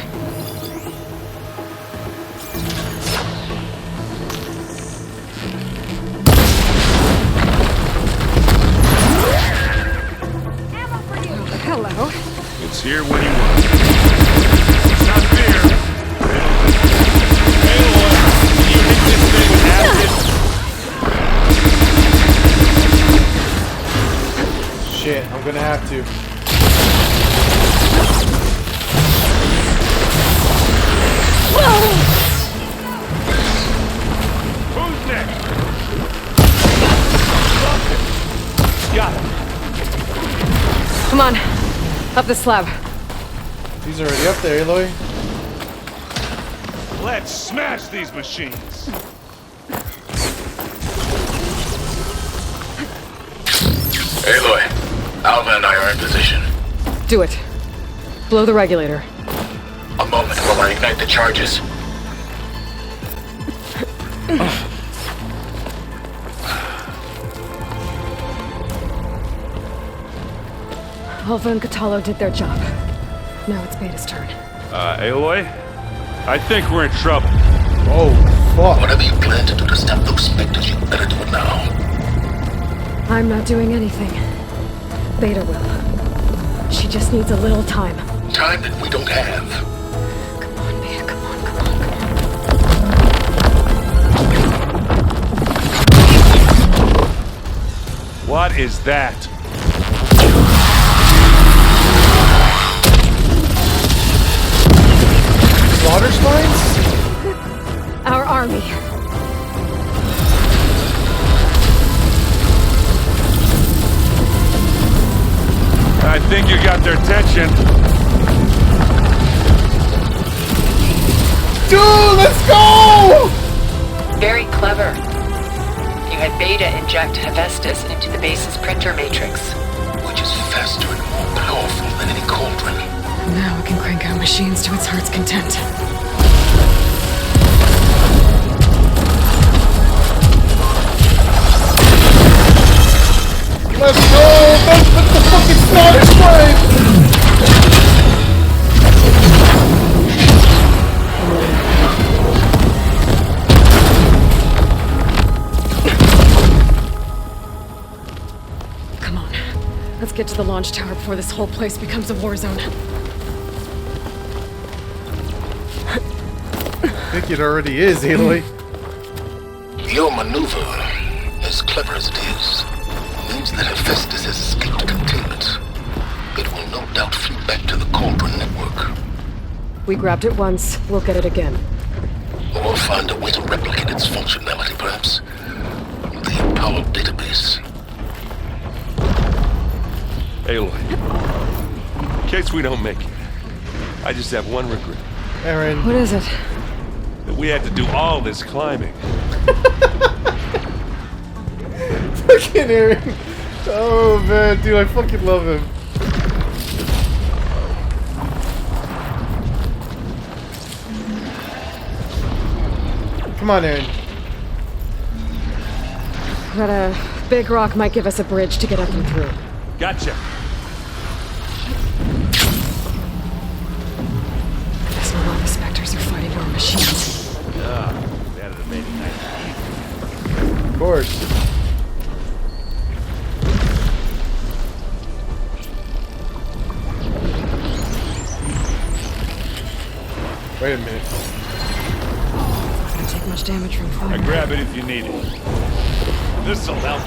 Speaker 6: Hello.
Speaker 5: It's here when you want. It's not fair. Aloy, can you hit this thing with acid?
Speaker 1: Shit, I'm gonna have to.
Speaker 5: Who's next? Got it.
Speaker 6: Come on, up the slab.
Speaker 1: He's already up there, Aloy.
Speaker 5: Let's smash these machines.
Speaker 2: Aloy, Alva and I are in position.
Speaker 6: Do it. Blow the regulator.
Speaker 2: A moment while I ignite the charges.
Speaker 6: Alva and Katalo did their job. Now it's Beta's turn.
Speaker 5: Aloy? I think we're in trouble.
Speaker 1: Oh, fuck.
Speaker 2: Whatever you plan to do to stop those specters, you better do it now.
Speaker 6: I'm not doing anything. Beta will. She just needs a little time.
Speaker 2: Time that we don't have.
Speaker 6: Come on, Beta, come on, come on.
Speaker 5: What is that?
Speaker 1: Slaughter spines?
Speaker 6: Our army.
Speaker 5: I think you got their attention.
Speaker 1: Dude, let's go!
Speaker 10: Very clever. You had Beta inject Hephaestus into the base's printer matrix.
Speaker 2: Which is faster and more powerful than any cauldron.
Speaker 6: Now we can crank out machines to its heart's content.
Speaker 1: Let's go! That's the fucking slaughter spine!
Speaker 6: Come on. Let's get to the launch tower before this whole place becomes a war zone.
Speaker 1: I think it already is, Aloy.
Speaker 2: Your maneuver, as clever as it is, means that Hephaestus has escaped containment. It will no doubt flee back to the Cauldron network.
Speaker 6: We grabbed it once, we'll get it again.
Speaker 2: Or find a way to replicate its functionality, perhaps. The Apollo database.
Speaker 5: Aloy, in case we don't make it, I just have one regret.
Speaker 1: Aaron.
Speaker 6: What is it?
Speaker 5: That we had to do all this climbing.
Speaker 1: Fucking Aaron. Oh man, dude, I fucking love him. Come on, Aaron.
Speaker 6: That big rock might give us a bridge to get up and through.
Speaker 5: Gotcha.
Speaker 6: Guess not all the specters are fighting our machines.
Speaker 5: Ah, that'd have made it nice and easy.
Speaker 1: Of course. Wait a minute.
Speaker 6: Not gonna take much damage from fire.
Speaker 5: I grab it if you need it. This'll help.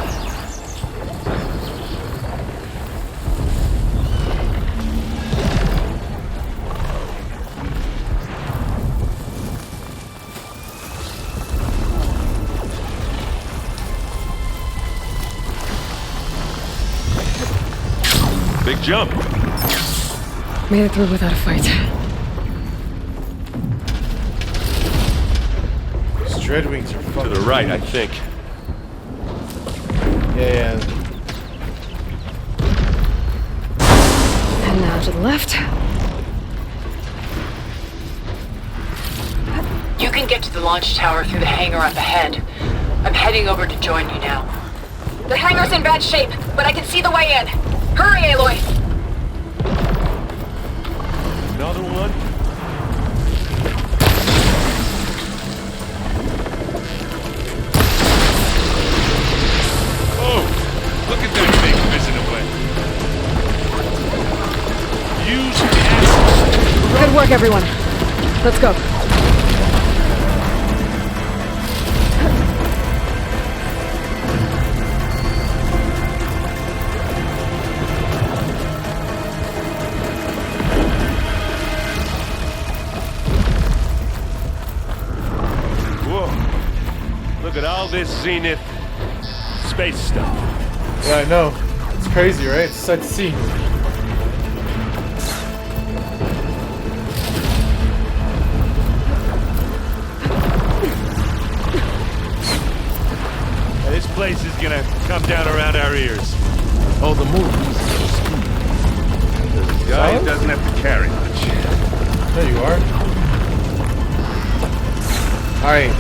Speaker 5: Big jump.
Speaker 6: Made it through without a fight.
Speaker 1: Dreadwings are fucking
Speaker 5: To the right, I
Speaker 1: huge.
Speaker 5: think.
Speaker 1: Yeah.
Speaker 6: And now to the left.
Speaker 10: You can get to the launch tower through the hangar up ahead. I'm heading over to join you now.
Speaker 9: The hangar's in bad shape, but I can see the way in. Hurry, Aloy!
Speaker 5: Another one? Oh, look at that thing fizzing away. Use acid.
Speaker 6: Good work, everyone. Let's go.
Speaker 5: Look at all this Zenith space stuff.
Speaker 1: Yeah, I know. It's crazy, right? It's sight to see.
Speaker 5: This place is gonna come down around our ears.
Speaker 2: All the more reason for speed.
Speaker 5: The guy doesn't have to carry much.
Speaker 1: There you are. Alright.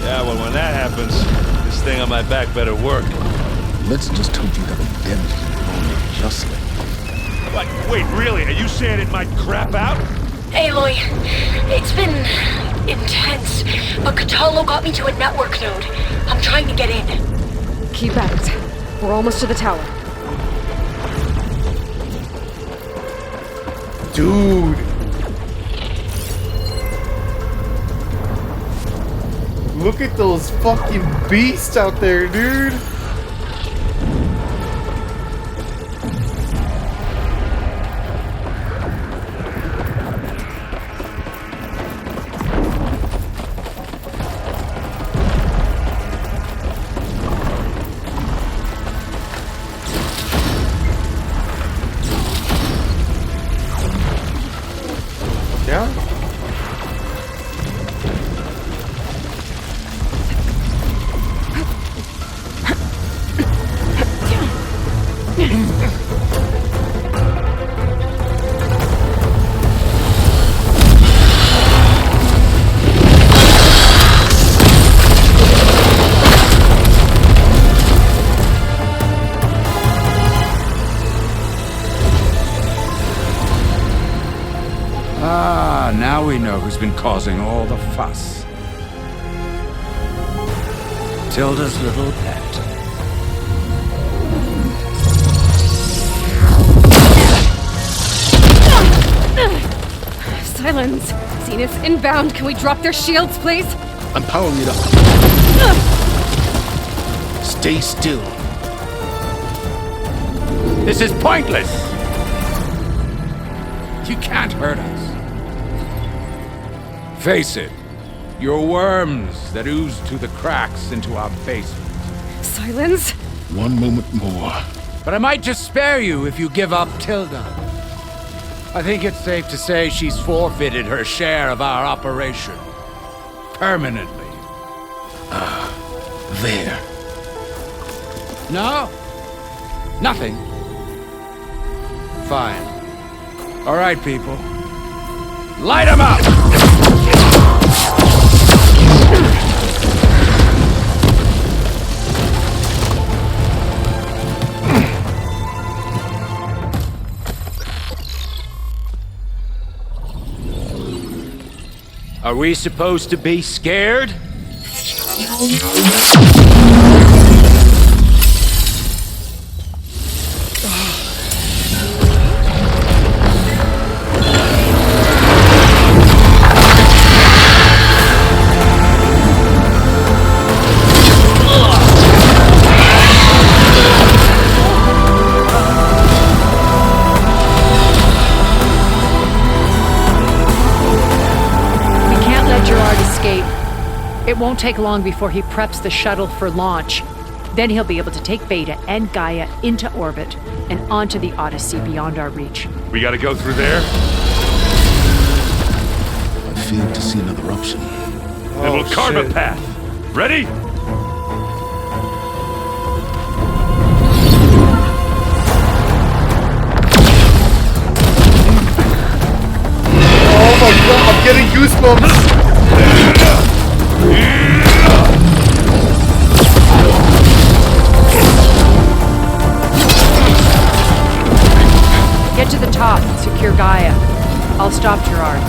Speaker 5: Yeah, well, when that happens, this thing on my back better work.
Speaker 2: Let's just hope you have a dent in your bone justly.
Speaker 5: What? Wait, really? Are you saying it might crap out?
Speaker 9: Aloy, it's been intense, but Kotallo got me to a network node. I'm trying to get in.
Speaker 6: Keep at it. We're almost to the tower.
Speaker 1: Dude. Look at those fucking beasts out there, dude. Yeah?
Speaker 12: Ah, now we know who's been causing all the fuss. Tilda's little pet.
Speaker 6: Silence! Zenith's inbound. Can we drop their shields, please?
Speaker 2: I'm powering it up. Stay still.
Speaker 12: This is pointless! You can't hurt us. Face it, you're worms that ooze through the cracks into our basement.
Speaker 6: Silence?
Speaker 2: One moment more.
Speaker 12: But I might just spare you if you give up Tilda. I think it's safe to say she's forfeited her share of our operation. Permanently.
Speaker 2: There.
Speaker 12: No? Nothing? Fine. All right, people. Light 'em up! Are we supposed to be scared?
Speaker 7: It won't take long before he preps the shuttle for launch. Then he'll be able to take Beta and Gaia into orbit and onto the Odyssey beyond our reach.
Speaker 5: We gotta go through there?
Speaker 2: I fail to see another option.
Speaker 5: Then we'll carve a path. Ready?
Speaker 1: Oh my god, I'm getting goosebumps!
Speaker 7: Get to the top and secure Gaia. I'll stop Gerard.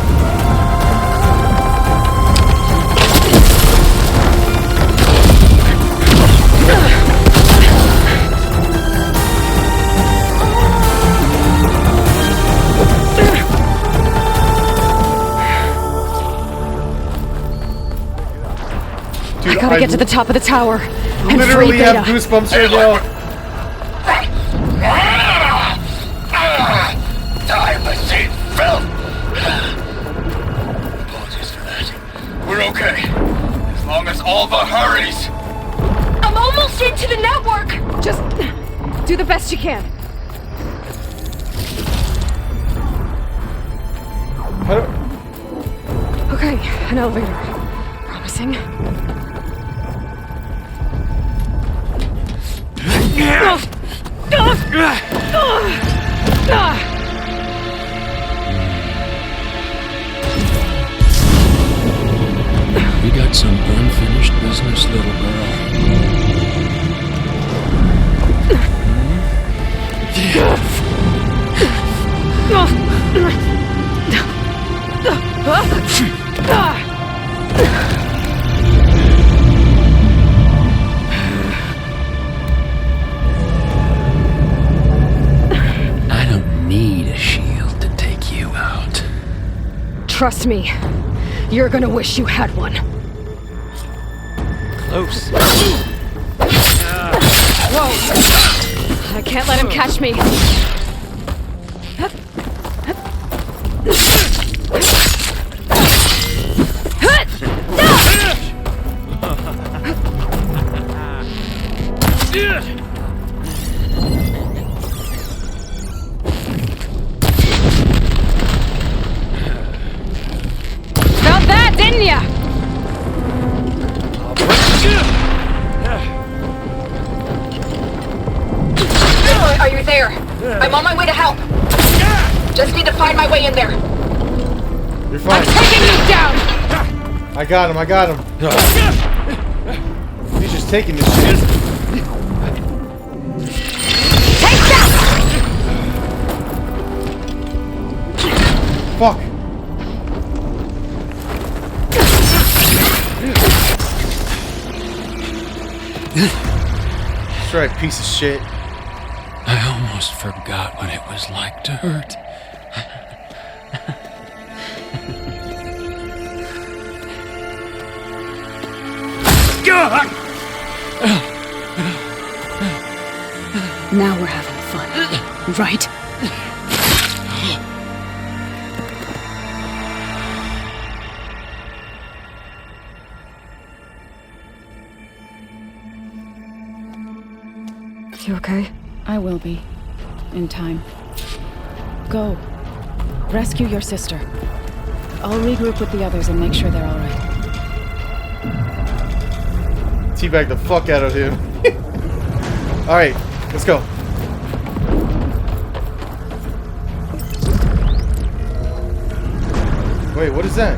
Speaker 1: Dude,
Speaker 6: I gotta get to the top of the tower. And
Speaker 1: literally
Speaker 6: free Beta.
Speaker 1: have goosebumps right now.
Speaker 21: Die, my seat, Phil! Apologies for that. We're okay. As long as Alva hurries.
Speaker 6: I'm almost into the network! Just do the best you can. Okay, an elevator. Promising.
Speaker 2: We got some unfinished business, little girl.
Speaker 12: I don't need a shield to take you out.
Speaker 6: Trust me, you're gonna wish you had one.
Speaker 12: Close.
Speaker 6: Whoa! I can't let him catch me. Felt that, didn't ya?
Speaker 10: Are you there? I'm on my way to help. Just need to find my way in there.
Speaker 1: You're fine.
Speaker 6: I'm taking you down!
Speaker 1: I got him, I got him. He's just taking this shit.
Speaker 6: Take that!
Speaker 1: Fuck. That's right, piece of shit.
Speaker 12: I almost forgot what it was like to hurt.
Speaker 6: Now we're having fun, right? You okay?
Speaker 4: I will be. In time. Go. Rescue your sister. I'll regroup with the others and make sure they're alright.
Speaker 1: Teabag the fuck out of him. Alright, let's go. Wait, what is that?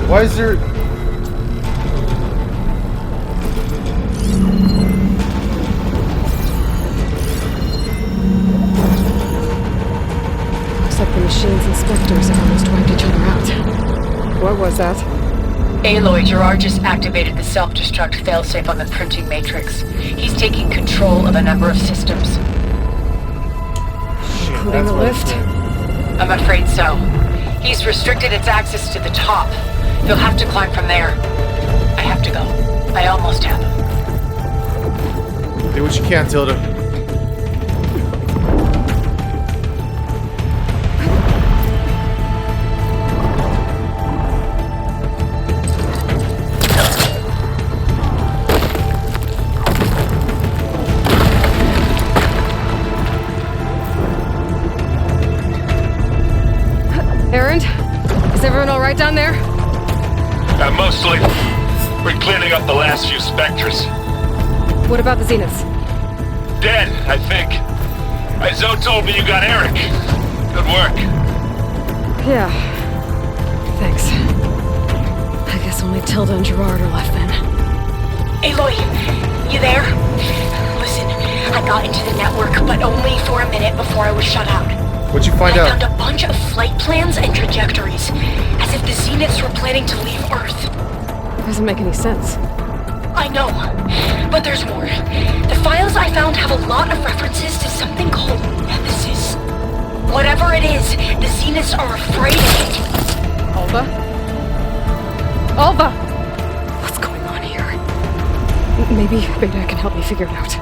Speaker 1: Why is there...
Speaker 6: Looks like the machines and specters have almost wiped each other out. What was that?
Speaker 10: Aloy, Gerard just activated the self-destruct failsafe on the printing matrix. He's taking control of a number of systems.
Speaker 6: Including the lift?
Speaker 10: I'm afraid so. He's restricted its access to the top. You'll have to climb from there. I have to go. I almost have.
Speaker 1: Do what you can, Tilda.
Speaker 6: Erend? Is everyone alright down there?
Speaker 21: Mostly. We're cleaning up the last few specters.
Speaker 6: What about the Zeniths?
Speaker 21: Dead, I think. Zoe told me you got Eric. Good work.
Speaker 6: Yeah. Thanks. I guess only Tilda and Gerard are left then.
Speaker 9: Aloy, you there? Listen, I got into the network, but only for a minute before I was shut out.
Speaker 1: What'd you find out?
Speaker 9: I found a bunch of flight plans and trajectories, as if the Zeniths were planning to leave Earth.
Speaker 6: Doesn't make any sense.
Speaker 9: I know, but there's more. The files I found have a lot of references to something called Nemesis. Whatever it is, the Zeniths are afraid of it.
Speaker 6: Alva? Alva! What's going on here? Maybe Beta can help me figure it out.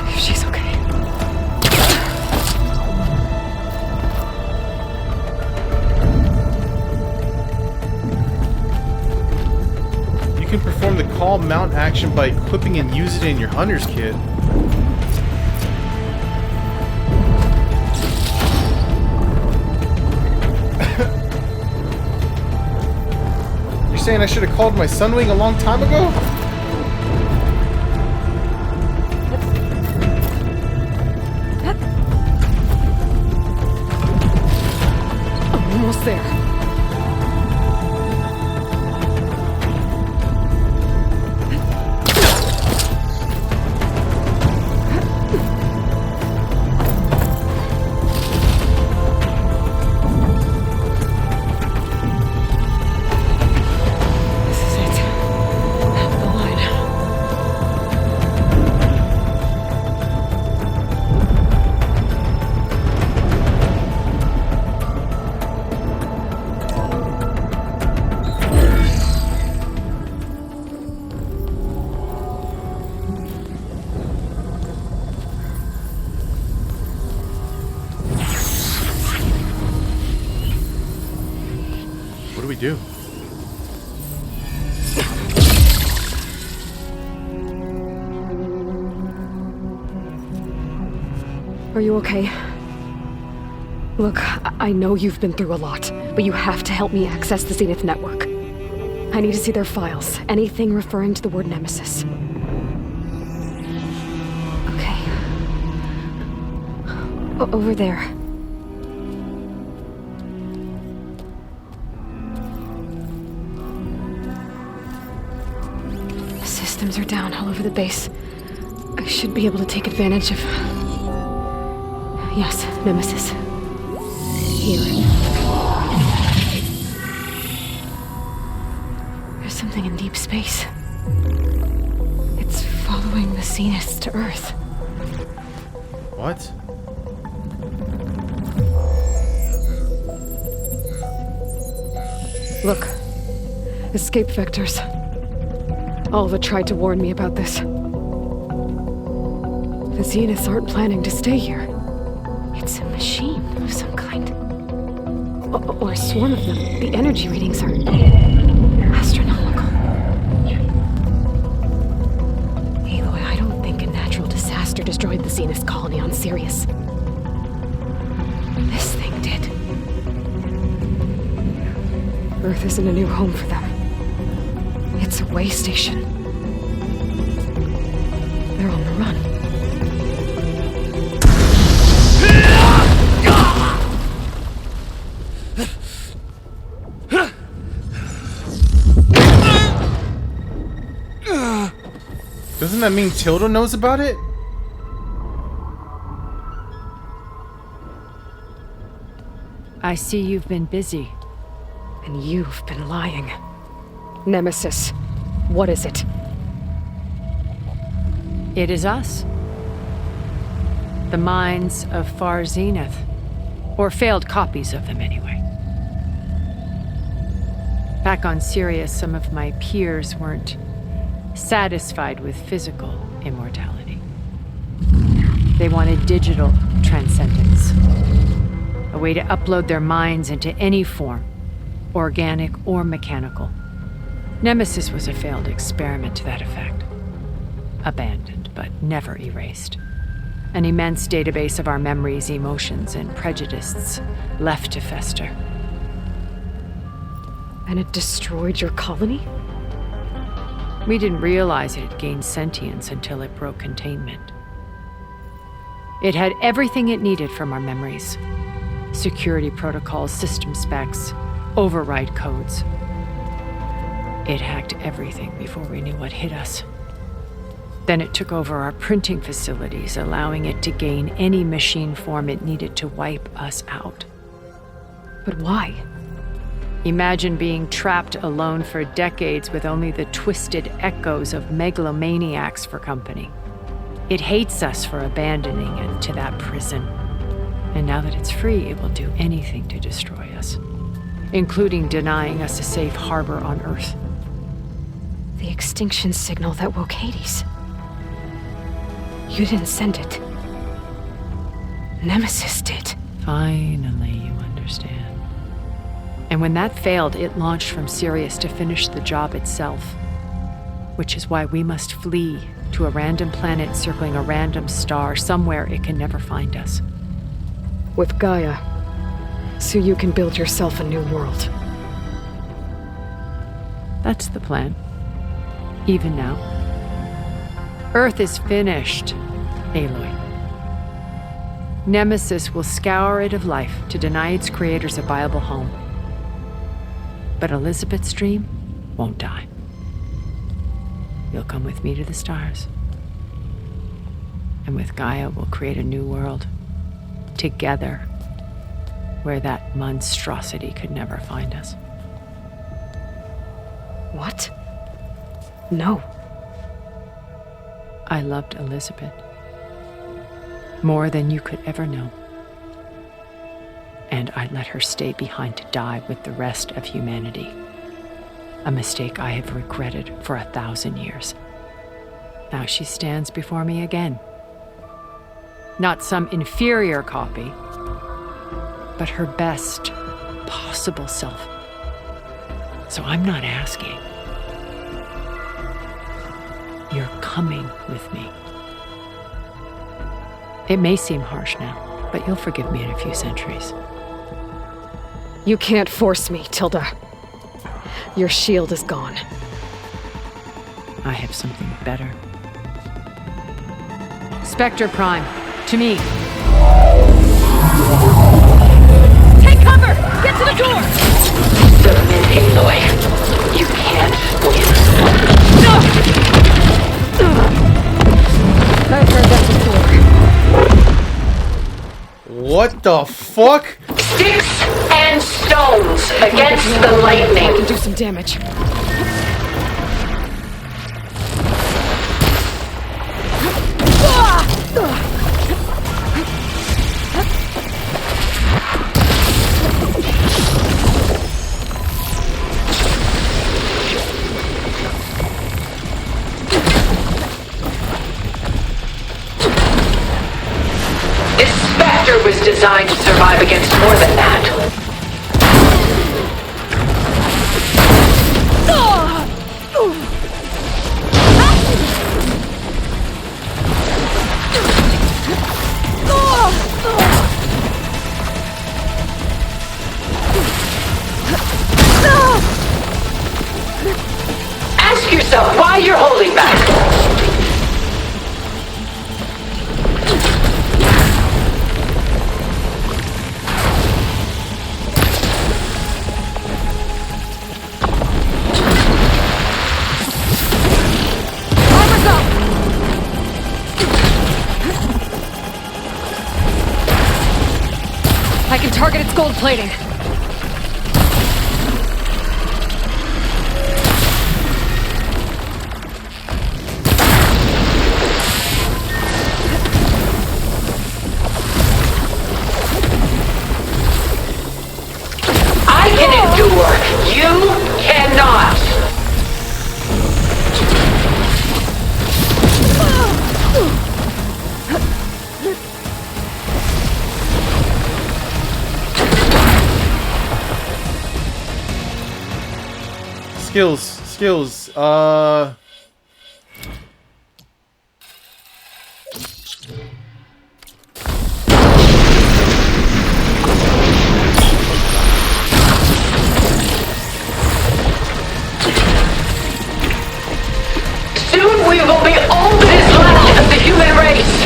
Speaker 6: If she's okay.
Speaker 1: You can perform the call mount action by equipping and use it in your hunter's kit. You're saying I should have called my Sunwing a long time ago?
Speaker 6: I'm almost there.
Speaker 1: What do we do?
Speaker 6: Are you okay? Look, I know you've been through a lot, but you have to help me access the Zenith network. I need to see their files, anything referring to the word Nemesis. Okay. Over there. The systems are down all over the base. I should be able to take advantage of... Yes, Nemesis. Here. There's something in deep space. It's following the Zeniths to Earth.
Speaker 1: What?
Speaker 6: Look. Escape vectors. Alva tried to warn me about this. The Zeniths aren't planning to stay here. It's a machine of some kind. Or a swarm of them. The energy readings are astronomical. the Zenith colony on Sirius. This thing did. Earth isn't a new home for them. It's a way station. They're on the run.
Speaker 1: Doesn't that mean Tilda knows about it?
Speaker 7: I see you've been busy.
Speaker 6: And you've been lying. Nemesis, what is it?
Speaker 7: It is us. The minds of Far Zenith. Or failed copies of them, anyway. Back on Sirius, some of my peers weren't satisfied with physical immortality. They wanted digital transcendence. A way to upload their minds into any form, organic or mechanical. Nemesis was a failed experiment to that effect. Abandoned, but never erased. An immense database of our memories, emotions, and prejudices left to fester.
Speaker 6: And it destroyed your colony?
Speaker 7: We didn't realize it had gained sentience until it broke containment. It had everything it needed from our memories. Security protocols, system specs, override codes. It hacked everything before we knew what hit us. Then it took over our printing facilities, allowing it to gain any machine form it needed to wipe us out.
Speaker 6: But why?
Speaker 7: Imagine being trapped alone for decades with only the twisted echoes of megalomaniacs for company. It hates us for abandoning it to that prison. And now that it's free, it will do anything to destroy us, including denying us a safe harbor on Earth.
Speaker 6: The extinction signal that woke Hades. You didn't send it. Nemesis did.
Speaker 7: Finally, you understand. And when that failed, it launched from Sirius to finish the job itself. Which is why we must flee to a random planet circling a random star, somewhere it can never find us.
Speaker 6: With Gaia, so you can build yourself a new world.
Speaker 7: That's the plan. Even now. Earth is finished, Aloy. Nemesis will scour it of life to deny its creators a viable home. But Elizabeth's dream won't die. You'll come with me to the stars. And with Gaia, we'll create a new world. Together. Where that monstrosity could never find us.
Speaker 6: What? No.
Speaker 7: I loved Elizabeth. More than you could ever know. And I let her stay behind to die with the rest of humanity. A mistake I have regretted for 1,000 years. Now she stands before me again. Not some inferior copy, but her best possible self. So I'm not asking. You're coming with me. It may seem harsh now, but you'll forgive me in a few centuries.
Speaker 6: You can't force me, Tilda. Your shield is gone.
Speaker 7: I have something better. Spectre Prime, to me.
Speaker 9: Take cover! Get to the door! Submit, Aloy. You can't win.
Speaker 6: I've heard that before.
Speaker 1: What the fuck?
Speaker 9: Sticks and stones against the lightning.
Speaker 6: I can do some damage.
Speaker 9: This Spectre was designed to survive against more than that.
Speaker 10: yourself. Why you're holding back?
Speaker 6: I can target its gold plating.
Speaker 10: I can endure. You cannot.
Speaker 1: Skills.
Speaker 10: Soon we will be all that is left of the human race.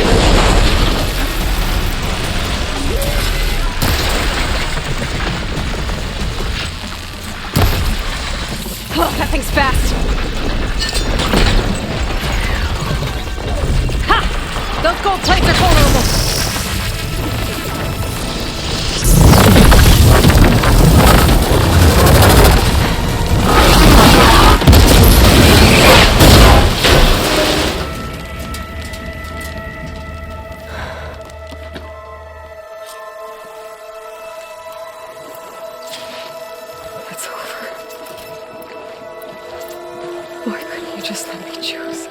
Speaker 6: Oh, that thing's fast. Ha! Those gold plates are vulnerable. It's over. Why couldn't you just let me choose?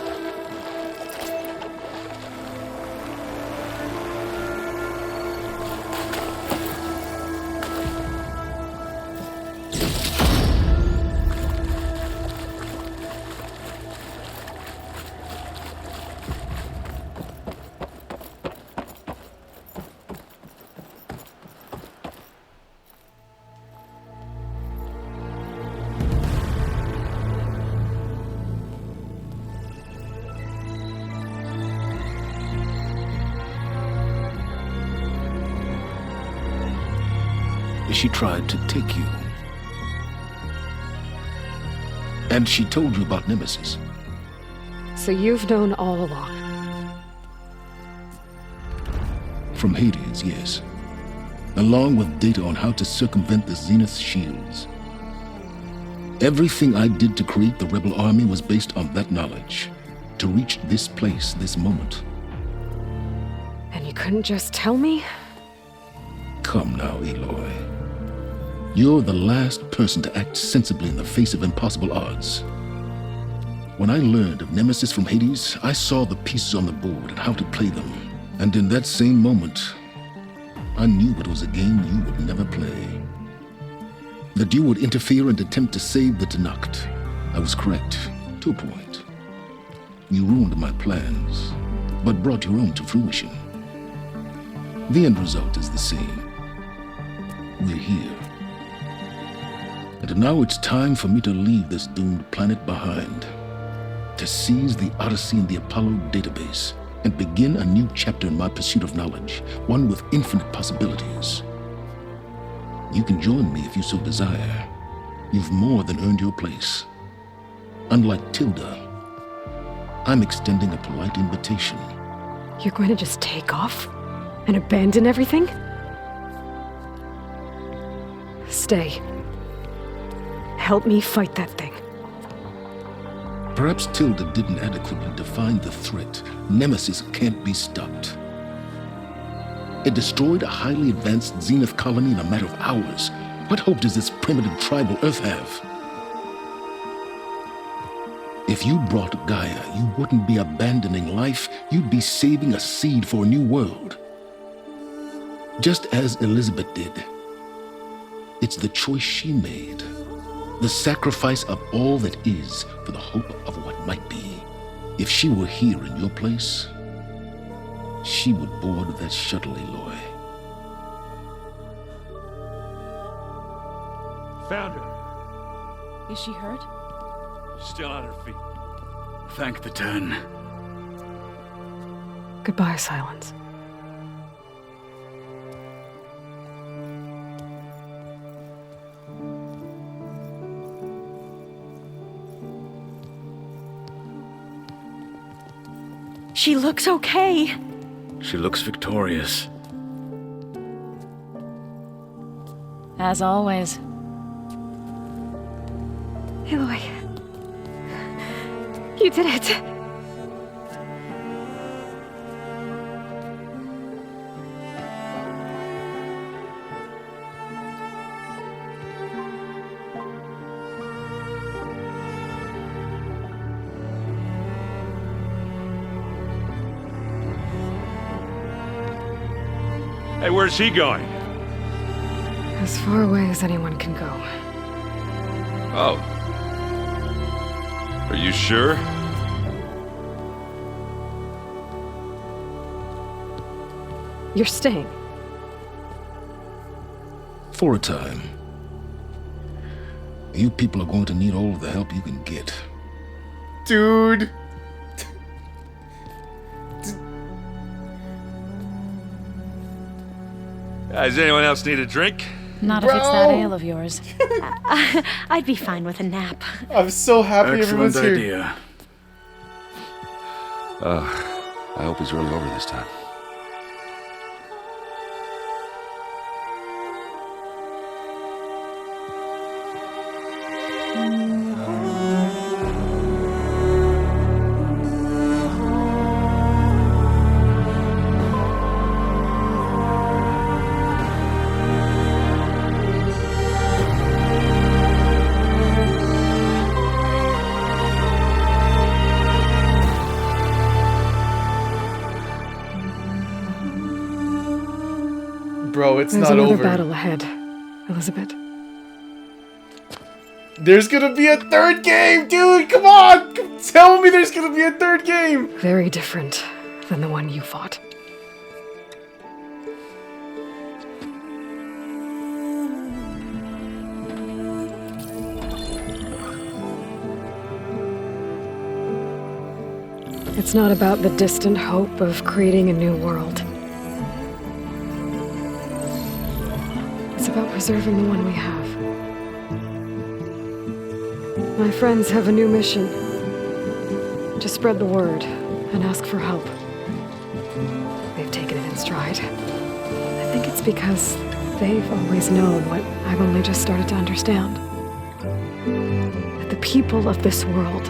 Speaker 2: She tried to take you. And she told you about Nemesis.
Speaker 6: So you've known all along.
Speaker 2: From Hades, yes. Along with data on how to circumvent the Zenith shields. Everything I did to create the rebel army was based on that knowledge. To reach this place, this moment.
Speaker 6: And you couldn't just tell me?
Speaker 2: Come now, Aloy. You're the last person to act sensibly in the face of impossible odds. When I learned of Nemesis from Hades, I saw the pieces on the board and how to play them. And in that same moment, I knew it was a game you would never play. That you would interfere and attempt to save the Tenakth. I was correct, to a point. You ruined my plans, but brought your own to fruition. The end result is the same. We're here. And now it's time for me to leave this doomed planet behind. To seize the Odyssey and the Apollo database and begin a new chapter in my pursuit of knowledge, one with infinite possibilities. You can join me if you so desire. You've more than earned your place. Unlike Tilda, I'm extending a polite invitation.
Speaker 6: You're going to just take off? And abandon everything? Stay. Help me fight that thing.
Speaker 2: Perhaps Tilda didn't adequately define the threat. Nemesis can't be stopped. It destroyed a highly advanced Zenith colony in a matter of hours. What hope does this primitive tribal Earth have? If you brought Gaia, you wouldn't be abandoning life, you'd be saving a seed for a new world. Just as Elizabeth did. It's the choice she made. The sacrifice of all that is for the hope of what might be. If she were here in your place, she would board that shuttle, Aloy.
Speaker 5: Found her.
Speaker 4: Is she hurt?
Speaker 5: Still on her feet.
Speaker 8: Thank the Ten.
Speaker 6: Goodbye, Silence.
Speaker 19: She looks okay.
Speaker 8: She looks victorious.
Speaker 4: As always.
Speaker 6: Aloy. You did it.
Speaker 5: Hey, where's he going?
Speaker 6: As far away as anyone can go.
Speaker 3: Oh. Are you sure?
Speaker 6: You're staying.
Speaker 2: For a time. You people are going to need all of the help you can get.
Speaker 1: Dude.
Speaker 5: Does anyone else need a drink?
Speaker 4: Not if it's that ale of yours.
Speaker 19: I'd be fine with a nap.
Speaker 1: I'm so happy
Speaker 8: Excellent
Speaker 1: everyone's here.
Speaker 8: idea.
Speaker 3: I hope he's really over this time.
Speaker 1: Bro, it's
Speaker 6: There's
Speaker 1: not
Speaker 6: another
Speaker 1: over.
Speaker 6: battle ahead, Elizabeth.
Speaker 1: There's gonna be a third game, dude! Come on! Tell me there's gonna be a third game!
Speaker 6: Very different than the one you fought. It's not about the distant hope of creating a new world. It's about preserving the one we have. My friends have a new mission. To spread the word and ask for help. They've taken it in stride. I think it's because they've always known what I've only just started to understand. That the people of this world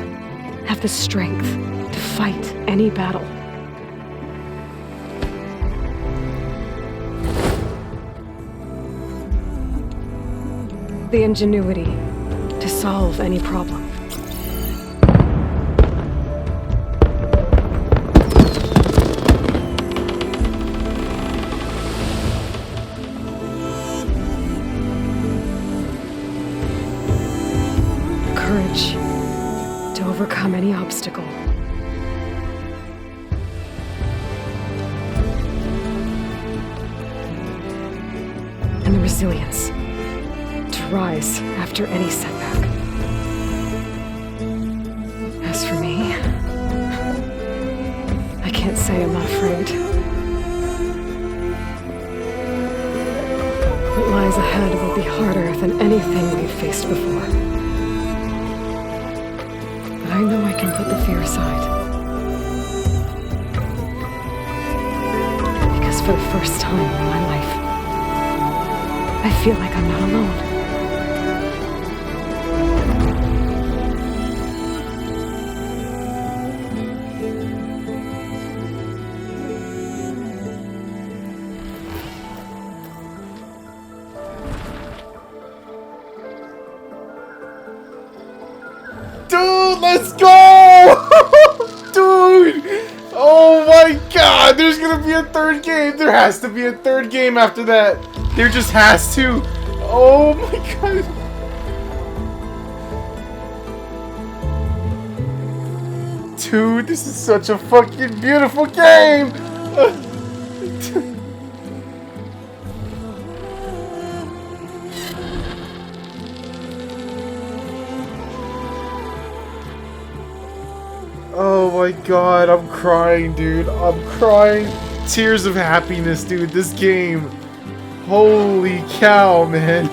Speaker 6: have the strength to fight any battle. The ingenuity to solve any problem. Courage to overcome any obstacle. And the resilience to rise after any setback. As for me, I can't say I'm not afraid. What lies ahead will be harder than anything we've faced before. But I know I can put the fear aside. Because for the first time in my life, I feel like I'm not alone.
Speaker 1: Dude, let's go! Dude! Oh my god, there's gonna be a third game. There has to be a third game after that. There just has to. Oh my god. Dude, this is such a fucking beautiful game! Oh my god, I'm crying, dude. I'm crying. Tears of happiness, dude. This game. Holy cow, man.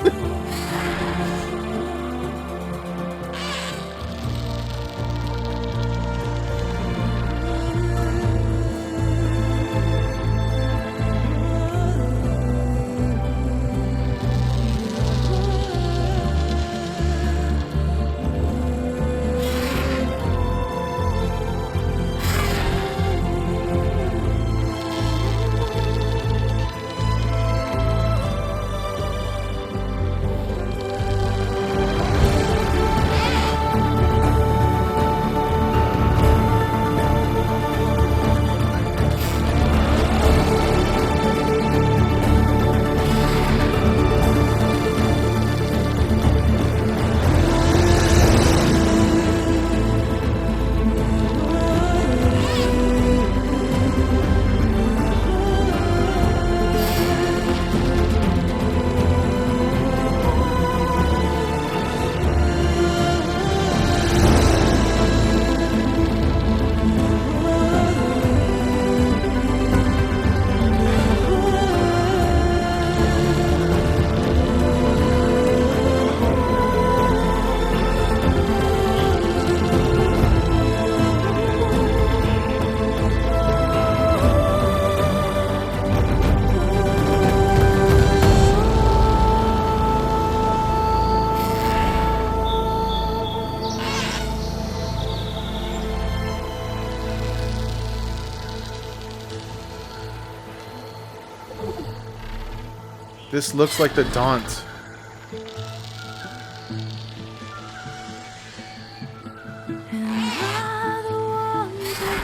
Speaker 1: This looks like the Daunt.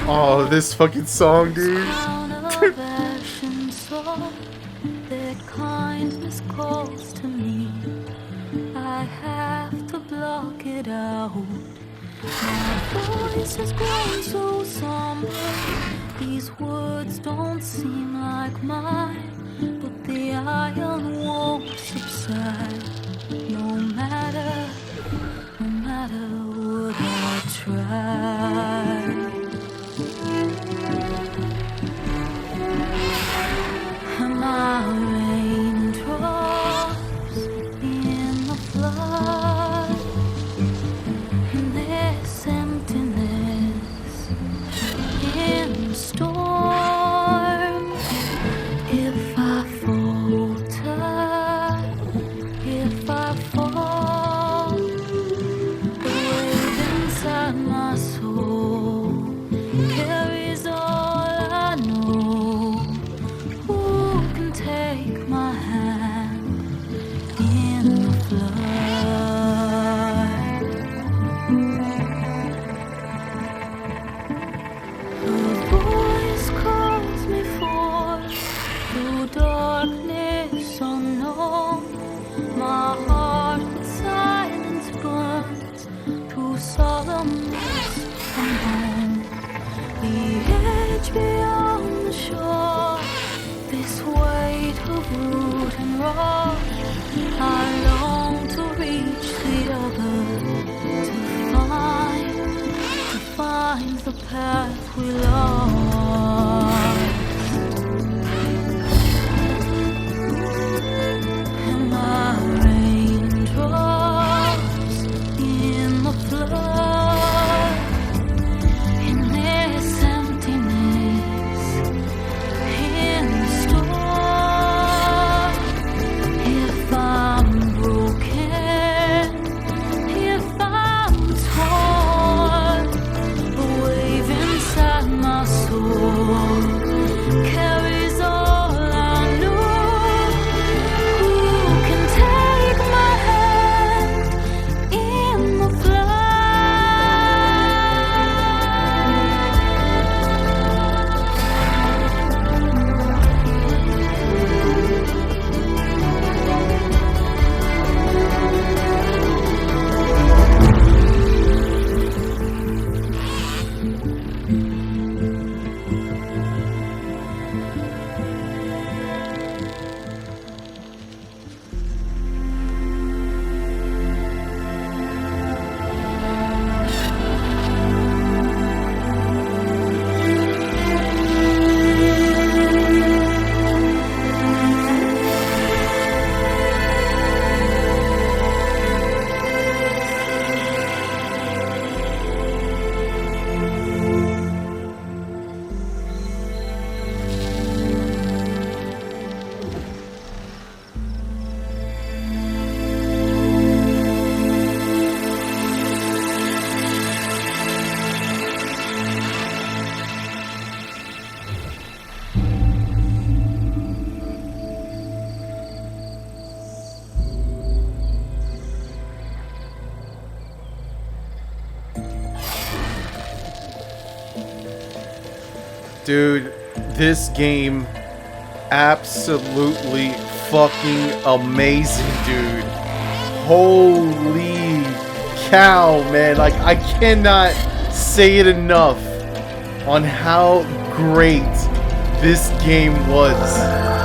Speaker 1: Oh, this fucking song, dude.
Speaker 13: That kindness calls to me. I have to block it out. My voice has grown so somber. These words don't seem like mine. But the iron won't subside. No matter what I try. My raindrops in the flood, and this emptiness in the storm. If I falter, if I fall, the wave inside my soul carries all I know. Who can take my hand in the flood? A voice calls me forth through darkness unknown. My heart with silence burns through solemnness and home. The edge beyond the shore, this weight of root and rock. I long to reach the other, to find the path we lost. And my raindrops in the flood, in this emptiness, in the storm. If I'm broken, if I'm torn, a wave inside my soul
Speaker 1: Dude, this game absolutely fucking amazing, dude. Holy cow, man. Like, I cannot say it enough on how great this game was.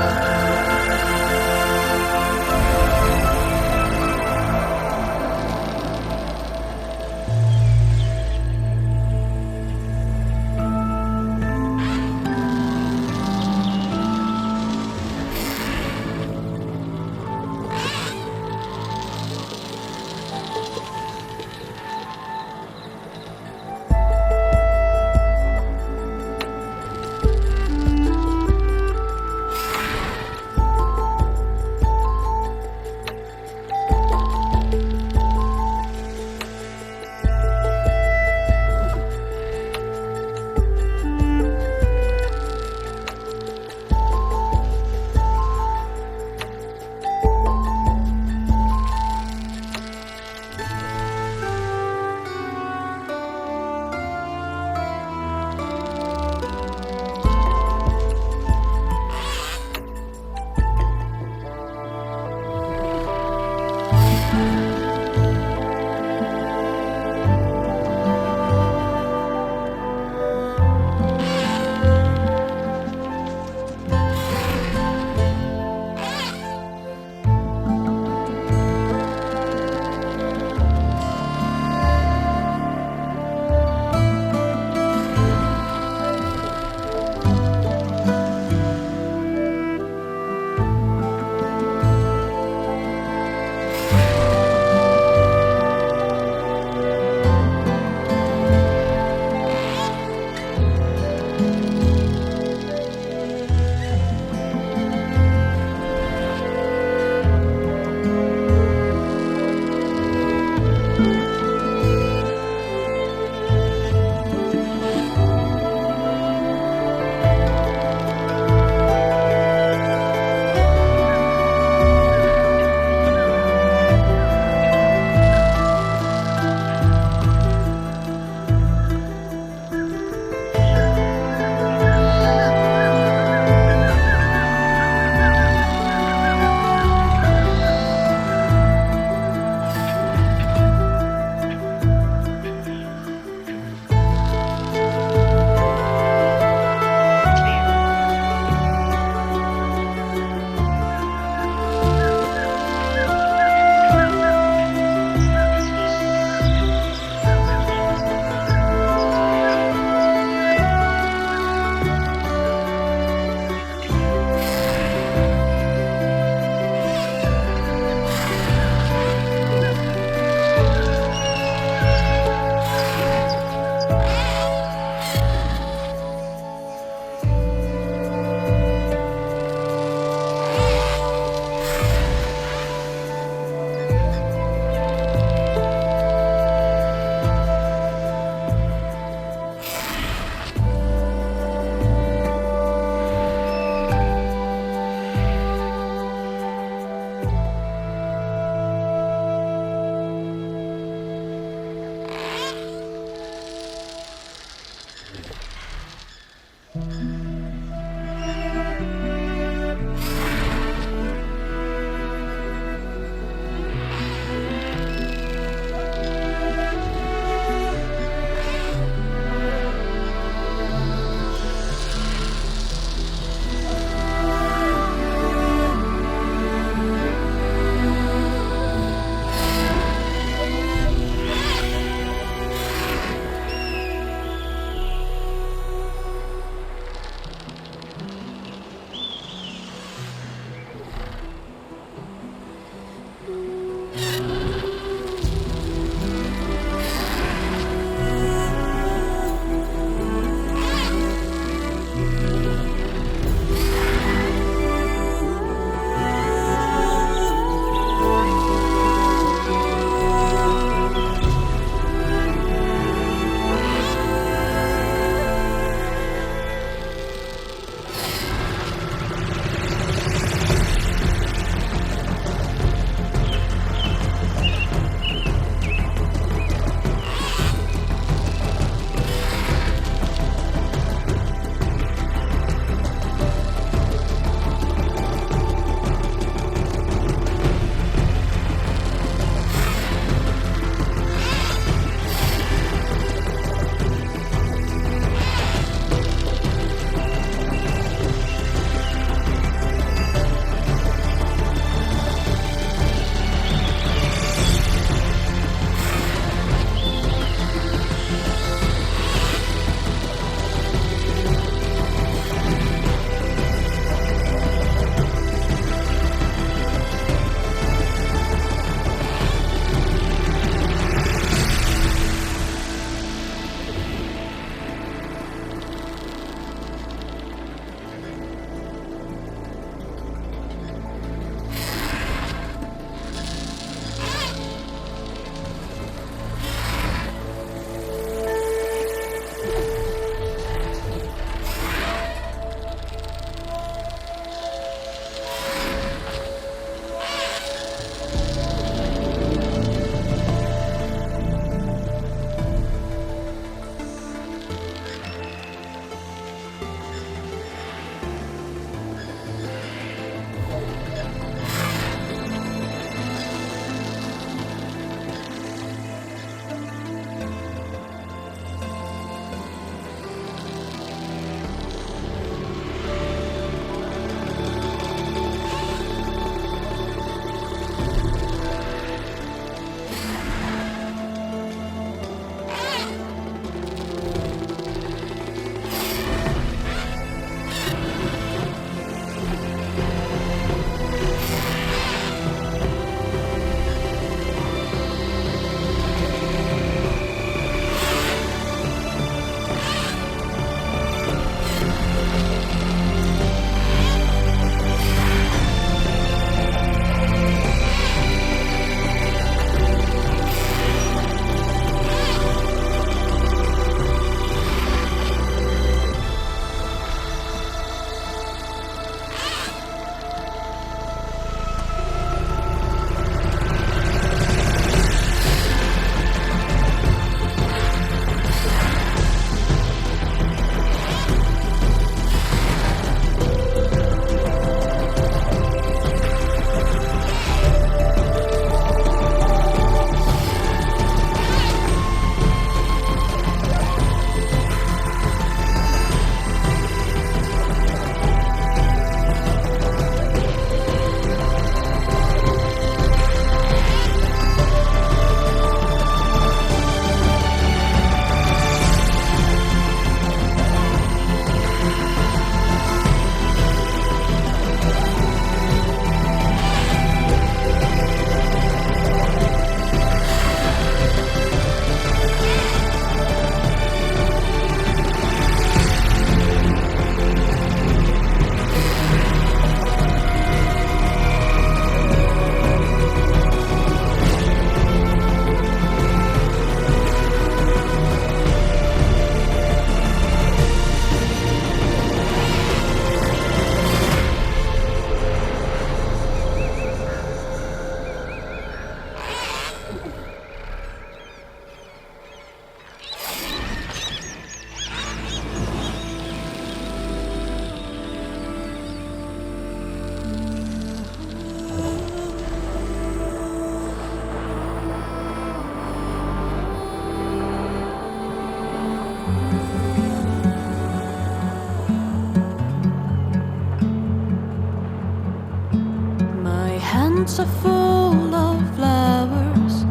Speaker 14: hearts are full of flowers.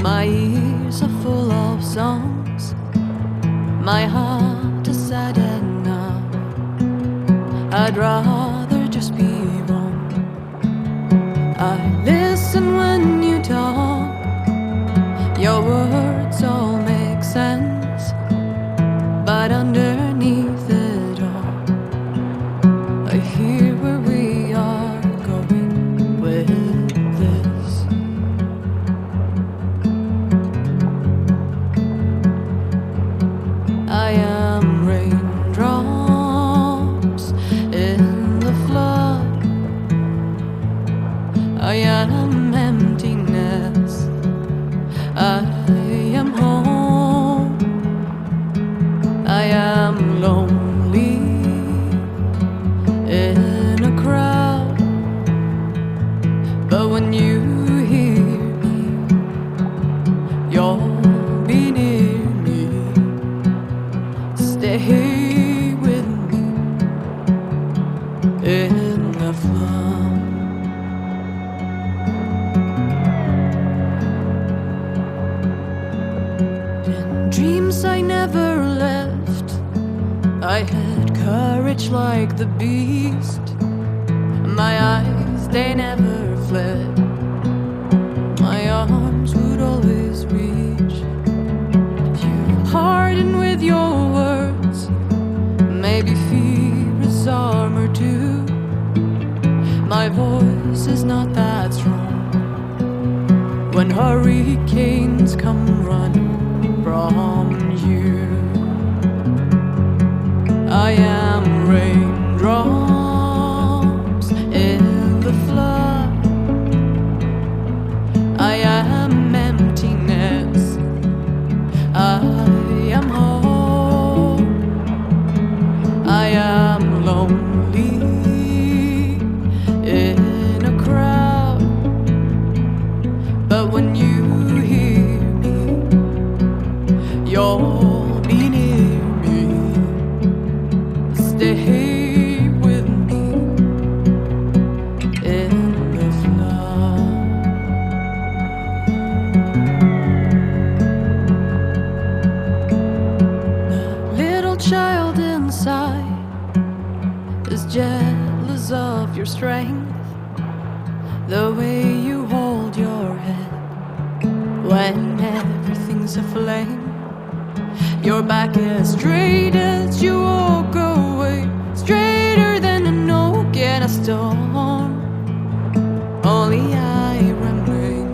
Speaker 14: My ears are full of songs. My heart is sad enough. I'd rather just be wrong. I listen when you talk. Your words all make sense. But underneath it all, I hear where we are going with this. I am raindrops in the flood. I am emptiness. I am home. I am lonely in a crowd. But when you hear me, you'll be near me. Stay with me in the flood. In dreams I never left, I had courage like the beast. My eyes, they never fled. My arms would always reach. You harden with your words. Maybe fear is armor too. My voice is not that strong. When hurricanes come running from you, I am raindrops in the flood. I am emptiness. I am home. I am lonely in a crowd. But when you hear me, you'll be near me. Stay with me in the flood. The little child inside is jealous of your strength. The way you hold your head when everything's aflame. Your back as straight as you walk away, straighter than an oak in a storm. Only I remain.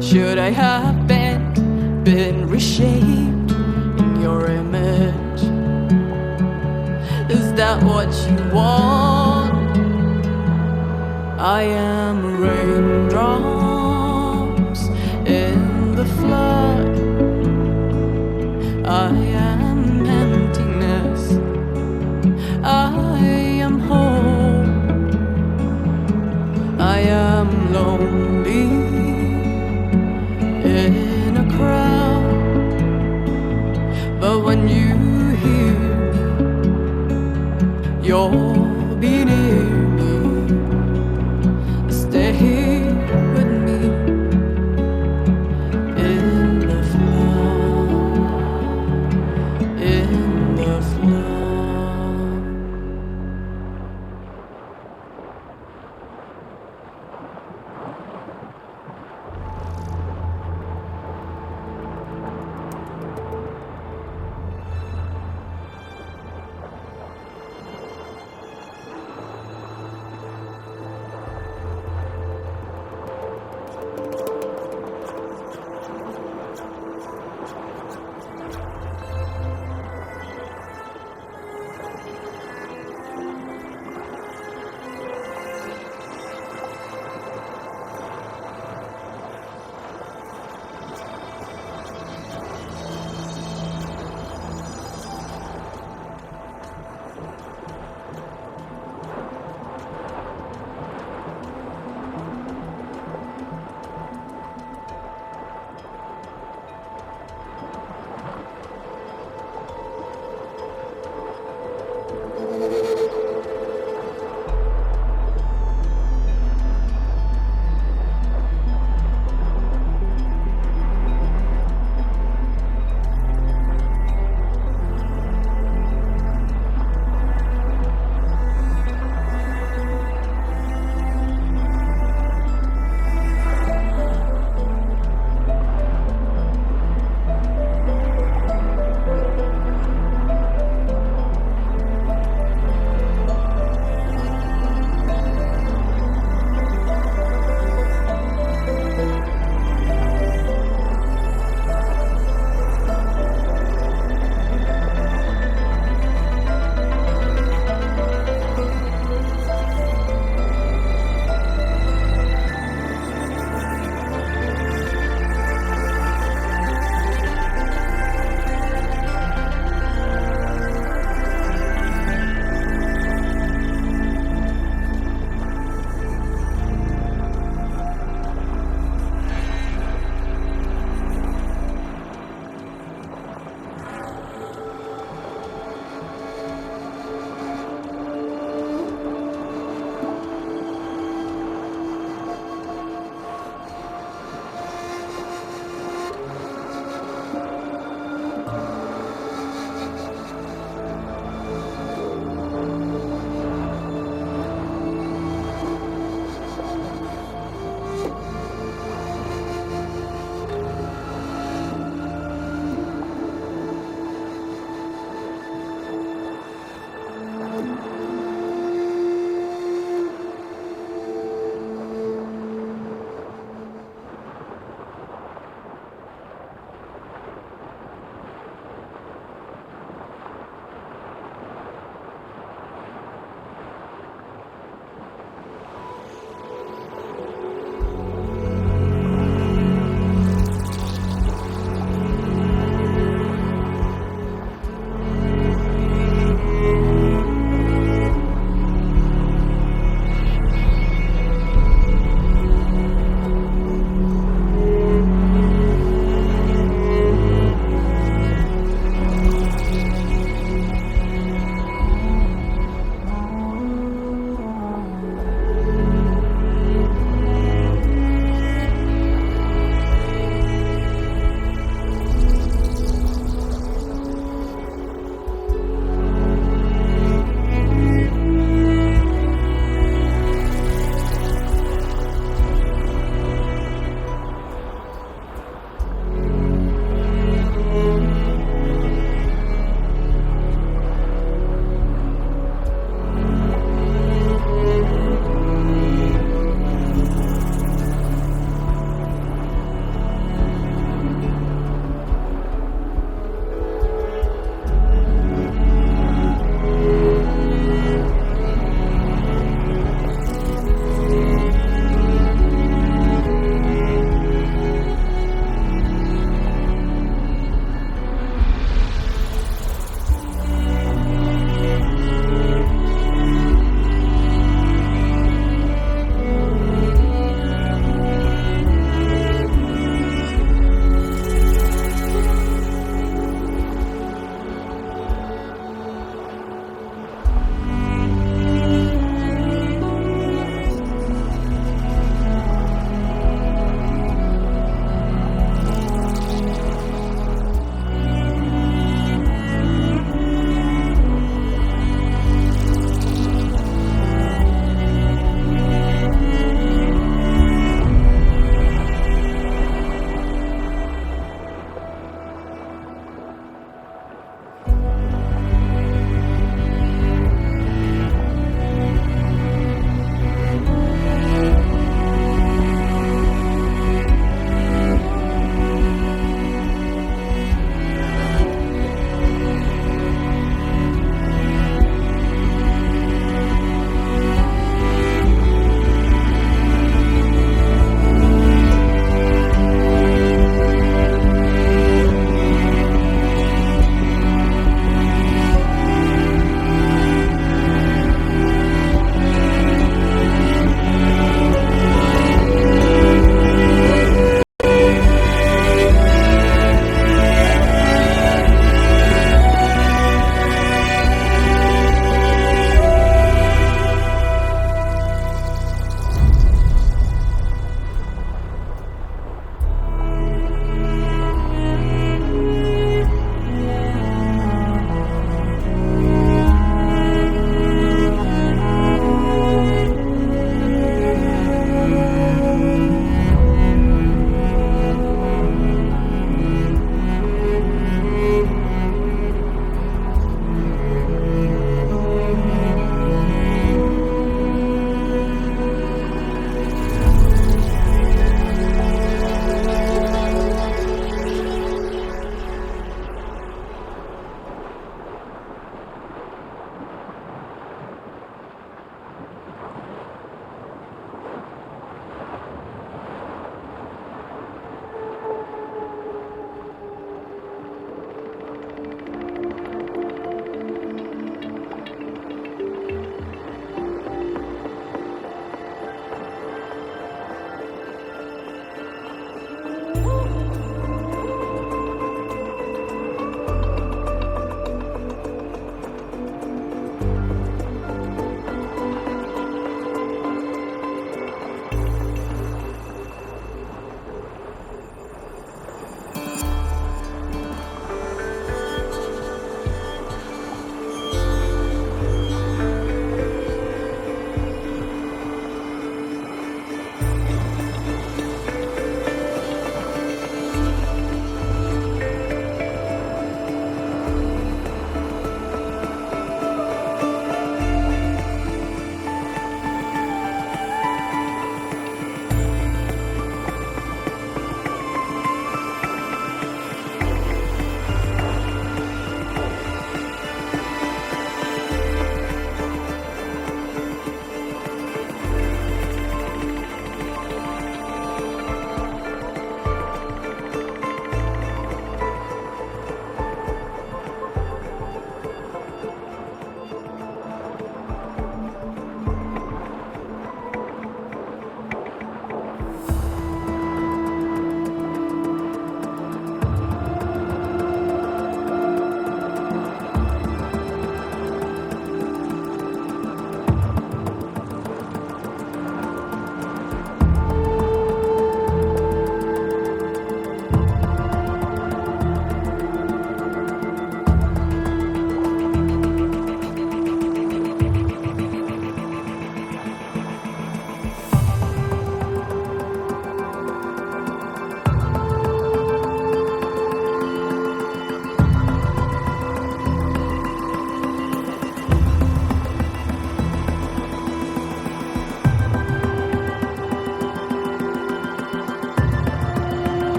Speaker 14: Should I have been reshaped in your image? Is that what you want? I am raindrops in the flood. I am emptiness. I am home. I am lonely in a crowd. But when you hear me, you'll be near me. Stay with me in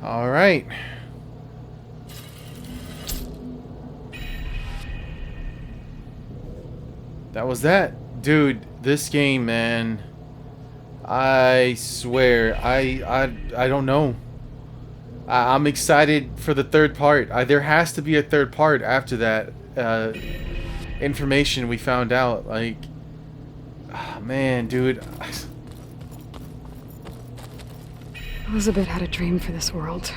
Speaker 1: All right. That was that. Dude, this game, man. I swear, I don't know. I'm excited for the third part. There has to be a third part after that information we found out. Like, oh, man, dude.
Speaker 6: Elizabeth had a dream for this world.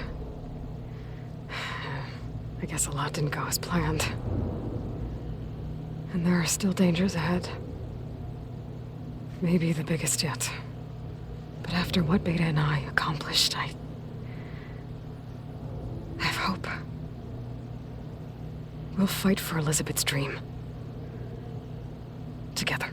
Speaker 6: I guess a lot didn't go as planned. And there are still dangers ahead. Maybe the biggest yet. But after what Beta and I accomplished, I have hope. We'll fight for Elizabeth's dream. Together.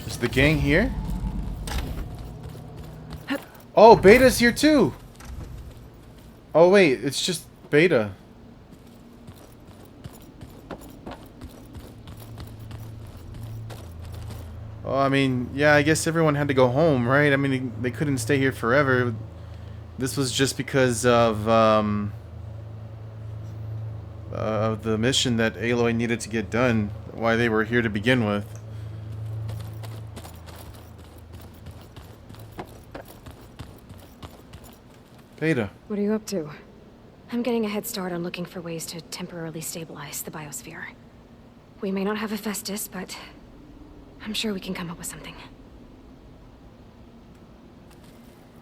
Speaker 1: Is the gang here? Oh, Beta's here too. Oh wait, it's just Beta. Oh, I mean, yeah, I guess everyone had to go home, right? I mean, they couldn't stay here forever. This was just because of the mission that Aloy needed to get done. Why they were here to begin with. Beta.
Speaker 6: What are you up to?
Speaker 22: I'm getting a head start on looking for ways to temporarily stabilize the biosphere. We may not have Hephaestus, but I'm sure we can come up with something.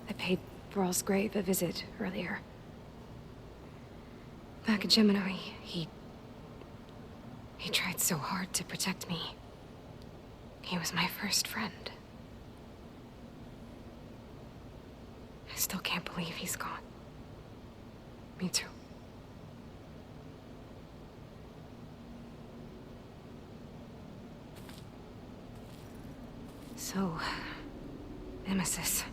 Speaker 22: I paid Varl's grave a visit earlier. Back at Gemini, he tried so hard to protect me. He was my first friend. I still can't believe he's gone. Me too. So, Nemesis.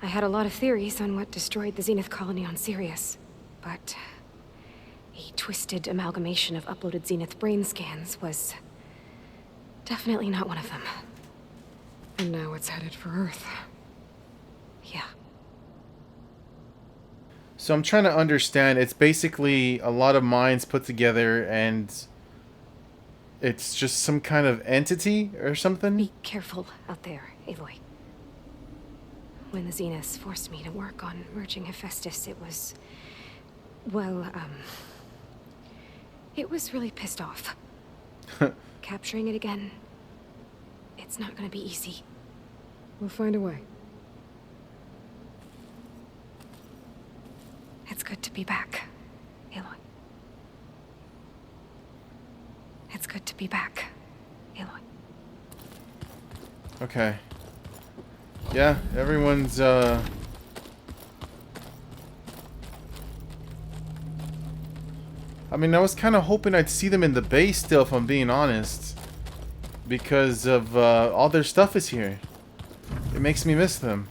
Speaker 22: I had a lot of theories on what destroyed the Zenith colony on Sirius, but a twisted amalgamation of uploaded Zenith brain scans was definitely not one of them.
Speaker 6: And now it's headed for Earth.
Speaker 22: Yeah.
Speaker 1: So I'm trying to understand. It's basically a lot of minds put together, and it's just some kind of entity or something?
Speaker 22: Be careful out there, Aloy. When the Zeniths forced me to work on merging Hephaestus, it was... well, it was really pissed off. Capturing it again, it's not gonna be easy.
Speaker 6: We'll find a way.
Speaker 22: It's good to be back, Aloy. It's good to be back, Aloy.
Speaker 1: Okay. Yeah, everyone's, I mean, I was kind of hoping I'd see them in the base still, if I'm being honest. Because of, all their stuff is here. It makes me miss them.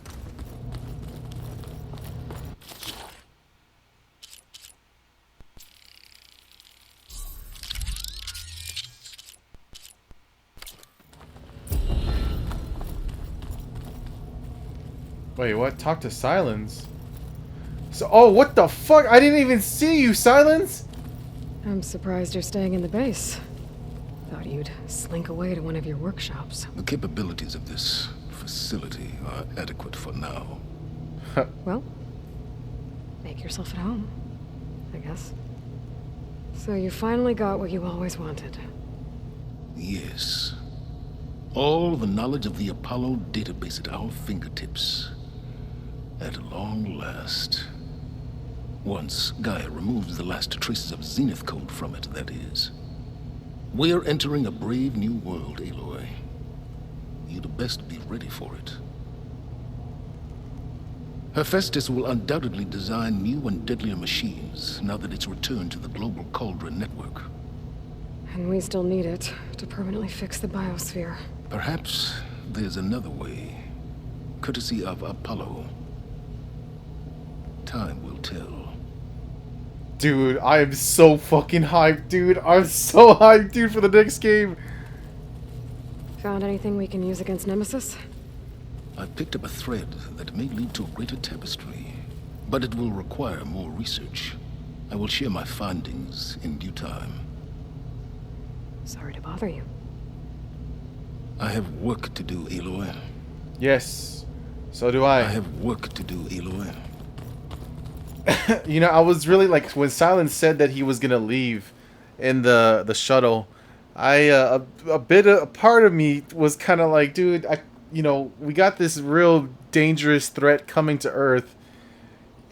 Speaker 1: Wait, what? Talk to Silence? So, oh, what the fuck? I didn't even see you, Silence!
Speaker 6: I'm surprised you're staying in the base. Thought you'd slink away to one of your workshops.
Speaker 2: The capabilities of this facility are adequate for now.
Speaker 6: Well, make yourself at home, I guess. So you finally got what you always wanted.
Speaker 2: Yes. All the knowledge of the Apollo database at our fingertips. At long last. Once Gaia removes the last traces of Zenith code from it, that is. We're entering a brave new world, Aloy. You'd best be ready for it. Hephaestus will undoubtedly design new and deadlier machines now that it's returned to the global Cauldron network.
Speaker 6: And we still need it to permanently fix the biosphere.
Speaker 2: Perhaps there's another way. courtesy of Apollo. Time will tell.
Speaker 1: Dude, I am so fucking hyped, dude. I'm so hyped, dude, for the next game.
Speaker 6: Found anything we can use against Nemesis?
Speaker 2: I picked up a thread that may lead to a greater tapestry, but it will require more research. I will share my findings in due time.
Speaker 6: Sorry to bother you.
Speaker 2: I have work to do, Aloy.
Speaker 1: Yes, so do I.
Speaker 2: I have work to do, Aloy.
Speaker 1: You know, I was really like, when Silence said that he was gonna leave in the shuttle, a part of me was kind of like, dude, you know, we got this real dangerous threat coming to Earth.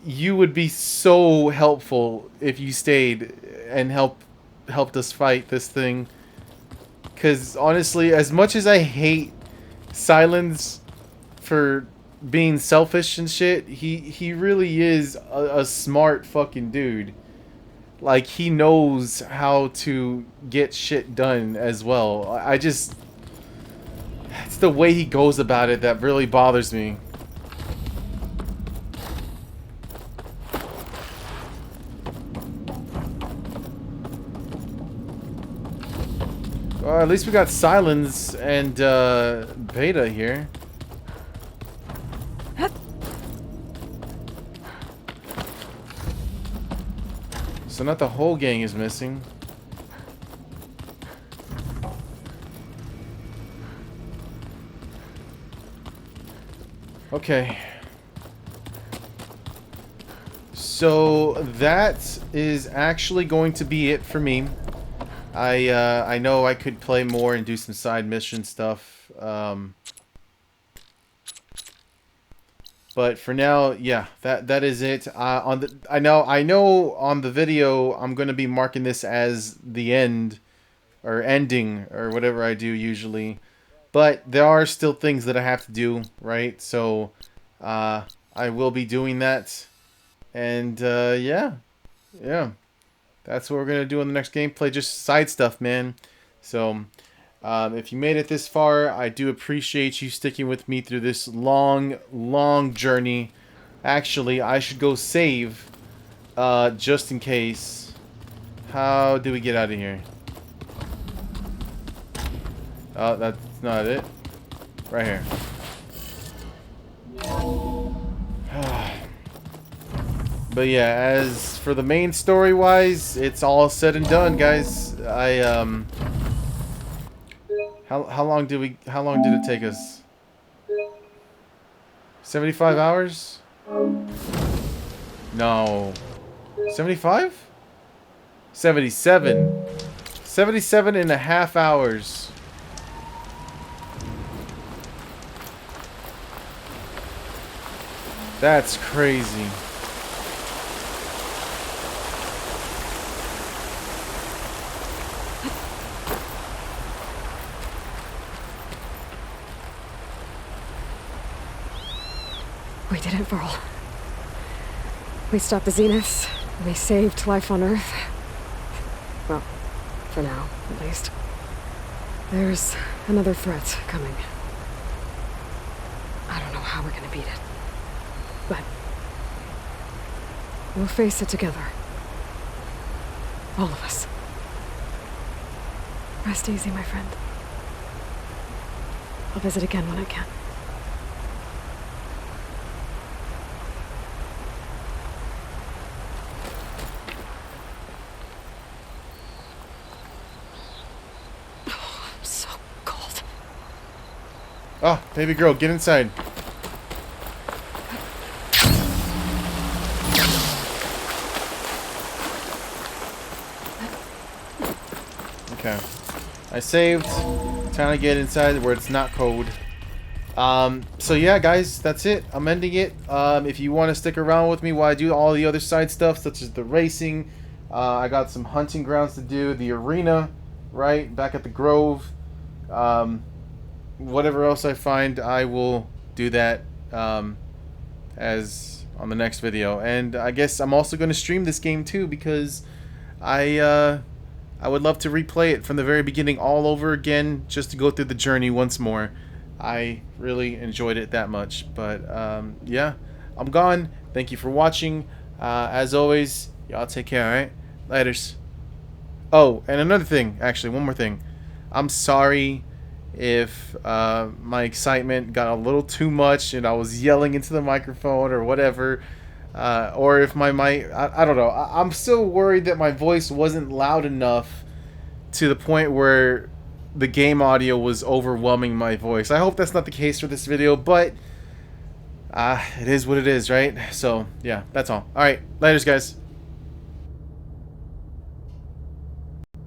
Speaker 1: You would be so helpful if you stayed and helped us fight this thing. Because honestly, as much as I hate Silence for being selfish and shit, he really is a smart fucking dude. Like, he knows how to get shit done as well. It's the way he goes about it that really bothers me. Well, at least we got Silence and Beta here. So not the whole gang is missing. Okay. So that is actually going to be it for me. I know I could play more and do some side mission stuff. But for now, yeah, that is it. I know on the video I'm gonna be marking this as the end or ending or whatever I do usually. But there are still things that I have to do, right? So I will be doing that. And yeah. That's what we're gonna do in the next gameplay. Just side stuff, man. So if you made it this far, I do appreciate you sticking with me through this long journey. Actually, I should go save just in case. How do we get out of here? Oh, that's not it. Right here. But yeah, as for the main story wise, it's all said and done, guys. How long did it take us? 75 hours? No. 75? 77. 77 and a half hours. That's crazy.
Speaker 6: We did it, Varl. We stopped the Zeniths. We saved life on Earth. Well, for now, at least. There's another threat coming. I don't know how we're gonna beat it. But we'll face it together. All of us. Rest easy, my friend. I'll visit again when I can.
Speaker 1: Oh, baby girl, get inside. Okay. I saved. Time to get inside where it's not cold. So yeah, guys, that's it. I'm ending it. If you want to stick around with me while I do all the other side stuff, such as the racing, I got some hunting grounds to do, the arena, right, back at the Grove. Whatever else I find, I will do that as on the next video. And I guess I'm also going to stream this game too, because I would love to replay it from the very beginning all over again, just to go through the journey once more. I really enjoyed it that much. But yeah, I'm gone. Thank you for watching. As always, y'all take care, alright? Laters. Oh, and another thing, actually, one more thing. I'm sorry if my excitement got a little too much and I was yelling into the microphone or whatever. Or if my mic, I don't know. I'm still worried that my voice wasn't loud enough to the point where the game audio was overwhelming my voice. I hope that's not the case for this video, but it is what it is, right? So, yeah, that's all. Alright, laters, guys.